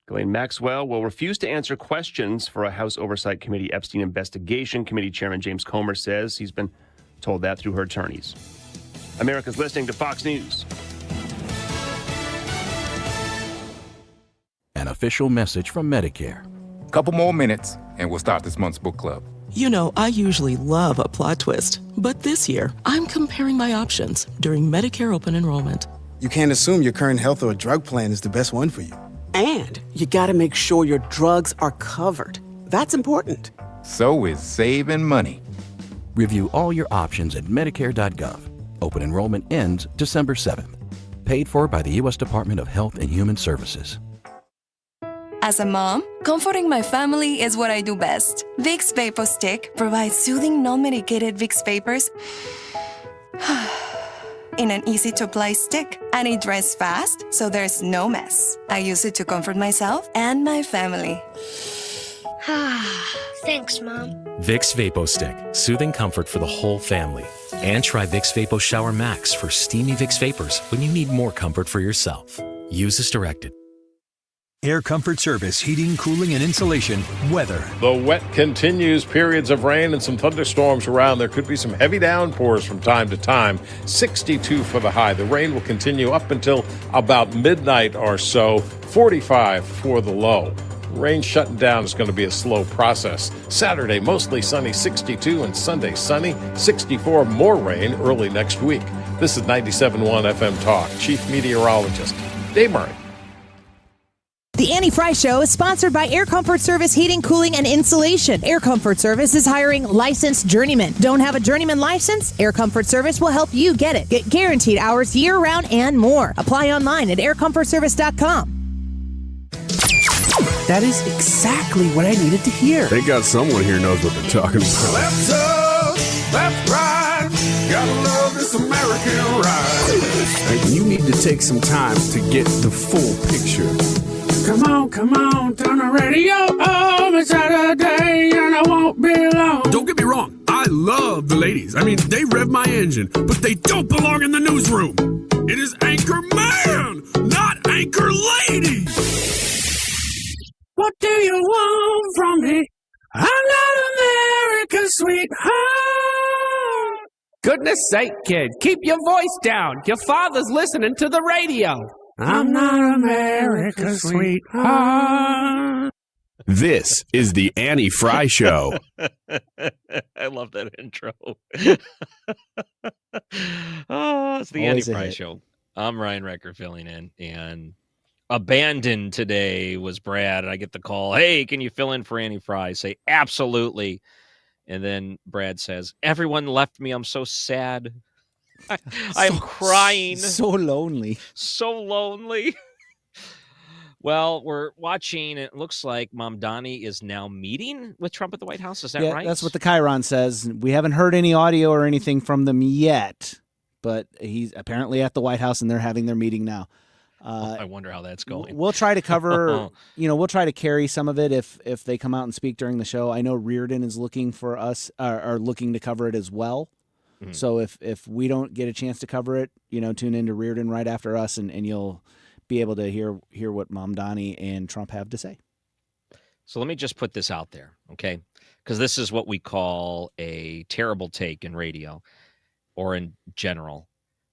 Ghislaine Maxwell will refuse to answer questions for a House Oversight Committee Epstein Investigation Committee Chairman James Comer says he's been told that through her attorneys. America's listening to Fox News. An official message from Medicare. Couple more minutes, and we'll start this month's book club. You know, I usually love a plot twist, but this year, I'm comparing my options during Medicare open enrollment. You can't assume your current health or drug plan is the best one for you. And you gotta make sure your drugs are covered. That's important. So is saving money. Review all your options at Medicare.gov. Open enrollment ends December 7th. Paid for by the U.S. Department of Health and Human Services. As a mom, comforting my family is what I do best. Vicks Vapor Stick provides soothing, non-medicated Vicks vapors in an easy-to-apply stick, and it dries fast, so there's no mess. I use it to comfort myself and my family. Thanks, Mom. Vicks Vapo Stick, soothing comfort for the whole family. And try Vicks Vapo Shower Max for steamy Vicks vapors when you need more comfort for yourself. Use as directed. Air Comfort Service, heating, cooling, and insulation. Weather. The wet continues. Periods of rain and some thunderstorms around. There could be some heavy downpours from time to time. 62 for the high. The rain will continue up until about midnight or so. 45 for the low. Rain shutting down is going to be a slow process. Saturday, mostly sunny, 62, and Sunday, sunny, 64. More rain early next week. This is 97.1 FM Talk. Chief Meteorologist Dave Murray. The Annie Frey Show is sponsored by Air Comfort Service Heating, Cooling, and Insulation. Air Comfort Service is hiring licensed journeymen. Don't have a journeyman license? Air Comfort Service will help you get it. Get guaranteed hours year-round and more. Apply online at aircomfortservice.com. That is exactly what I needed to hear. They got someone here knows what they're talking about. Left up, left right, gotta love this American ride. Like, you need to take some time to get the full picture. Come on, turn the radio on. It's Saturday and I won't be long. Don't get me wrong, I love the ladies. I mean, they rev my engine, but they don't belong in the newsroom. It is Anchor Man, not Anchor Lady. What do you want from me? I'm not America's sweetheart. Goodness sake, kid, keep your voice down. Your father's listening to the radio. I'm not America's sweetheart. This is the Annie Frey Show. I love that intro. Oh, it's the Always Annie Frey Show. I'm Ryan Recker filling in, and abandoned today was Brad, and I get the call, hey, can you fill in for Annie Frey? I say, absolutely. And then Brad says, everyone left me. I'm so sad. I'm crying. So lonely. So lonely. Well, we're watching. It looks like Mamdani is now meeting with Trump at the White House. Is that right? That's what the Chiron says. We haven't heard any audio or anything from them yet, but he's apparently at the White House and they're having their meeting now. I wonder how that's going. We'll try to cover, we'll try to carry some of it if they come out and speak during the show. I know Reardon is looking for us, or looking to cover it as well. Mm-hmm. So if we don't get a chance to cover it, tune into Reardon right after us, and you'll be able to hear what Mamdani and Trump have to say. So let me just put this out there, okay? Because this is what we call a terrible take in radio or in general.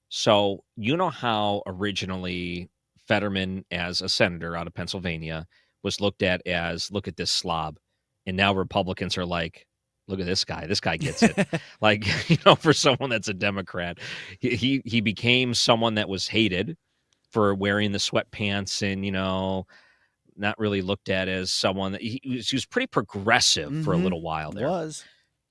So you know how originally Fetterman, as a senator out of Pennsylvania, was looked at as, look at this slob. And now Republicans are like, look at this guy. This guy gets it. Like, for someone that's a Democrat, he became someone that was hated for wearing the sweatpants and, not really looked at as someone that he was pretty progressive for a little while there.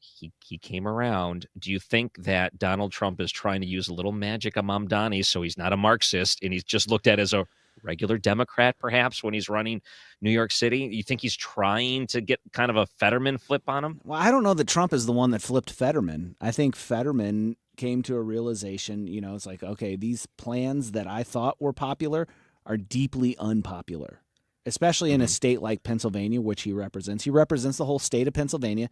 He came around. Do you think that Donald Trump is trying to use a little magic on Mamdani so he's not a Marxist and he's just looked at as a regular Democrat, perhaps, when he's running New York City? You think he's trying to get kind of a Fetterman flip on him? Well, I don't know that Trump is the one that flipped Fetterman. I think Fetterman came to a realization, it's like, okay, these plans that I thought were popular are deeply unpopular, especially in a state like Pennsylvania, which he represents. He represents the whole state of Pennsylvania.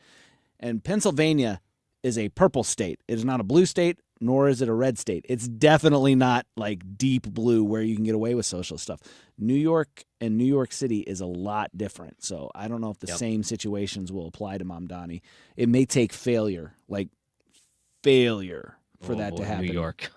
And Pennsylvania is a purple state. It is not a blue state, nor is it a red state. It's definitely not like deep blue where you can get away with social stuff. New York and New York City is a lot different. So I don't know if the same situations will apply to Mamdani. It may take failure for that to happen. New York,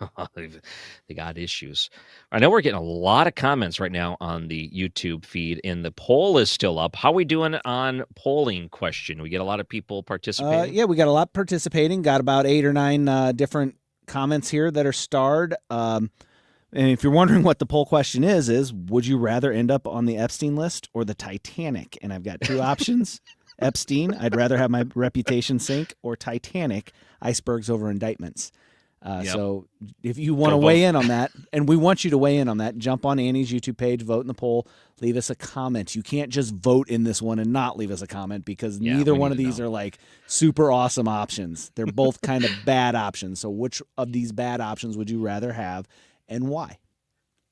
they got issues. I know we're getting a lot of comments right now on the YouTube feed, and the poll is still up. How are we doing on polling question? We get a lot of people participating? Yeah, we got a lot participating. Got about 8 or 9 different comments here that are starred. And if you're wondering what the poll question is would you rather end up on the Epstein list or the Titanic? And I've got 2 options. Epstein, I'd rather have my reputation sink, or Titanic, Icebergs over Indictments. So if you want to weigh in on that, and we want you to weigh in on that, jump on Annie's YouTube page, vote in the poll, leave us a comment. You can't just vote in this one and not leave us a comment, because neither one of these are like super awesome options. They're both kind of bad options. So which of these bad options would you rather have, and why?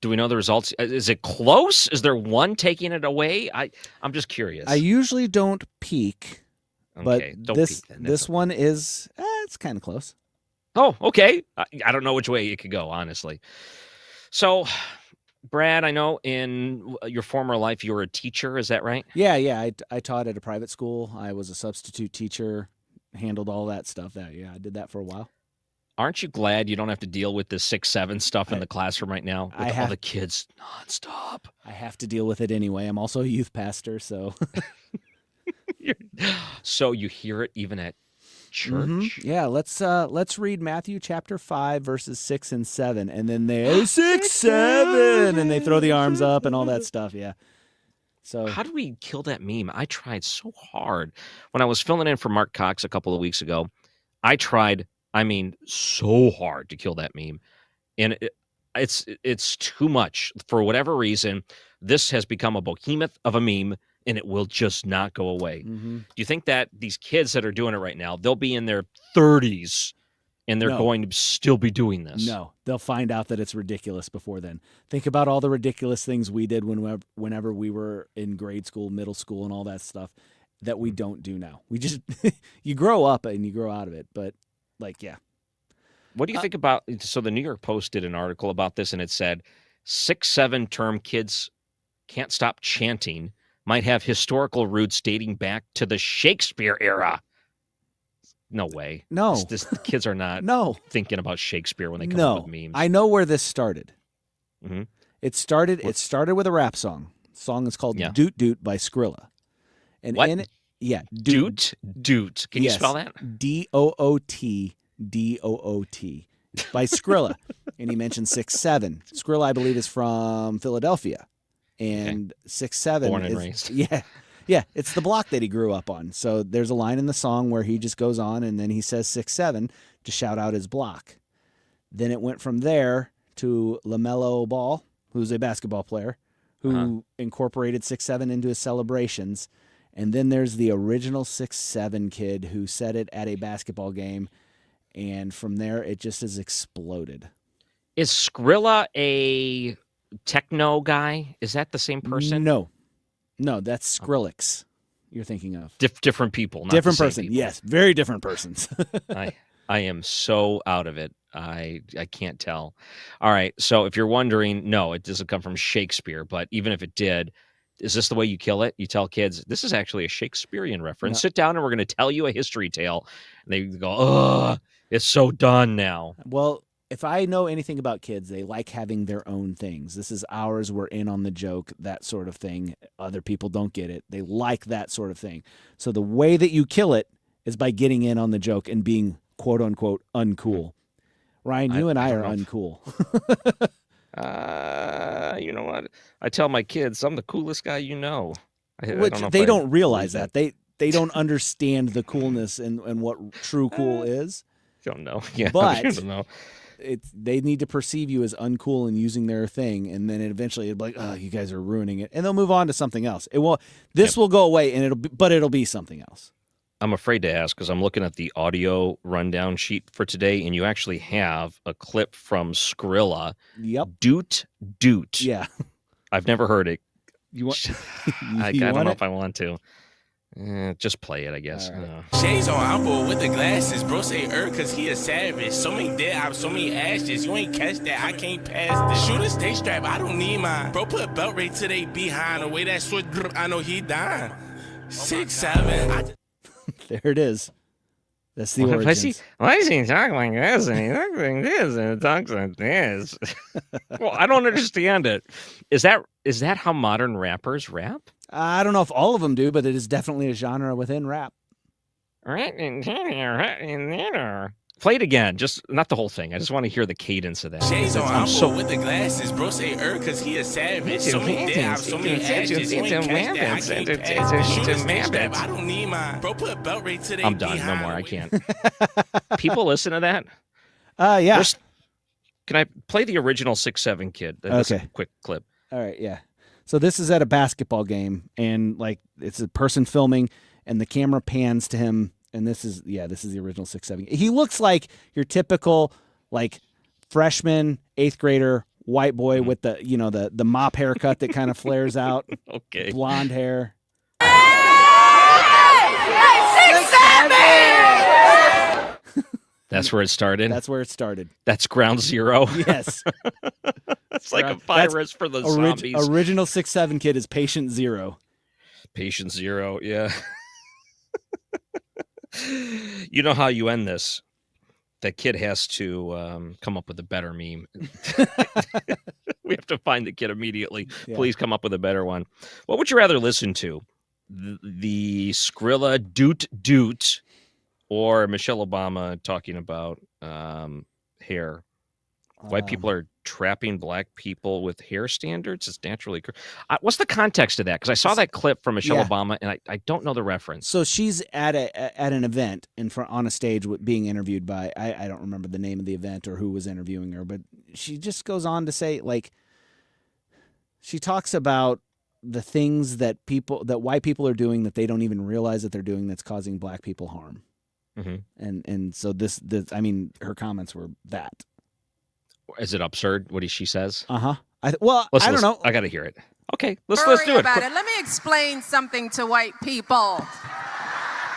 Do we know the results? Is it close? Is there one taking it away? I'm just curious. I usually don't peek, but don't this peek then. this one is it's kind of close. Oh, okay. I don't know which way it could go, honestly. So, Brad, I know in your former life you were a teacher. Is that right? Yeah. I taught at a private school. I was a substitute teacher, handled all that stuff. I did that for a while. Aren't you glad you don't have to deal with the 6-7 stuff in the classroom right now with all the kids nonstop? I have to deal with it anyway. I'm also a youth pastor, so you hear it even at church? Mm-hmm. Yeah, let's read Matthew chapter 5 verses 6 and 7, and then they 6, 7, and they throw the arms up and all that stuff. Yeah. So how do we kill that meme? I tried so hard when I was filling in for Mark Cox a couple of weeks ago. I tried. I mean, so hard to kill that meme. And it's too much. For whatever reason, this has become a behemoth of a meme, and it will just not go away. Mm-hmm. Do you think that these kids that are doing it right now, they'll be in their 30s, and they're going to still be doing this? No, they'll find out that it's ridiculous before then. Think about all the ridiculous things we did whenever we were in grade school, middle school, and all that stuff that we don't do now. We just, you grow up and you grow out of it, but yeah. What do you think about, so the New York Post did an article about this, and it said 6-7 term kids can't stop chanting might have historical roots dating back to the Shakespeare era. No way. No. The kids are not thinking about Shakespeare when they come up with memes. I know where this started. Mm-hmm. It started with a rap song. The song is called Doot Doot by Skrilla. And what? in it, Doot. Can you spell that? Dootdoot by Skrilla. And he mentioned 6-7. Skrilla, I believe, is from Philadelphia. And 6-7 born and is raised. Yeah, it's the block that he grew up on. So there's a line in the song where he just goes on and then he says 6-7 to shout out his block. Then it went from there to LaMelo Ball, who's a basketball player, who incorporated 6-7 into his celebrations. And then there's the original 6-7 kid who said it at a basketball game. And from there, it just has exploded. Is Skrilla a techno guy? Is that the same person? No, that's Skrillex you're thinking of. Different people. Not different the same person. people. Yes, very different persons. I am so out of it. I can't tell. All right. So if you're wondering, no, it doesn't come from Shakespeare. But even if it did, is this the way you kill it? You tell kids, this is actually a Shakespearean reference. Sit down and we're going to tell you a history tale. And they go, oh, it's so done now. Well, if I know anything about kids, they like having their own things. This is ours. We're in on the joke, that sort of thing. Other people don't get it. They like that sort of thing. So the way that you kill it is by getting in on the joke and being, quote unquote, uncool. Ryan, you and I are uncool. You know what? I tell my kids, I'm the coolest guy you know. Which they don't realize that. They don't understand the coolness and what true cool is. Don't know. Yeah, but I don't know. They need to perceive you as uncool and using their thing, and then eventually it'll be like, oh, you guys are ruining it, and they'll move on to something else. This will go away, and it'll be something else. I'm afraid to ask because I'm looking at the audio rundown sheet for today, and you actually have a clip from Skrilla. Yep. Doot Doot. Yeah. I've never heard it. You want? I don't know if I want to. Just play it, I guess. Right. Shades on Apple with the glasses. Bro say cause he a savage. So many dead ops, so many ashes. You ain't catch that, I can't pass this. Shoot a stay strap, I don't need mine. Bro put a belt right to they behind. The way that switch, I know he dying. 6-7. There it is. That's the origins. Why is he talking like this? And he talks like this, and he talks like this. Well, I don't understand it. Is that how modern rappers rap? I don't know if all of them do, but it is definitely a genre within rap. Play it again. Just not the whole thing. I just want to hear the cadence of that. Shades on, I'm I'm so with the glasses. Bro say because he a savage. So many dead, so many ashes. You ain't catch that. I can't pass. Shoot a stage strap. I don't need mine. Bro put a belt right to their I'm done. No more. I can't. People listen to that? Yeah. Can I play the original 6'7" kid? That's Okay. a quick clip. All right, yeah. So this is at a basketball game, and like it's a person filming, and the camera pans to him, and this is the original 6'7". He looks like your typical like freshman, 8th grader, white boy with the the mop haircut that kind of flares out. Okay. Blonde hair. That's where it started? That's where it started. That's ground zero? Yes. It's like a virus for the zombies. Original 6'7" kid is patient zero. Patient zero, yeah. You know how you end this? That kid has to come up with a better meme. We have to find the kid immediately. Yeah. Please come up with a better one. What would you rather listen to? The Skrilla Doot Doot or Michelle Obama talking about hair? White people are trapping black people with hair standards. It's naturally. What's the context of that? Because I saw that clip from Michelle Obama, and I don't know the reference. So she's at an event on a stage being interviewed by I don't remember the name of the event or who was interviewing her, but she just goes on to say she talks about the things that white people are doing that they don't even realize that they're doing that's causing black people harm. Mm-hmm. And so this I mean her comments were that. Is it absurd what she says? I don't know. I got to hear it. Okay, let's Worry do it. about it. Let me explain something to white people.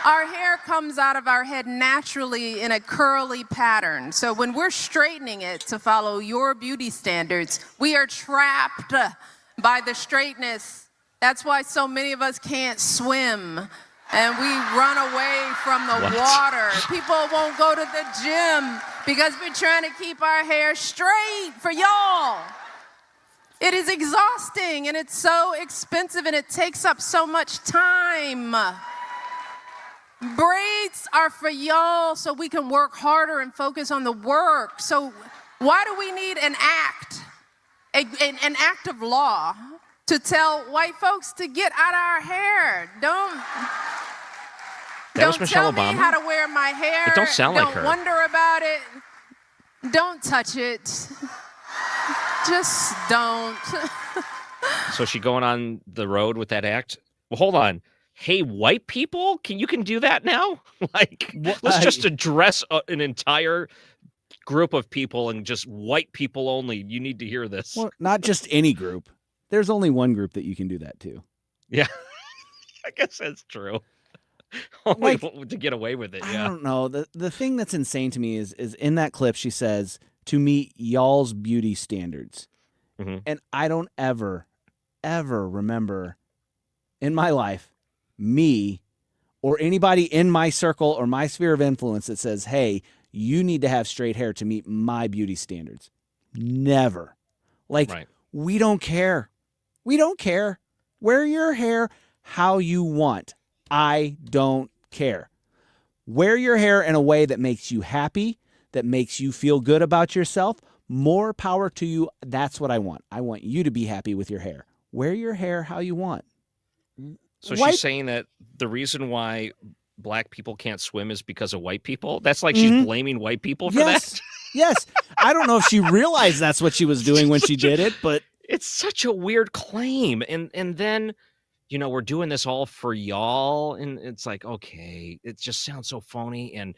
Our hair comes out of our head naturally in a curly pattern. So when we're straightening it to follow your beauty standards, we are trapped by the straightness. That's why so many of us can't swim. And we run away from the water. People won't go to the gym because we're trying to keep our hair straight for y'all. It is exhausting and it's so expensive and it takes up so much time. Braids are for y'all so we can work harder and focus on the work. So why do we need an act, an act of law to tell white folks to get out of our hair? Don't tell me how to wear my hair. It don't sound like her. Don't wonder about it. Don't touch it. Just don't. So she going on the road with that act? Well, hold on. Hey, white people, you can do that now? Let's just address an entire group of people and just white people only. You need to hear this. Well, not just any group. There's only one group that you can do that to. Yeah, I guess that's true. Only to get away with it, yeah. I don't know. The thing that's insane to me is in that clip she says, to meet y'all's beauty standards. Mm-hmm. And I don't ever remember in my life me or anybody in my circle or my sphere of influence that says, hey, you need to have straight hair to meet my beauty standards. Never. We don't care. We don't care. Wear your hair how you want. I don't care. Wear your hair in a way that makes you happy, that makes you feel good about yourself. More power to you. That's what I want. I want you to be happy with your hair. Wear your hair how you want. So she's saying that the reason why black people can't swim is because of white people? That's like she's blaming white people for that? Yes. I don't know if she realized that's what she was doing when she did it, but it's such a weird claim. And then, we're doing this all for y'all. And it's like, okay, it just sounds so phony. And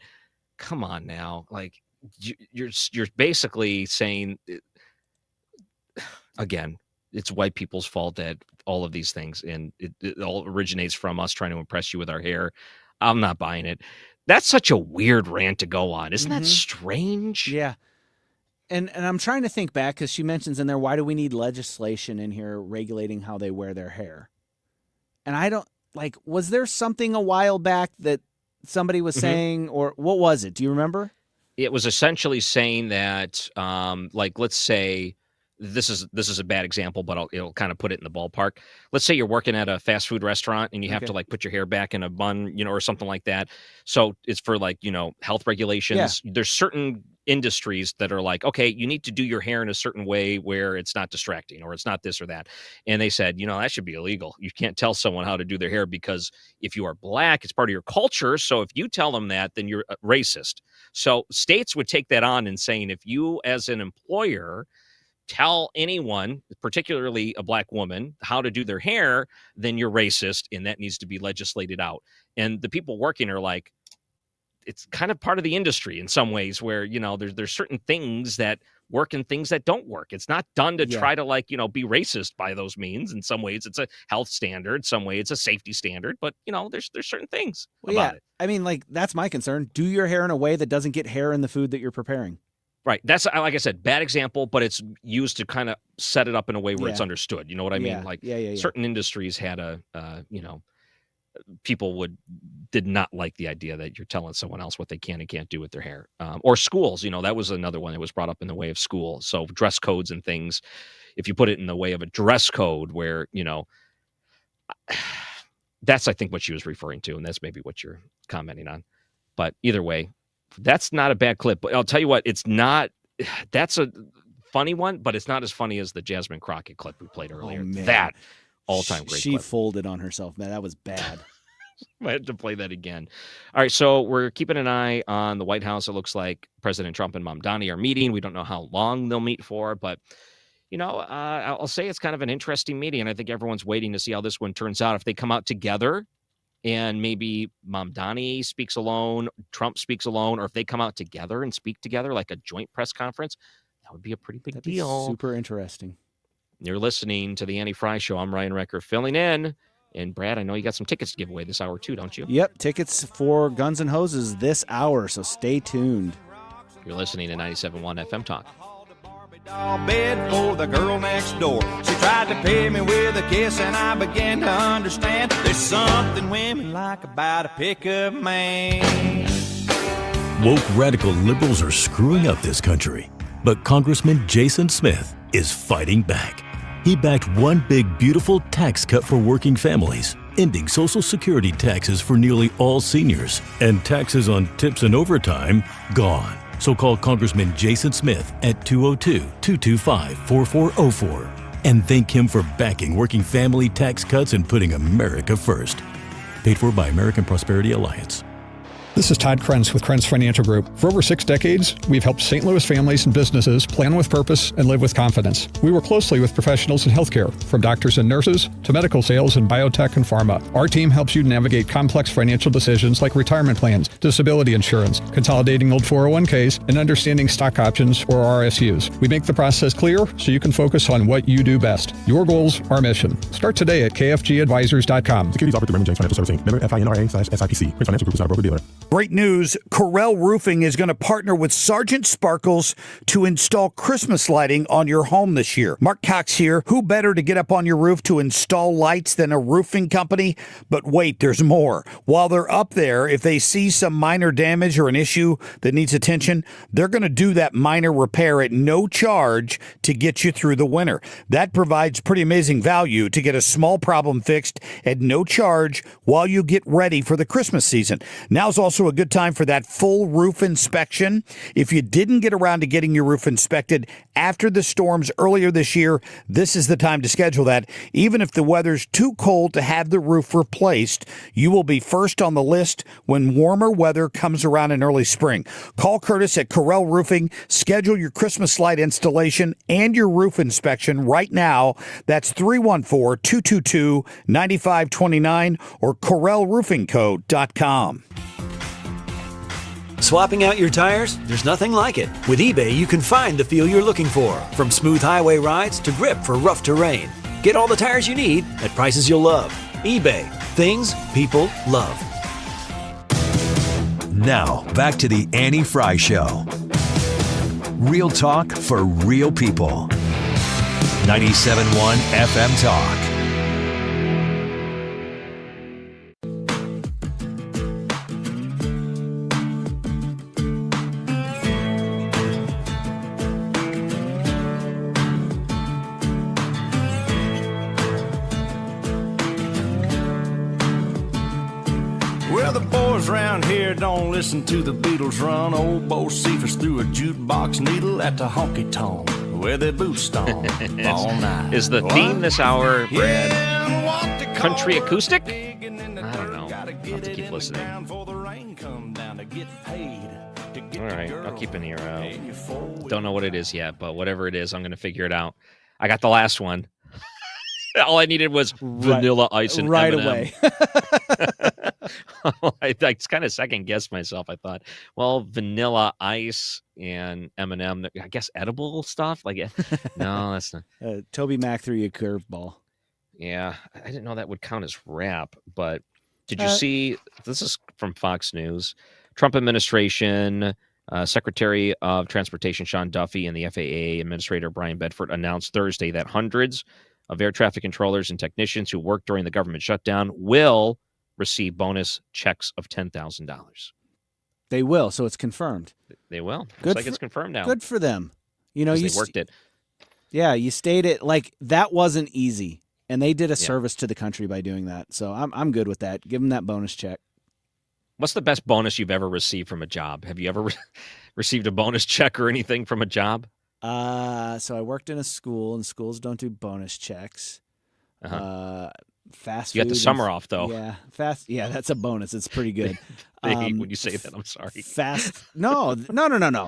come on now. Like you're basically saying, again, it's white people's fault that all of these things, and it all originates from us trying to impress you with our hair. I'm not buying it. That's such a weird rant to go on. Isn't that strange? Yeah. And I'm trying to think back because she mentions in there, why do we need legislation in here regulating how they wear their hair? And I don't was there something a while back that somebody was saying, or what was it? Do you remember? It was essentially saying that, let's say this is a bad example, but it'll kind of put it in the ballpark. Let's say you're working at a fast food restaurant and you have to like put your hair back in a bun, or something like that. So it's for like, health regulations. Yeah. There's certain industries that are like, okay, you need to do your hair in a certain way where it's not distracting or it's not this or that. And they said, that should be illegal. You can't tell someone how to do their hair because if you are black, it's part of your culture. So if you tell them that, then you're racist. So states would take that on and saying, if you as an employer tell anyone, particularly a black woman, how to do their hair, then you're racist, and that needs to be legislated out. And the people working are like, it's kind of part of the industry in some ways where, there's certain things that work and things that don't work. It's not done to try to be racist by those means. In some ways, it's a health standard. Some way it's a safety standard. But, there's certain things about it. I mean, that's my concern. Do your hair in a way that doesn't get hair in the food that you're preparing. Right. That's, like I said, bad example, but it's used to kind of set it up in a way where it's understood. You know what I mean? Like certain industries had people did not like the idea that you're telling someone else what they can and can't do with their hair. Or schools, that was another one that was brought up in the way of school. So dress codes and things, if you put it in the way of a dress code where, that's, I think, what she was referring to. And that's maybe what you're commenting on. But either way, that's not a bad clip. But I'll tell you what, that's a funny one, but it's not as funny as the Jasmine Crockett clip we played earlier. Oh, man. That all-time great clip. She folded on herself, man. That was bad. I had to play that again. All right, so we're keeping an eye on the White House. It looks like President Trump and Mamdani are meeting. We don't know how long they'll meet for, but I'll say it's kind of an interesting meeting, and I think everyone's waiting to see how this one turns out. If they come out together, and maybe Mamdani speaks alone, Trump speaks alone, or if they come out together and speak together like a joint press conference, that would be a pretty big deal. Super interesting. You're listening to the Annie Frey Show. I'm Ryan Recker filling in. And Brad, I know you got some tickets to give away this hour too, don't you? Yep, tickets for Guns N' Hoses this hour, so stay tuned. You're listening to 97.1 FM Talk. Bed for the girl next door. She tried to pay me with a kiss, and I began to understand there's something women like about a pickup man. Woke radical liberals are screwing up this country, but Congressman Jason Smith is fighting back. He backed one big, beautiful tax cut for working families, ending Social Security taxes for nearly all seniors, and taxes on tips and overtime gone. So call Congressman Jason Smith at 202-225-4404 and thank him for backing working family tax cuts and putting America first. Paid for by American Prosperity Alliance. This is Todd Krenz with Krenz Financial Group. For over 6 decades, we've helped St. Louis families and businesses plan with purpose and live with confidence. We work closely with professionals in healthcare, from doctors and nurses to medical sales in biotech and pharma. Our team helps you navigate complex financial decisions like retirement plans, disability insurance, consolidating old 401ks, and understanding stock options or RSUs. We make the process clear so you can focus on what you do best. Your goals, our mission. Start today at kfgadvisors.com. Securities offered through Raymond James Financial Services Inc. Member FINRA/SIPC. Print Financial Group is not a broker-dealer. Great news. Corel Roofing is going to partner with Sergeant Sparkles to install Christmas lighting on your home this year. Mark Cox here. Who better to get up on your roof to install lights than a roofing company? But wait, there's more. While they're up there, if they see some minor damage or an issue that needs attention, they're going to do that minor repair at no charge to get you through the winter. That provides pretty amazing value to get a small problem fixed at no charge while you get ready for the Christmas season. Now's also a good time for that full roof inspection. If you didn't get around to getting your roof inspected after the storms earlier this year, this is the time to schedule that. Even if the weather's too cold to have the roof replaced, you will be first on the list when warmer weather comes around in early spring. Call Curtis at Corel Roofing. Schedule your Christmas light installation and your roof inspection right now. That's 314-222-9529 or CorelRoofingCo.com. Swapping out your tires? There's nothing like it. With eBay, you can find the feel you're looking for, from smooth highway rides to grip for rough terrain. Get all the tires you need at prices you'll love. eBay. Things people love. Now, back to the Annie Frey Show. Real talk for real people. 97.1 FM Talk. the boys round here don't listen to the Beatles run. Old Bo Cephas threw a jukebox needle at the honky tonk where their boots stomp all night. Is the theme this hour, Brad, country acoustic? I don't know. I'll have to keep listening. All right, I'll keep an ear out. Don't know what it is yet, but whatever it is, I'm going to figure it out. I got the last one. All I needed was Vanilla Ice and right M&M. away. I kind of second-guessed myself. I thought, well, Vanilla Ice and M&M, I guess edible stuff? Like, no, that's not. Toby Mac threw you a curveball. Yeah, I didn't know that would count as rap, but did you see, this is from Fox News, Trump administration, Secretary of Transportation Sean Duffy and the FAA Administrator Brian Bedford announced Thursday that hundreds of air traffic controllers and technicians who worked during the government shutdown will receive bonus checks of $10,000. They will, so it's confirmed. They will. Looks like it's confirmed now. Good for them. You know, they worked it. Yeah, you stated like that wasn't easy, and they did a service to the country by doing that. So I'm good with that. Give them that bonus check. What's the best bonus you've ever received from a job? Have you ever received a bonus check or anything from a job? So I worked in a school, and schools don't do bonus checks. Fast food. You got the summer off, though. Yeah, Yeah, that's a bonus. It's pretty good. I hate when you say that. I'm sorry. No.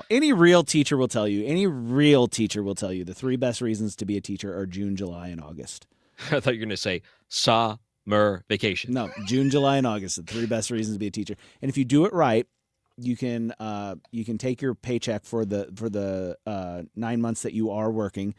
Any real teacher will tell you. The three best reasons to be a teacher are June, July, and August. I thought you were going to say summer vacation. No, June, July, and August. The three best reasons to be a teacher. And if you do it right, you can take your paycheck for the 9 months that you are working.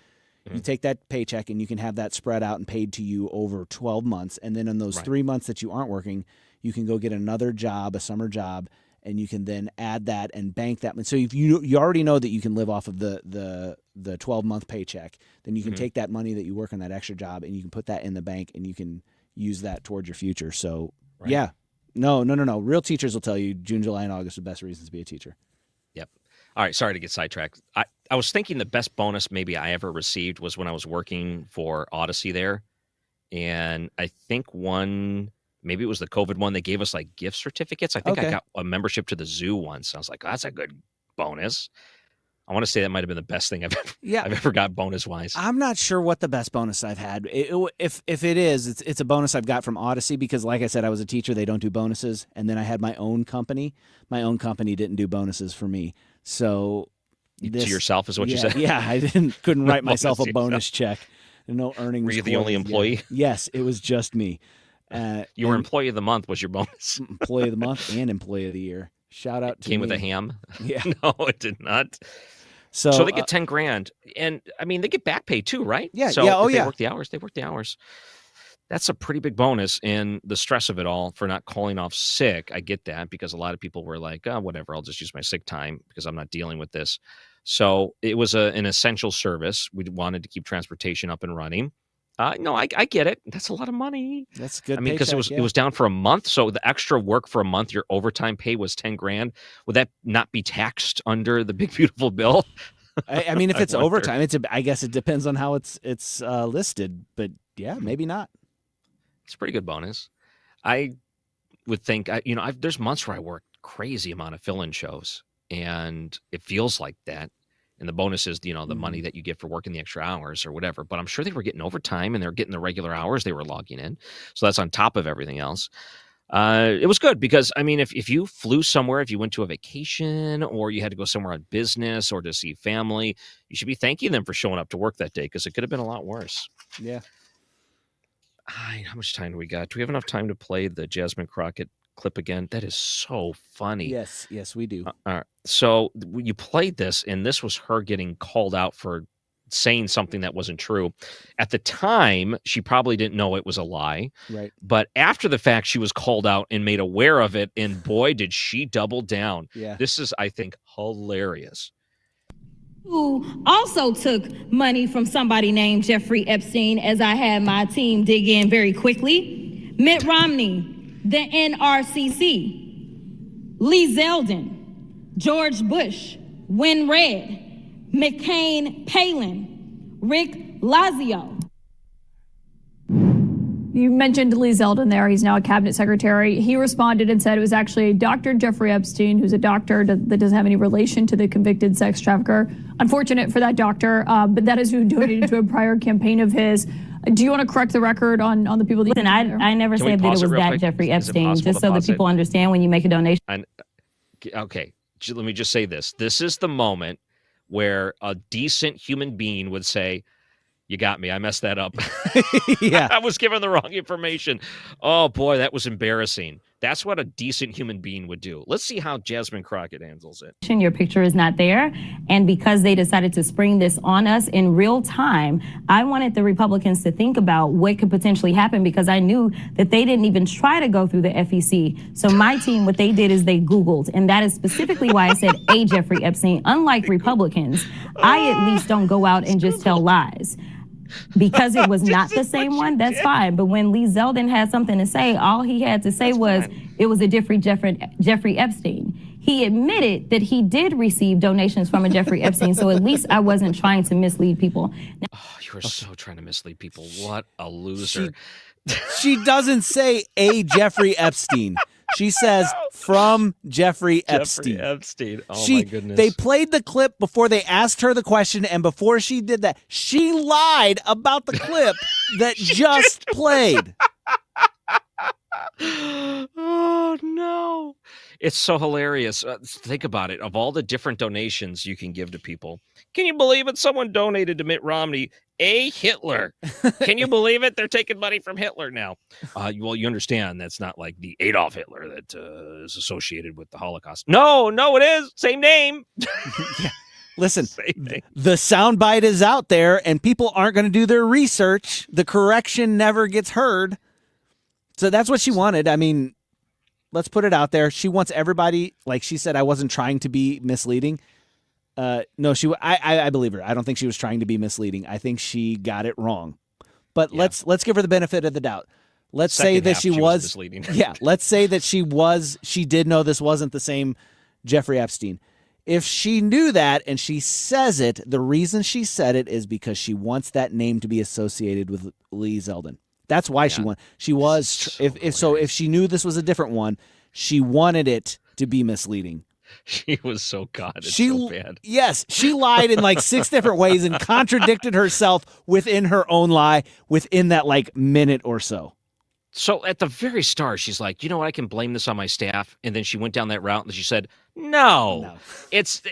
You take that paycheck and you can have that spread out and paid to you over 12 months. And then in those 3 months that you aren't working, you can go get another job, a summer job, and you can then add that and bank that. So if you already know that you can live off of the 12-month paycheck, then you can take that money that you work on that extra job and you can put that in the bank and you can use that towards your future. So yeah, no. Real teachers will tell you June, July, and August are the best reasons to be a teacher. Yep. All right, sorry to get sidetracked. I was thinking the best bonus maybe I ever received was when I was working for Odyssey there. And I think maybe it was the COVID one, they gave us like gift certificates. I think I got a membership to the zoo once. I was like, oh, that's a good bonus. I want to say that might have been the best thing I've ever got bonus-wise. I'm not sure what the best bonus I've had. If it is, it's a bonus I've got from Odyssey because, like I said, I was a teacher. They don't do bonuses. And then I had my own company. My own company didn't do bonuses for me. So to yourself is what you said? Yeah, I couldn't write myself a bonus check. No earnings. Were you the only employee? Yeah. Yes, it was just me. You were Employee of the Month was your bonus. Employee of the Month and Employee of the Year. Shout out to Came me. with a ham? Yeah. No, it did not. So they get $10,000, and I mean they get back pay too, right? Yeah. So yeah. Oh, if they yeah. work the hours. They work the hours. That's a pretty big bonus, and the stress of it all for not calling off sick. I get that because a lot of people were like, "Oh, whatever, I'll just use my sick time because I'm not dealing with this." So it was an essential service. We wanted to keep transportation up and running. No, I get it. That's a lot of money. That's good. I mean, because it was down for a month, so the extra work for a month, your overtime pay was $10,000. Would that not be taxed under the big beautiful bill? I mean, if it's overtime, I guess it depends on how it's listed. But yeah, maybe not. It's a pretty good bonus. I would think, there's months where I work crazy amount of fill-in shows, and it feels like that. And the bonus is, the money that you get for working the extra hours or whatever. But I'm sure they were getting overtime and they're getting the regular hours they were logging in. So that's on top of everything else. It was good because, I mean, if you flew somewhere, if you went to a vacation or you had to go somewhere on business or to see family, you should be thanking them for showing up to work that day because it could have been a lot worse. Yeah. How much time do we got? Do we have enough time to play the Jasmine Crockett clip again? That is so funny. Yes, we do. All right. So you played this, and this was her getting called out for saying something that wasn't true. At the time, she probably didn't know it was a lie. Right. But after the fact, she was called out and made aware of it, and boy, did she double down. Yeah. This is, I think, hilarious. Who also took money from somebody named Jeffrey Epstein, as I had my team dig in very quickly. Mitt Romney, the NRCC, Lee Zeldin, George Bush, Win Red, McCain Palin, Rick Lazio. You mentioned Lee Zeldin there. He's now a cabinet secretary. He responded and said it was actually Dr. Jeffrey Epstein, who's a doctor that doesn't have any relation to the convicted sex trafficker. Unfortunate for that doctor, but that is who donated to a prior campaign of his. Do you want to correct the record on the people that... Listen, I never said that it was that Jeffrey Epstein, just so that people understand when you make a donation. Okay, let me just say this. This is the moment where a decent human being would say, you got me. I messed that up. Yeah. I was given the wrong information. Oh, boy, that was embarrassing. That's what a decent human being would do. Let's see how Jasmine Crockett handles it. Your picture is not there. And because they decided to spring this on us in real time, I wanted the Republicans to think about what could potentially happen because I knew that they didn't even try to go through the FEC. So my team, what they did is they Googled. And that is specifically why I said a Jeffrey Epstein. Unlike Republicans, I at least don't go out and just tell lies. Because it was not the same one, that's fine. But when Lee Zeldin had something to say, all he had to say was it was a different Jeffrey Epstein. He admitted that he did receive donations from a Jeffrey Epstein, so at least I wasn't trying to mislead people. You were so trying to mislead people. What a loser. She doesn't say a Jeffrey Epstein. She says from Jeffrey Epstein. Jeffrey Epstein. Oh, my goodness. They played the clip before they asked her the question, and before she did that, she lied about the clip that just played. Oh, no. It's so hilarious. Think about it. Of all the different donations you can give to people, can you believe it? Someone donated to Mitt Romney, a Hitler. Can you believe it? They're taking money from Hitler now. Well, you understand that's not like the Adolf Hitler that is associated with the Holocaust. No, it is. Same name. Yeah. Listen, the soundbite is out there, and people aren't going to do their research. The correction never gets heard. So that's what she wanted. I mean, let's put it out there. She wants everybody, like she said, I wasn't trying to be misleading. No, I believe her. I don't think she was trying to be misleading. I think she got it wrong. But let's give her the benefit of the doubt. Let's say that she was misleading. Yeah, let's say that she did know this wasn't the same Jeffrey Epstein. If she knew that and she says it, the reason she said it is because she wants that name to be associated with Lee Zeldin. That's why she won. She was if she knew this was a different one, she wanted it to be misleading. She was so so bad. Yes, she lied in like 6 different ways and contradicted herself within her own lie within that like minute or so. So at the very start, she's like, you know what, I can blame this on my staff. And then she went down that route and she said, no. It's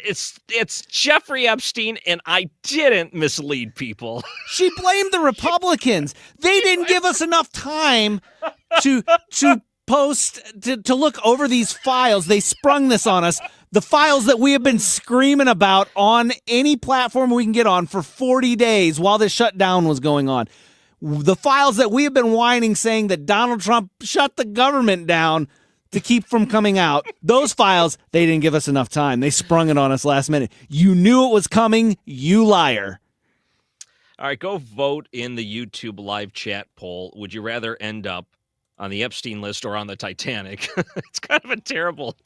Jeffrey Epstein, and I didn't mislead people. She blamed the Republicans. They didn't give us enough time to post, to look over these files. They sprung this on us. The files that we have been screaming about on any platform we can get on for 40 days while this shutdown was going on. The files that we have been whining saying that Donald Trump shut the government down to keep from coming out. Those files, they didn't give us enough time. They sprung it on us last minute. You knew it was coming, you liar. All right, go vote in the YouTube live chat poll. Would you rather end up on the Epstein list or on the Titanic? It's kind of a terrible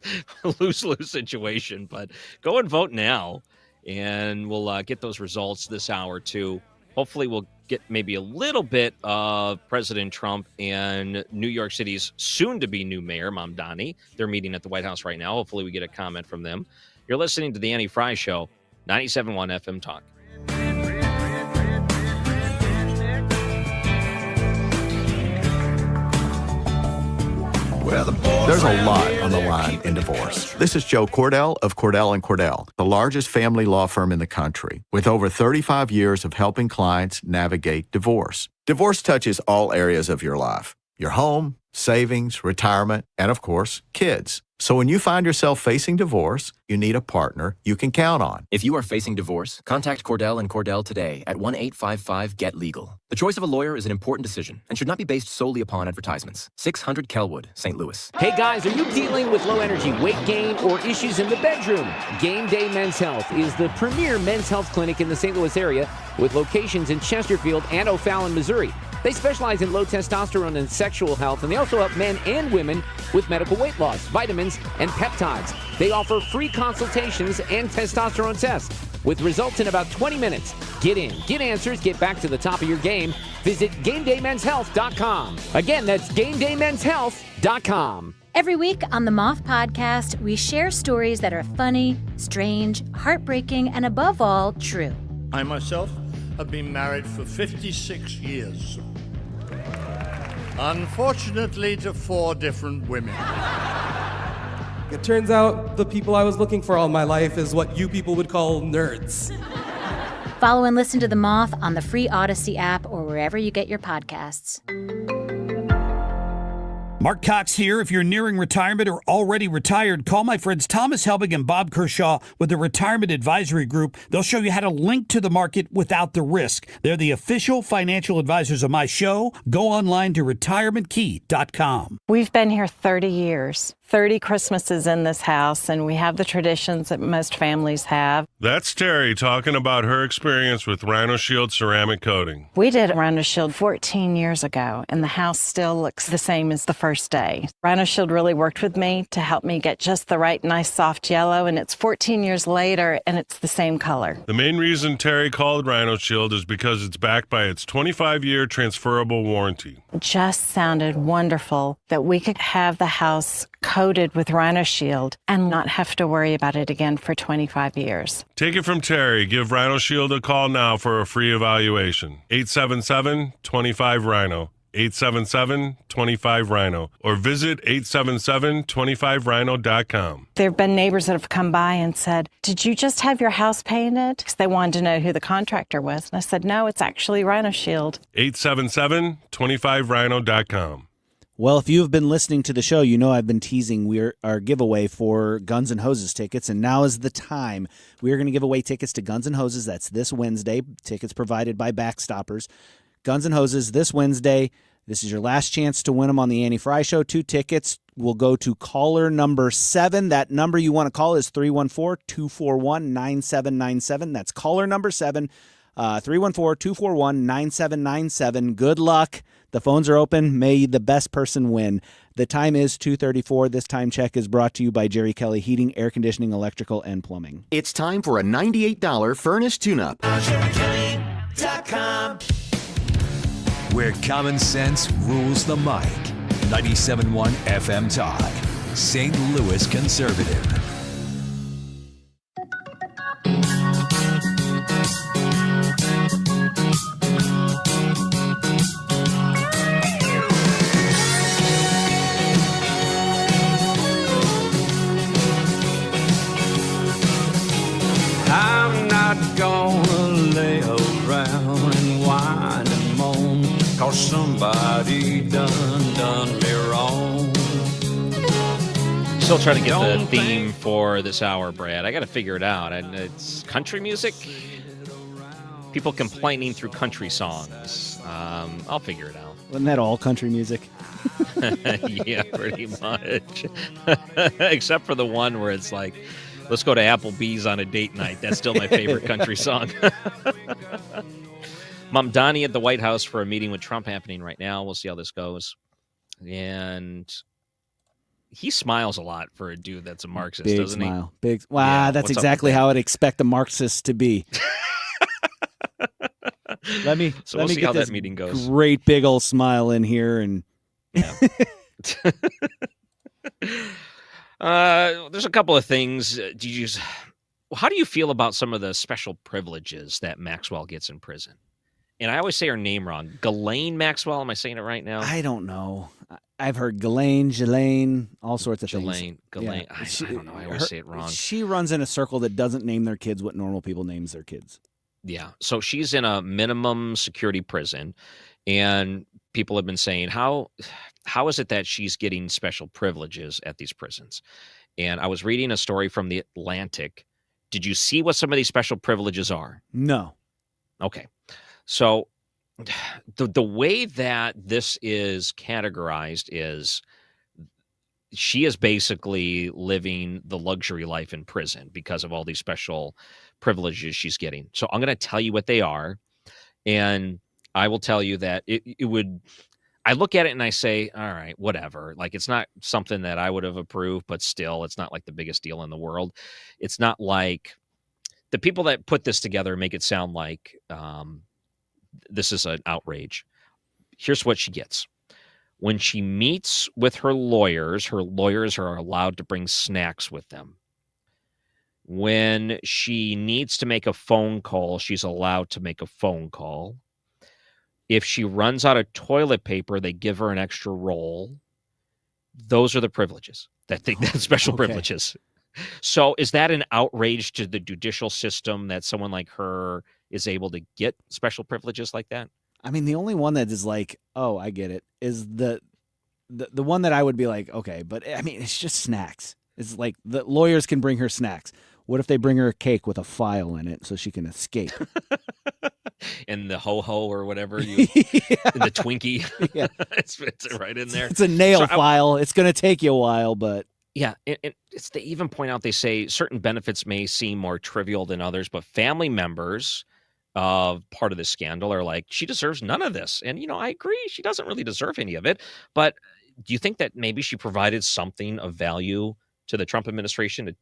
lose-lose situation, but go and vote now, and we'll get those results this hour, too. Hopefully we'll get maybe a little bit of President Trump and New York City's soon-to-be new mayor, Mamdani. They're meeting at the White House right now. Hopefully we get a comment from them. You're listening to the Annie Frey Show, 97.1 FM Talk. There's a lot on the line in divorce. This is Joe Cordell of Cordell & Cordell, the largest family law firm in the country, with over 35 years of helping clients navigate divorce. Divorce touches all areas of your life: your home, savings, retirement, and of course, kids. So when you find yourself facing divorce, you need a partner you can count on. If you are facing divorce, contact Cordell & Cordell today at 1-855-GET-LEGAL. The choice of a lawyer is an important decision and should not be based solely upon advertisements. 600 Kelwood, St. Louis. Hey guys, are you dealing with low energy weight gain or issues in the bedroom? Game Day Men's Health is the premier men's health clinic in the St. Louis area with locations in Chesterfield and O'Fallon, Missouri. They specialize in low testosterone and sexual health, and they also help men and women with medical weight loss, vitamins, and peptides. They offer free consultations and testosterone tests. with results in about 20 minutes. Get in, get answers, get back to the top of your game. Visit GameDayMen'sHealth.com. Again, that's GameDayMen'sHealth.com. Every week on the Moth Podcast, we share stories that are funny, strange, heartbreaking, and above all, true. I myself have been married for 56 years. Unfortunately, to 4 different women. It turns out the people I was looking for all my life is what you people would call nerds. Follow and listen to The Moth on the free Odyssey app or wherever you get your podcasts. Mark Cox here. If you're nearing retirement or already retired, call my friends Thomas Helbig and Bob Kershaw with the Retirement Advisory Group. They'll show you how to link to the market without the risk. They're the official financial advisors of my show. Go online to retirementkey.com. We've been here 30 years. 30 Christmases in this house, and we have the traditions that most families have. That's Terry talking about her experience with Rhino Shield ceramic coating. We did Rhino Shield 14 years ago, and the house still looks the same as the first day. Rhino Shield really worked with me to help me get just the right nice soft yellow, and it's 14 years later, and it's the same color. The main reason Terry called Rhino Shield is because it's backed by its 25-year transferable warranty. It just sounded wonderful that we could have the house coated with Rhino Shield and not have to worry about it again for 25 years. Take it from Terry. Give Rhino Shield a call now for a free evaluation. 877-25-RHINO. 877-25-RHINO. Or visit 877-25rhino.com. There have been neighbors that have come by and said, "Did you just have your house painted?" Because they wanted to know who the contractor was. And I said, "No, it's actually Rhino Shield." 877-25rhino.com. Well, if you have been listening to the show, you know I've been teasing our giveaway for Guns N' Hoses tickets, and now is the time. We are going to give away tickets to Guns N' Hoses. That's this Wednesday. Tickets provided by Backstoppers. Guns N' Hoses this Wednesday. This is your last chance to win them on the Annie Frey Show. 2 tickets will go to caller number 7. That number you want to call is 314-241-9797. That's caller number 7, 314-241-9797. Good luck. The phones are open. May the best person win. The time is 2:34. This time check is brought to you by Jerry Kelly Heating, Air Conditioning, Electrical, and Plumbing. It's time for a $98 furnace tune-up. JerryKelly.com. Where common sense rules the mic. 97.1 FM Talk. St. Louis Conservative. I'm not gonna lay around and whine and moan, 'cause somebody done me wrong. Still trying to get the theme for this hour, Brad. I got to figure it out. And it's country music. People complaining through country songs. I'll figure it out. Wasn't that all country music? Yeah, pretty much. Except for the one where it's like, let's go to Applebee's on a date night. That's still my favorite country song. Mom Donnie at the White House for a meeting with Trump happening right now. We'll see how this goes. And he smiles a lot for a dude that's a Marxist, Big doesn't smile. he? Big. Wow, Yeah, that's what's up exactly with how I'd expect a Marxist to be. Let me So let we'll me see get how this that meeting goes. great big old smile in here, and There's a couple of things. How do you feel about some of the special privileges that Maxwell gets in prison? And I always say her name wrong. Ghislaine Maxwell. Am I saying it right now? I don't know. I've heard Ghislaine, all sorts of things. Ghislaine. Yeah. I don't know. I always say it wrong. She runs in a circle that doesn't name their kids what normal people names their kids. Yeah. So she's in a minimum security prison, and people have been saying, how is it that she's getting special privileges at these prisons? And I was reading a story from The Atlantic. Did you see what some of these special privileges are? No. Okay. So the way that this is categorized is she is basically living the luxury life in prison because of all these special privileges she's getting. So I'm going to tell you what they are. And I will tell you that it would, I look at it and I say, all right, whatever. Like, it's not something that I would have approved, but still, it's not like the biggest deal in the world. It's not like the people that put this together make it sound like this is an outrage. Here's what she gets. When she meets with her lawyers are allowed to bring snacks with them. When she needs to make a phone call, she's allowed to make a phone call. If she runs out of toilet paper, they give her an extra roll. Those are the privileges, that special privileges. So is that an outrage to the judicial system that someone like her is able to get special privileges like that? I mean, the only one that is like, oh, I get it, is the one that I would be like, okay, but I mean, it's just snacks. It's like the lawyers can bring her snacks. What if they bring her a cake with a file in it so she can escape? And the ho-ho or whatever, the Twinkie, it's right in there. It's a nail file. It's going to take you a while, but... Yeah, and they even point out, they say certain benefits may seem more trivial than others, but family members of part of the scandal are like, she deserves none of this. And, I agree, she doesn't really deserve any of it. But do you think that maybe she provided something of value to the Trump administration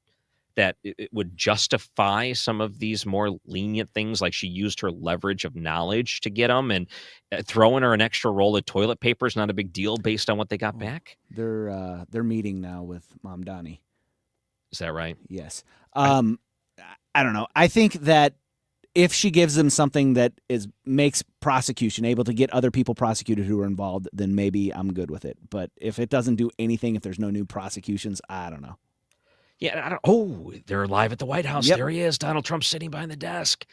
that it would justify some of these more lenient things, like she used her leverage of knowledge to get them, and throwing her an extra roll of toilet paper is not a big deal based on what they got back? They're meeting now with Mamdani. Is that right? Yes. I don't know. I think that if she gives them something that makes prosecution able to get other people prosecuted who are involved, then maybe I'm good with it. But if it doesn't do anything, if there's no new prosecutions, I don't know. Yeah, they're live at the White House. Yep. There he is, Donald Trump sitting behind the desk.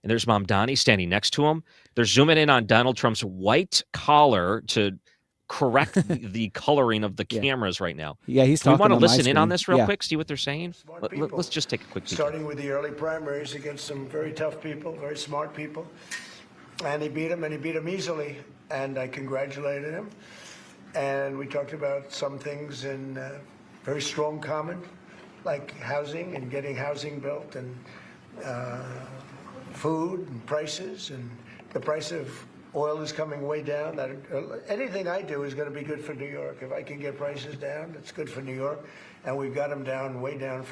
And there's Mamdani standing next to him. They're zooming in on Donald Trump's white collar to correct the coloring of the cameras right now. Yeah, he's talking. We want to on listen my in on screen. this real quick, see what they're saying? Let's just take a quick peek. Starting with the early primaries against some very tough people, very smart people. And he beat them easily. And I congratulated him. And we talked about some things in very strong common, like housing and getting housing built, and food and prices, and the price of oil is coming way down. Anything I do is going to be good for New York. If I can get prices down, it's good for New York, and we've got them down, way down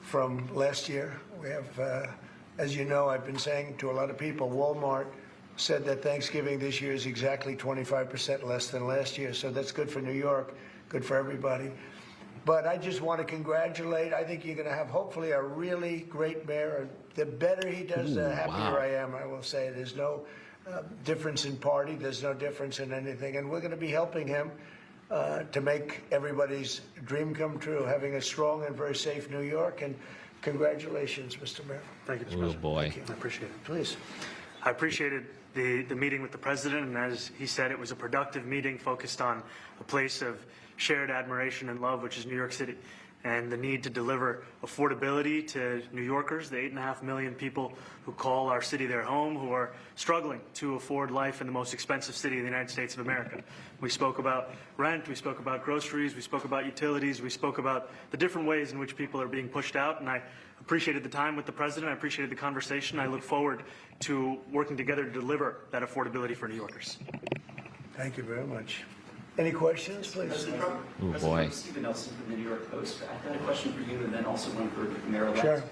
from last year. We have, as you know, I've been saying to a lot of people, Walmart said that Thanksgiving this year is exactly 25% less than last year, so that's good for New York, good for everybody. But I just want to congratulate. I think you're going to have, hopefully, a really great mayor. The better he does, the happier I am, I will say. There's no difference in party. There's no difference in anything. And we're going to be helping him to make everybody's dream come true, having a strong and very safe New York. And congratulations, Mr. Mayor. Thank you, Mr. Oh, President. boy. Thank you. I appreciate it. Please. I appreciated the meeting with the president, and as he said, it was a productive meeting focused on a place of shared admiration and love, which is New York City, and the need to deliver affordability to New Yorkers, the 8.5 million people who call our city their home, who are struggling to afford life in the most expensive city in the United States of America. We spoke about rent, we spoke about groceries, we spoke about utilities, we spoke about the different ways in which people are being pushed out, and I appreciated the time with the president, I appreciated the conversation. I look forward to working together to deliver that affordability for New Yorkers. Thank you very much. Any questions, please? Oh, boy. Stephen Nelson from the New York Post. I had a question for you and then also one for Mayor-elect. Sure.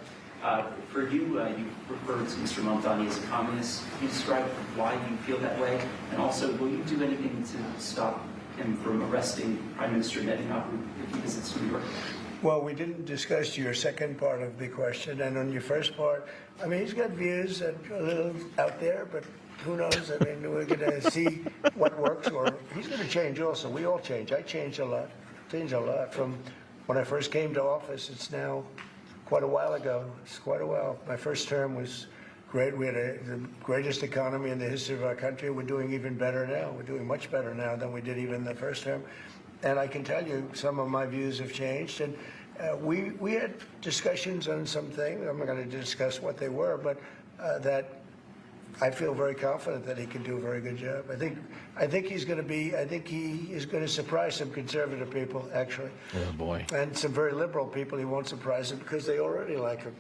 For you, you referred to Mr. Mamdani as a communist. Can you describe why you feel that way? And also, will you do anything to stop him from arresting Prime Minister Netanyahu if he visits New York? Well, we didn't discuss your second part of the question. And on your first part, I mean, he's got views that are a little out there, but who knows? I mean, we're going to see what works, or he's going to change also. We all change. I changed a lot. From when I first came to office. It's now quite a while ago. It's quite a while. My first term was great. We had the greatest economy in the history of our country. We're doing even better now. We're doing much better now than we did even the first term. And I can tell you some of my views have changed. And we had discussions on some things. I'm not going to discuss what they were, but that I feel very confident that he can do a very good job. I think he's going to be. I think he is going to surprise some conservative people, actually. Oh boy. And some very liberal people. He won't surprise them because they already like him.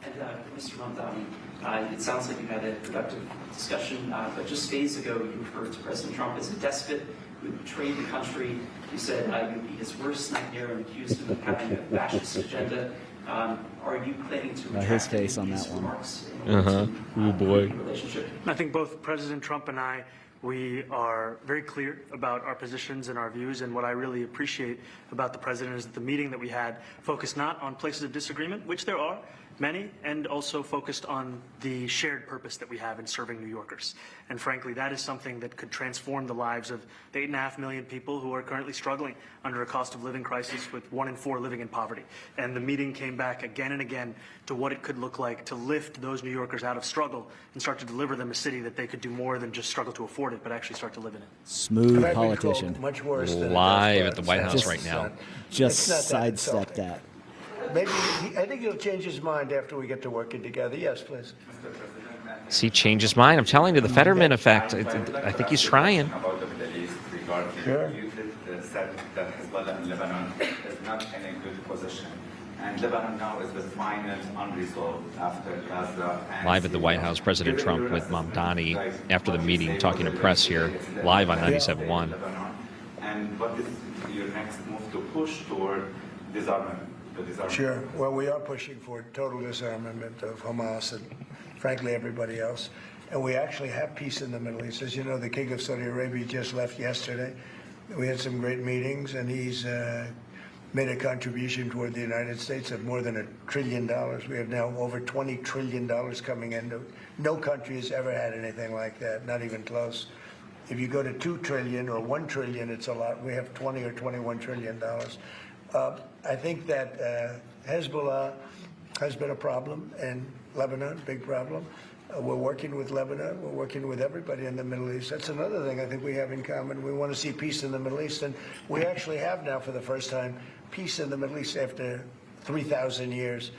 And Mr. Mamdani, it sounds like you had a productive discussion, but just days ago you referred to President Trump as a despot who betrayed the country. You said you'd be his worst nightmare and accused him of having a fascist agenda. Are you planning to His face on that one. Oh boy. relationship? I think both President Trump and I, we are very clear about our positions and our views, and what I really appreciate about the president is that the meeting that we had focused not on places of disagreement, which there are many, and also focused on the shared purpose that we have in serving New Yorkers. And frankly, that is something that could transform the lives of the 8.5 million people who are currently struggling under a cost of living crisis, with 1 in 4 living in poverty. And the meeting came back again and again to what it could look like to lift those New Yorkers out of struggle and start to deliver them a city that they could do more than just struggle to afford it, but actually start to live in it. Smooth I've been politician. called much worse than Live it at the White House right now. Just It's not that sidestep insulting. that. Maybe I think he'll change his mind after we get to working together. Yes, please. Does he change his mind? I'm telling you, the Fetterman effect. I think he's trying. About the Middle East regarding Sure. you did said that Hezbollah in Lebanon is not in a good position. And Lebanon now is the final unresolved after Gaza. And Live at the White House, President Trump with Mamdani after the meeting, talking to press here, live on 97.1. And what is your next move to push toward disarmament? Sure. Well, we are pushing for total disarmament of Hamas and, frankly, everybody else. And we actually have peace in the Middle East. As you know, the King of Saudi Arabia just left yesterday. We had some great meetings, and he's made a contribution toward the United States of more than $1 trillion. We have now over $20 trillion coming in. No country has ever had anything like that, not even close. If you go to 2 trillion or 1 trillion, it's a lot. We have 20 or 21 trillion dollars. I think that Hezbollah has been a problem in Lebanon, big problem. We're working with Lebanon. We're working with everybody in the Middle East. That's another thing I think we have in common. We want to see peace in the Middle East, and we actually have now, for the first time, peace in the Middle East after 3,000 years.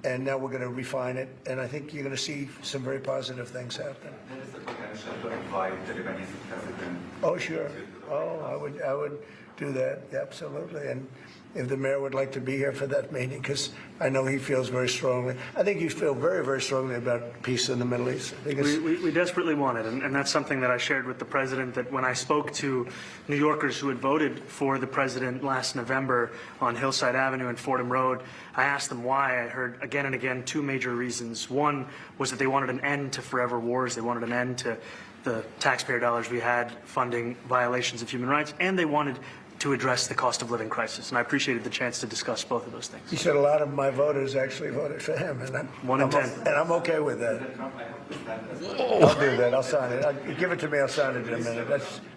And now we're going to refine it, and I think you're going to see some very positive things happen. There is the potential to invite the Lebanese president. Oh, sure. Oh, I would do that, absolutely. And if the mayor would like to be here for that meeting, because I know he feels very strongly. I think you feel very, very strongly about peace in the Middle East. I think We desperately want it, and that's something that I shared with the president, that when I spoke to New Yorkers who had voted for the president last November on Hillside Avenue and Fordham Road, I asked them why. I heard again and again 2 major reasons. One was that they wanted an end to forever wars. They wanted an end to the taxpayer dollars we had funding violations of human rights, and they wanted to address the cost of living crisis. And I appreciated the chance to discuss both of those things. He said a lot of my voters actually voted for him, and I'm okay with that. I'll do that. I'll sign it. Give it to me. I'll sign it in a minute.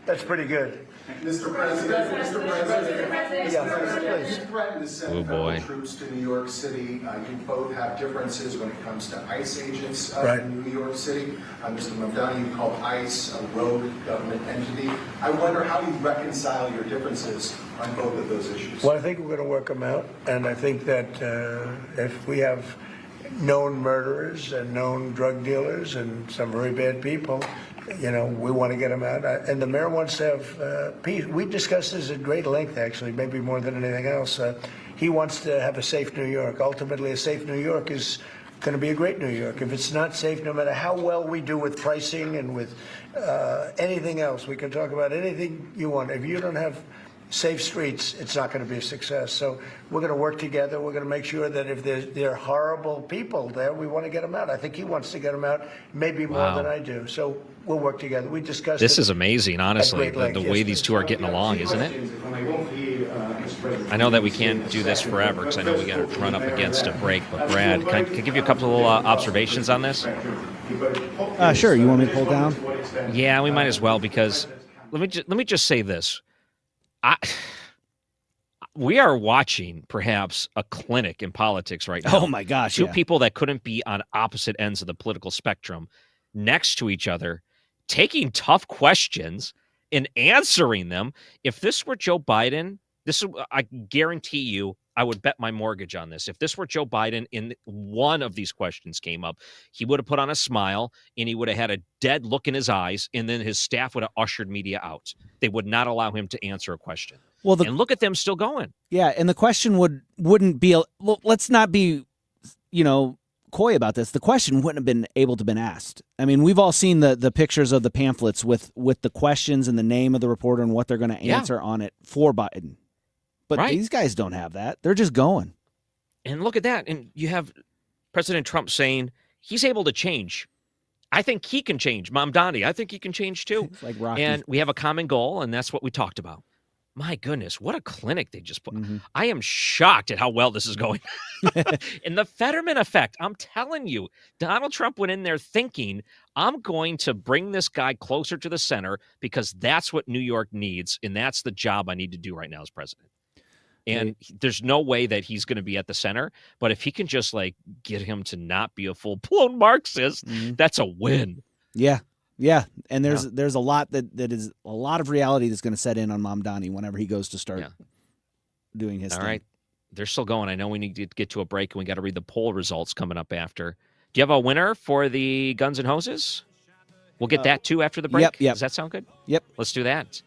That's pretty good. Mr. President, Yeah, you threatened to send Oh, boy. federal troops to New York City. You both have differences when it comes to ICE agents Right. in New York City. Mr. Mamdani, you call ICE a rogue government entity. I wonder how you reconcile your differences on both of those issues. Well, I think we're going to work them out, and I think that if we have known murderers and known drug dealers and some very bad people, we want to get them out. And the mayor wants to have peace. We discussed this at great length, actually, maybe more than anything else. He wants to have a safe New York. Ultimately, a safe New York is going to be a great New York. If it's not safe, no matter how well we do with pricing and with anything else, we can talk about anything you want. If you don't have safe streets, it's not going to be a success. So we're going to work together. We're going to make sure that if there are horrible people there, we want to get them out. I think he wants to get them out, maybe more Wow. than I do. So we'll work together. We discussed This it is amazing, honestly, at great the length. way Yes, these please. two are getting along, isn't it? I know that we can't do this forever because I know we got to run up against a break. But Brad, can I give you a couple of observations on this? Sure. You want me to pull down? Yeah, we might as well, because let me just say this. We are watching perhaps a clinic in politics right now. Oh my gosh. Two Yeah. people that couldn't be on opposite ends of the political spectrum next to each other, taking tough questions and answering them. If this were Joe Biden, I guarantee you, I would bet my mortgage on this. If this were Joe Biden and one of these questions came up, he would have put on a smile and he would have had a dead look in his eyes, and then his staff would have ushered media out. They would not allow him to answer a question. Well, and look at them still going. Yeah, and the question wouldn't be. Let's not be, coy about this. The question wouldn't have been able to been asked. I mean, we've all seen the pictures of the pamphlets with the questions and the name of the reporter and what they're going to answer on it for Biden. But Right. these guys don't have that. They're just going. And look at that. And you have President Trump saying he's able to change. I think he can change. Mamdani, I think he can change too. Like Rocky. And we have a common goal, and that's what we talked about. My goodness, what a clinic they just put. I am shocked at how well this is going. And the Fetterman effect, I'm telling you, Donald Trump went in there thinking, I'm going to bring this guy closer to the center because that's what New York needs, and that's the job I need to do right now as president. And there's no way that he's going to be at the center, but if he can just like get him to not be a full-blown Marxist, that's a win. Yeah. Yeah, and there's a lot that is a lot of reality that's going to set in on Mamdani whenever he goes to start doing his thing. All right. They're still going. I know we need to get to a break, and we got to read the poll results coming up after. Do you have a winner for the Guns and Hoses? We'll get that too after the break. Yep. Does that sound good? Yep. Let's do that.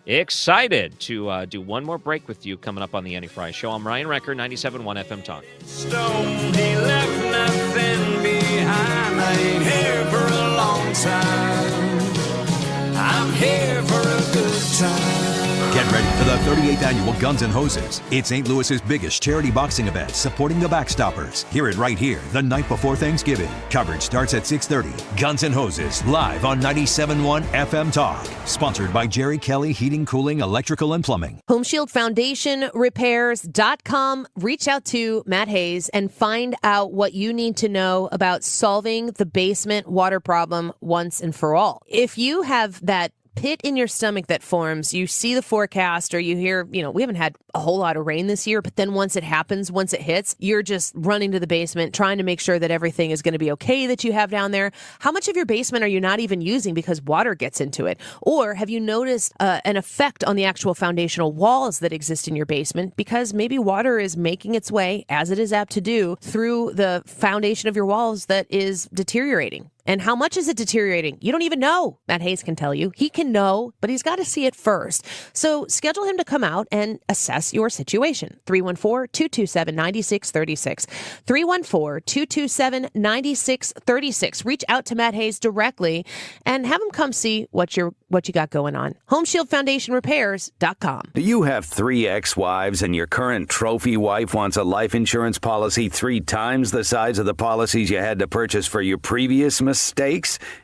Excited to do one more break with you coming up on the Annie Frey Show. I'm Ryan Recker, 97.1 FM Talk. Stone, he left nothing behind. I ain't here for a long time. I'm here for a good time. Get ready for the 38th Annual Guns N' Hoses. It's St. Louis's biggest charity boxing event supporting the Backstoppers. Hear it right here the night before Thanksgiving. Coverage starts at 6:30. Guns N' Hoses live on 97.1 FM Talk. Sponsored by Jerry Kelly Heating, Cooling, Electrical, and Plumbing. Home Shield Foundation Repairs.com. Reach out to Matt Hayes and find out what you need to know about solving the basement water problem once and for all. If you have that pit in your stomach that forms, you see the forecast or you hear, we haven't had a whole lot of rain this year, but then once it happens, once it hits, you're just running to the basement, trying to make sure that everything is going to be okay that you have down there. How much of your basement are you not even using because water gets into it? Or have you noticed an effect on the actual foundational walls that exist in your basement because maybe water is making its way, as it is apt to do, through the foundation of your walls that is deteriorating? And how much is it deteriorating? You don't even know. Matt Hayes can tell you. He can know, but he's got to see it first. So schedule him to come out and assess your situation. 314-227-9636. 314-227-9636. Reach out to Matt Hayes directly and have him come see what you got going on. HomeshieldFoundationRepairs.com. Do you have 3 ex-wives and your current trophy wife wants a life insurance policy 3 times the size of the policies you had to purchase for your previous mistakes?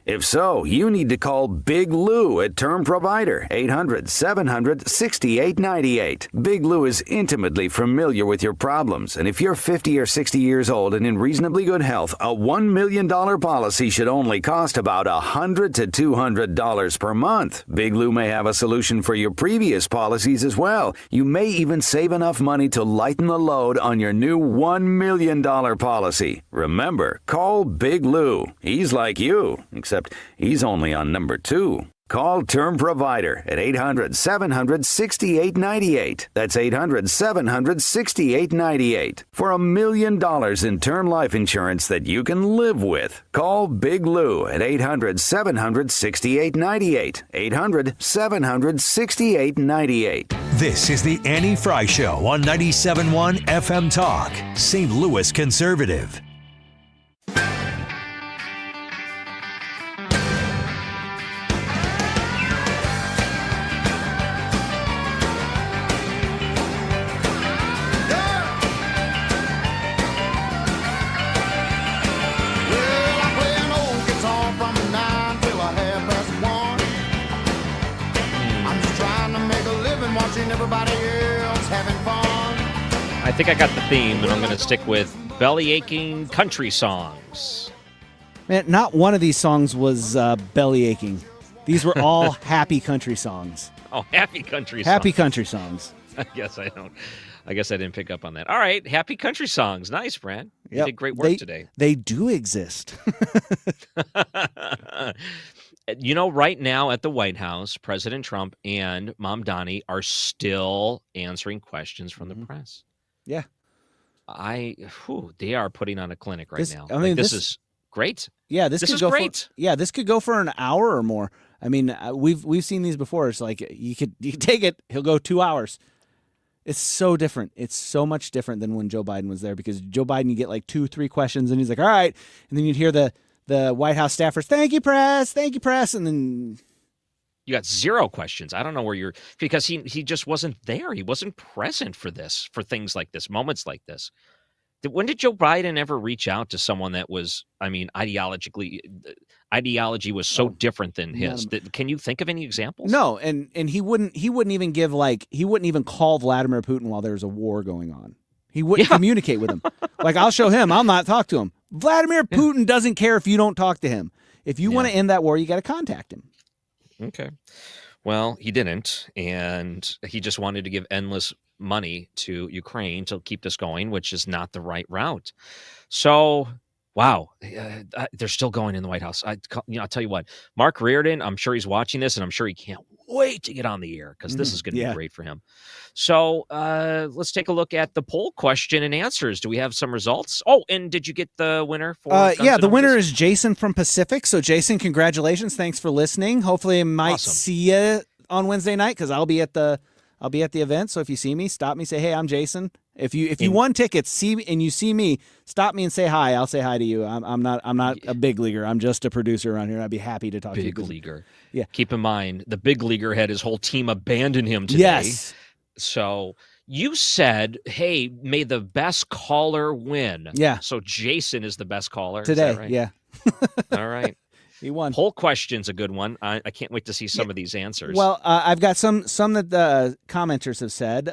If so, you need to call Big Lou at Term Provider, 800-700-6898. Big Lou is intimately familiar with your problems, and if you're 50 or 60 years old and in reasonably good health, a $1 million policy should only cost about $100 to $200 per month. Big Lou may have a solution for your previous policies as well. You may even save enough money to lighten the load on your new $1 million policy. Remember, call Big Lou. He's like you, except he's only on number 2. Call Term Provider at 800-700-6898. That's 800-700-6898. For $1 million in term life insurance that you can live with. Call Big Lou at 800-700-6898. 800-700-6898. This is the Annie Frey Show on 97.1 FM Talk, St. Louis Conservative. I think I got the theme, and I'm going to stick with belly-aching country songs. Man, not one of these songs was belly aching. These were all happy country songs. Oh, happy country songs. Happy country songs. I guess I didn't pick up on that. All right, happy country songs. Nice, Brad. You did great work today. They do exist. Right now at the White House, President Trump and Mamdani are still answering questions from the press. Yeah. They are putting on a clinic right now. I mean, this is great. Yeah, this could is go great. This could go for an hour or more. I mean, we've seen these before. It's like you could take it. He'll go 2 hours. It's so different. It's so much different than when Joe Biden was there, because Joe Biden, you get like 2-3 questions and he's like, all right. And then you'd hear the White House staffers, thank you, press. And then you got 0 questions. I don't know where because he just wasn't there. He wasn't present for things like this, moments like this. When did Joe Biden ever reach out to someone that was, ideology was so different than his? Can you think of any examples? No, and he wouldn't even he wouldn't even call Vladimir Putin while there's a war going on. He wouldn't communicate with him. Like, I'll show him, I'll not talk to him. Vladimir Putin doesn't care if you don't talk to him. If you want to end that war, you got to contact him. Okay. Well, he didn't, and he just wanted to give endless money to Ukraine to keep this going, which is not the right route. So, wow, they're still going in the White House. I'll tell you what, Mark Reardon, I'm sure he's watching this, and I'm sure he can't wait to get on the air because this is going to be great for him. So let's take a look at the poll question and answers. Do we have some results? Oh, and did you get the winner for? The winner is Jason from Pacific. So, Jason, congratulations! Thanks for listening. Hopefully, I might see you on Wednesday night because I'll be at the event. So if you see me, stop me, say, "Hey, I'm Jason." If you won tickets, you see me, stop me and say hi. I'll say hi to you. I'm not a big leaguer. I'm just a producer around here. I'd be happy to talk to you. Big leaguer. Yeah. Keep in mind, the big leaguer had his whole team abandon him today. Yes. So you said, "Hey, may the best caller win." Yeah. So Jason is the best caller today. Is that right? Yeah. All right. He won. Poll question's a good one. I can't wait to see some of these answers. Well, I've got some that the commenters have said.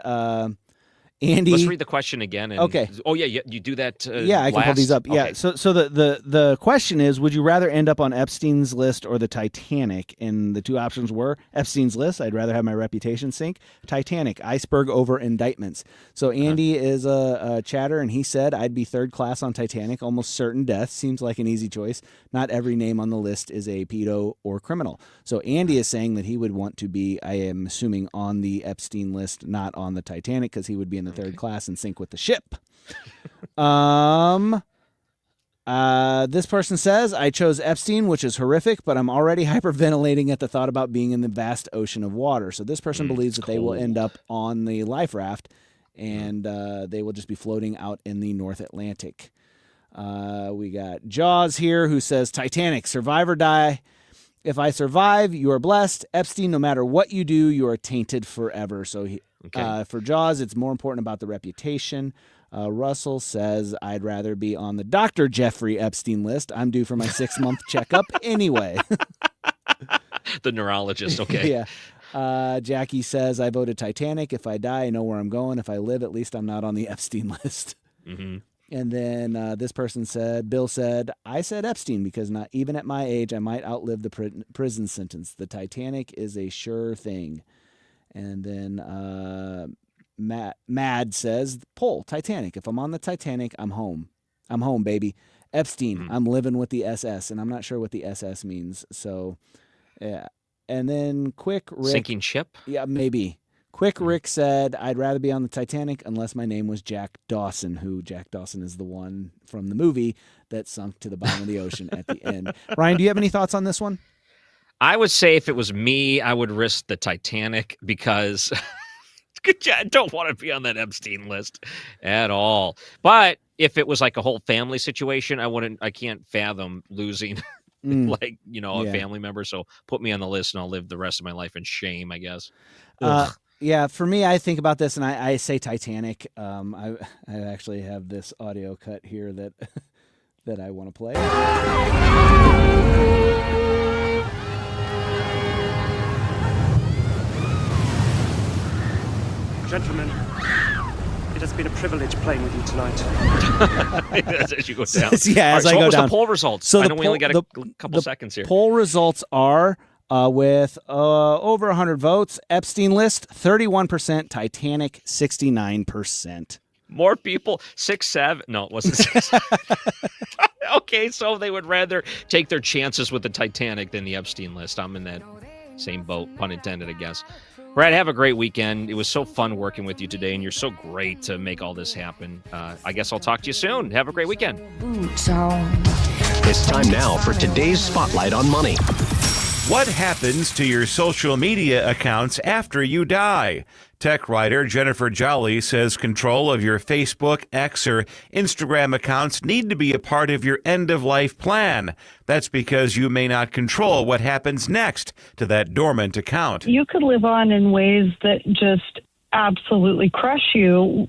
Andy, let's read the question again. Okay. Oh yeah, you do that. I can pull these up. Okay. Yeah. So the question is, would you rather end up on Epstein's List or the Titanic? And the two options were Epstein's List. I'd rather have my reputation sink. Titanic, iceberg over indictments. So Andy is a chatter, and he said I'd be third class on Titanic, almost certain death. Seems like an easy choice. Not every name on the list is a pedo or criminal. So Andy is saying that he would want to be, I am assuming, on the Epstein List, not on the Titanic, because he would be in the third class and sink with the ship. This person says, I chose Epstein, which is horrific, but I'm already hyperventilating at the thought about being in the vast ocean of water. So this person believes that they will end up on the life raft, and they will just be floating out in the North Atlantic. We got Jaws here, who says, Titanic, survive or die. If I survive, you are blessed. Epstein, no matter what you do, you are tainted forever. So for Jaws, it's more important about the reputation. Russell says, I'd rather be on the Dr. Jeffrey Epstein list. I'm due for my 6-month checkup anyway. The neurologist, okay. Yeah. Jackie says, I voted Titanic. If I die, I know where I'm going. If I live, at least I'm not on the Epstein list. Mm-hmm. And then this person said, Bill said, I said Epstein because not even at my age, I might outlive the prison sentence. The Titanic is a sure thing. And then Mad says, poll, Titanic. If I'm on the Titanic, I'm home. I'm home, baby. Epstein, I'm living with the SS. And I'm not sure what the SS means. So, yeah. And then Quick Rick. Sinking ship? Yeah, maybe. Quick Rick said, I'd rather be on the Titanic unless my name was Jack Dawson, who Jack Dawson is the one from the movie that sunk to the bottom of the ocean at the end. Ryan, do you have any thoughts on this one? I would say if it was me, I would risk the Titanic because I don't want to be on that Epstein list at all. But if it was like a whole family situation, I can't fathom losing a family member. So put me on the list and I'll live the rest of my life in shame, I guess. Yeah, for me, I think about this and I say Titanic. I actually have this audio cut here that that I want to play. Gentlemen, it has been a privilege playing with you tonight. As you go down. Yeah, as I go what was down. The poll results? So I know we only got a couple seconds here. Poll results are with over 100 votes. Epstein List, 31%. Titanic, 69%. More people, 6-7. No, it wasn't 6. Okay, so they would rather take their chances with the Titanic than the Epstein List. I'm in that same boat, pun intended, I guess. Brad, have a great weekend. It was so fun working with you today, and you're so great to make all this happen. I guess I'll talk to you soon. Have a great weekend. It's time now for today's Spotlight on Money. What happens to your social media accounts after you die? Tech writer Jennifer Jolly says control of your Facebook, X, or Instagram accounts need to be a part of your end-of-life plan. That's because you may not control what happens next to that dormant account. You could live on in ways that just absolutely crush you.